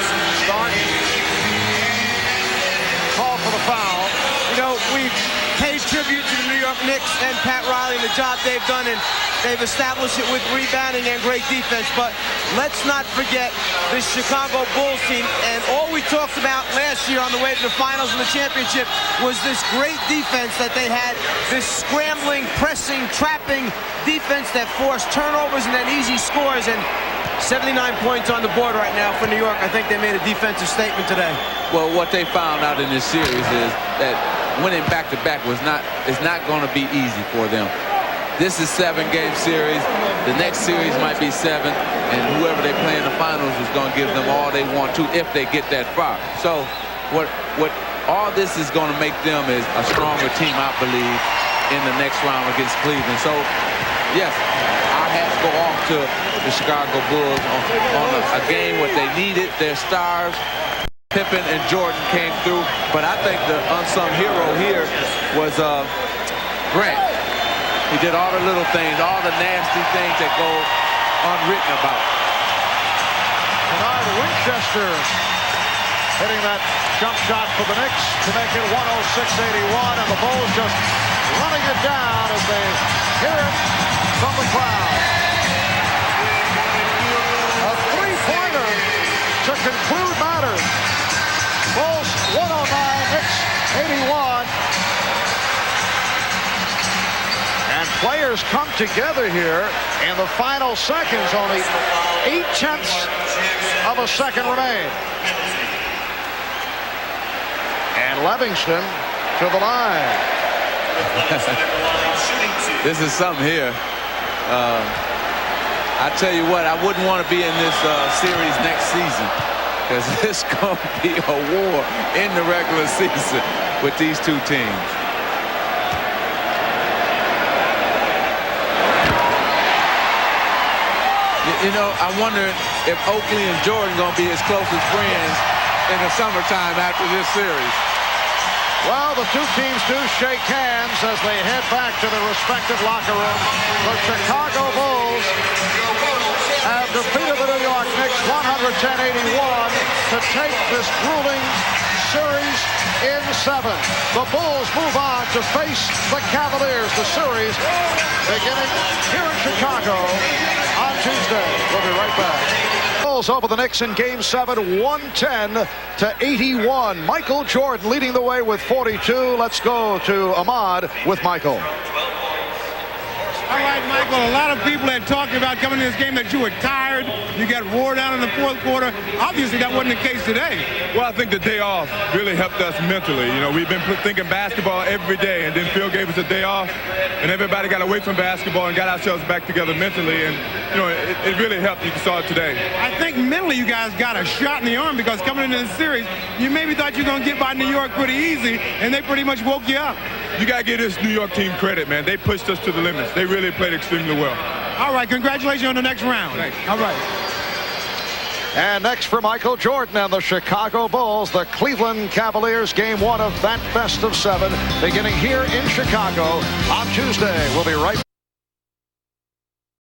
Call for the foul. You know, we've paid tribute to the New York Knicks and Pat Riley and the job they've done, and they've established it with rebounding and great defense. But let's not forget this Chicago Bulls team, and all we talked about last year on the way to the finals and the championship was this great defense that they had, this scrambling, pressing, trapping defense that forced turnovers and then easy scores. And 79 points on the board right now for New York. I think they made a defensive statement today. Well, what they found out in this series is that winning back-to-back is not going to be easy for them. This is 7-game series. The next series might be 7, and whoever they play in the finals is going to give them all they want to if they get that far. So what all this is going to make them is a stronger team, I believe, in the next round against Cleveland. So, yes, our hats go off to the Chicago Bulls on a game what they needed, their stars. Pippen and Jordan came through, but I think the unsung hero here was Grant. He did all the little things, all the nasty things that go unwritten about. Bernard Winchester hitting that jump shot for the Knicks to make it 106-81, and the Bulls just running it down as they hear it from the crowd. A three-pointer to conclude matters. Bulls 109, Knicks 81. And players come together here in the final seconds. Only 0.8 of a second remain. And Livingston to the line. This is something here. I tell you what, I wouldn't want to be in this series next season, because it's going to be a war in the regular season with these two teams. You know, I wonder if Oakley and Jordan going to be his closest friends in the summertime after this series. Well, the two teams do shake hands as they head back to their respective locker rooms. The Chicago Bulls have defeated the New York Knicks 110-81 to take this grueling series in 7. The Bulls move on to face the Cavaliers. The series beginning here in Chicago on Tuesday. We'll be right back. Bulls over the Knicks in Game 7, 110-81. Michael Jordan leading the way with 42. Let's go to Ahmad with Michael. All right, Michael, a lot of people had talked about coming to this game that you were tired, you got wore down in the fourth quarter. Obviously, that wasn't the case today. Well, I think the day off really helped us mentally. You know, we've been thinking basketball every day, and then Phil gave us a day off, and everybody got away from basketball and got ourselves back together mentally, and, you know, it really helped. You saw it today. I think mentally you guys got a shot in the arm because coming into this series, you maybe thought you were going to get by New York pretty easy, and they pretty much woke you up. You got to give this New York team credit, man. They pushed us to the limits. They really played extremely well. All right, congratulations on the next round. Thanks. All right. And next for Michael Jordan and the Chicago Bulls, the Cleveland Cavaliers, game one of that best of seven, beginning here in Chicago on Tuesday. We'll be right back.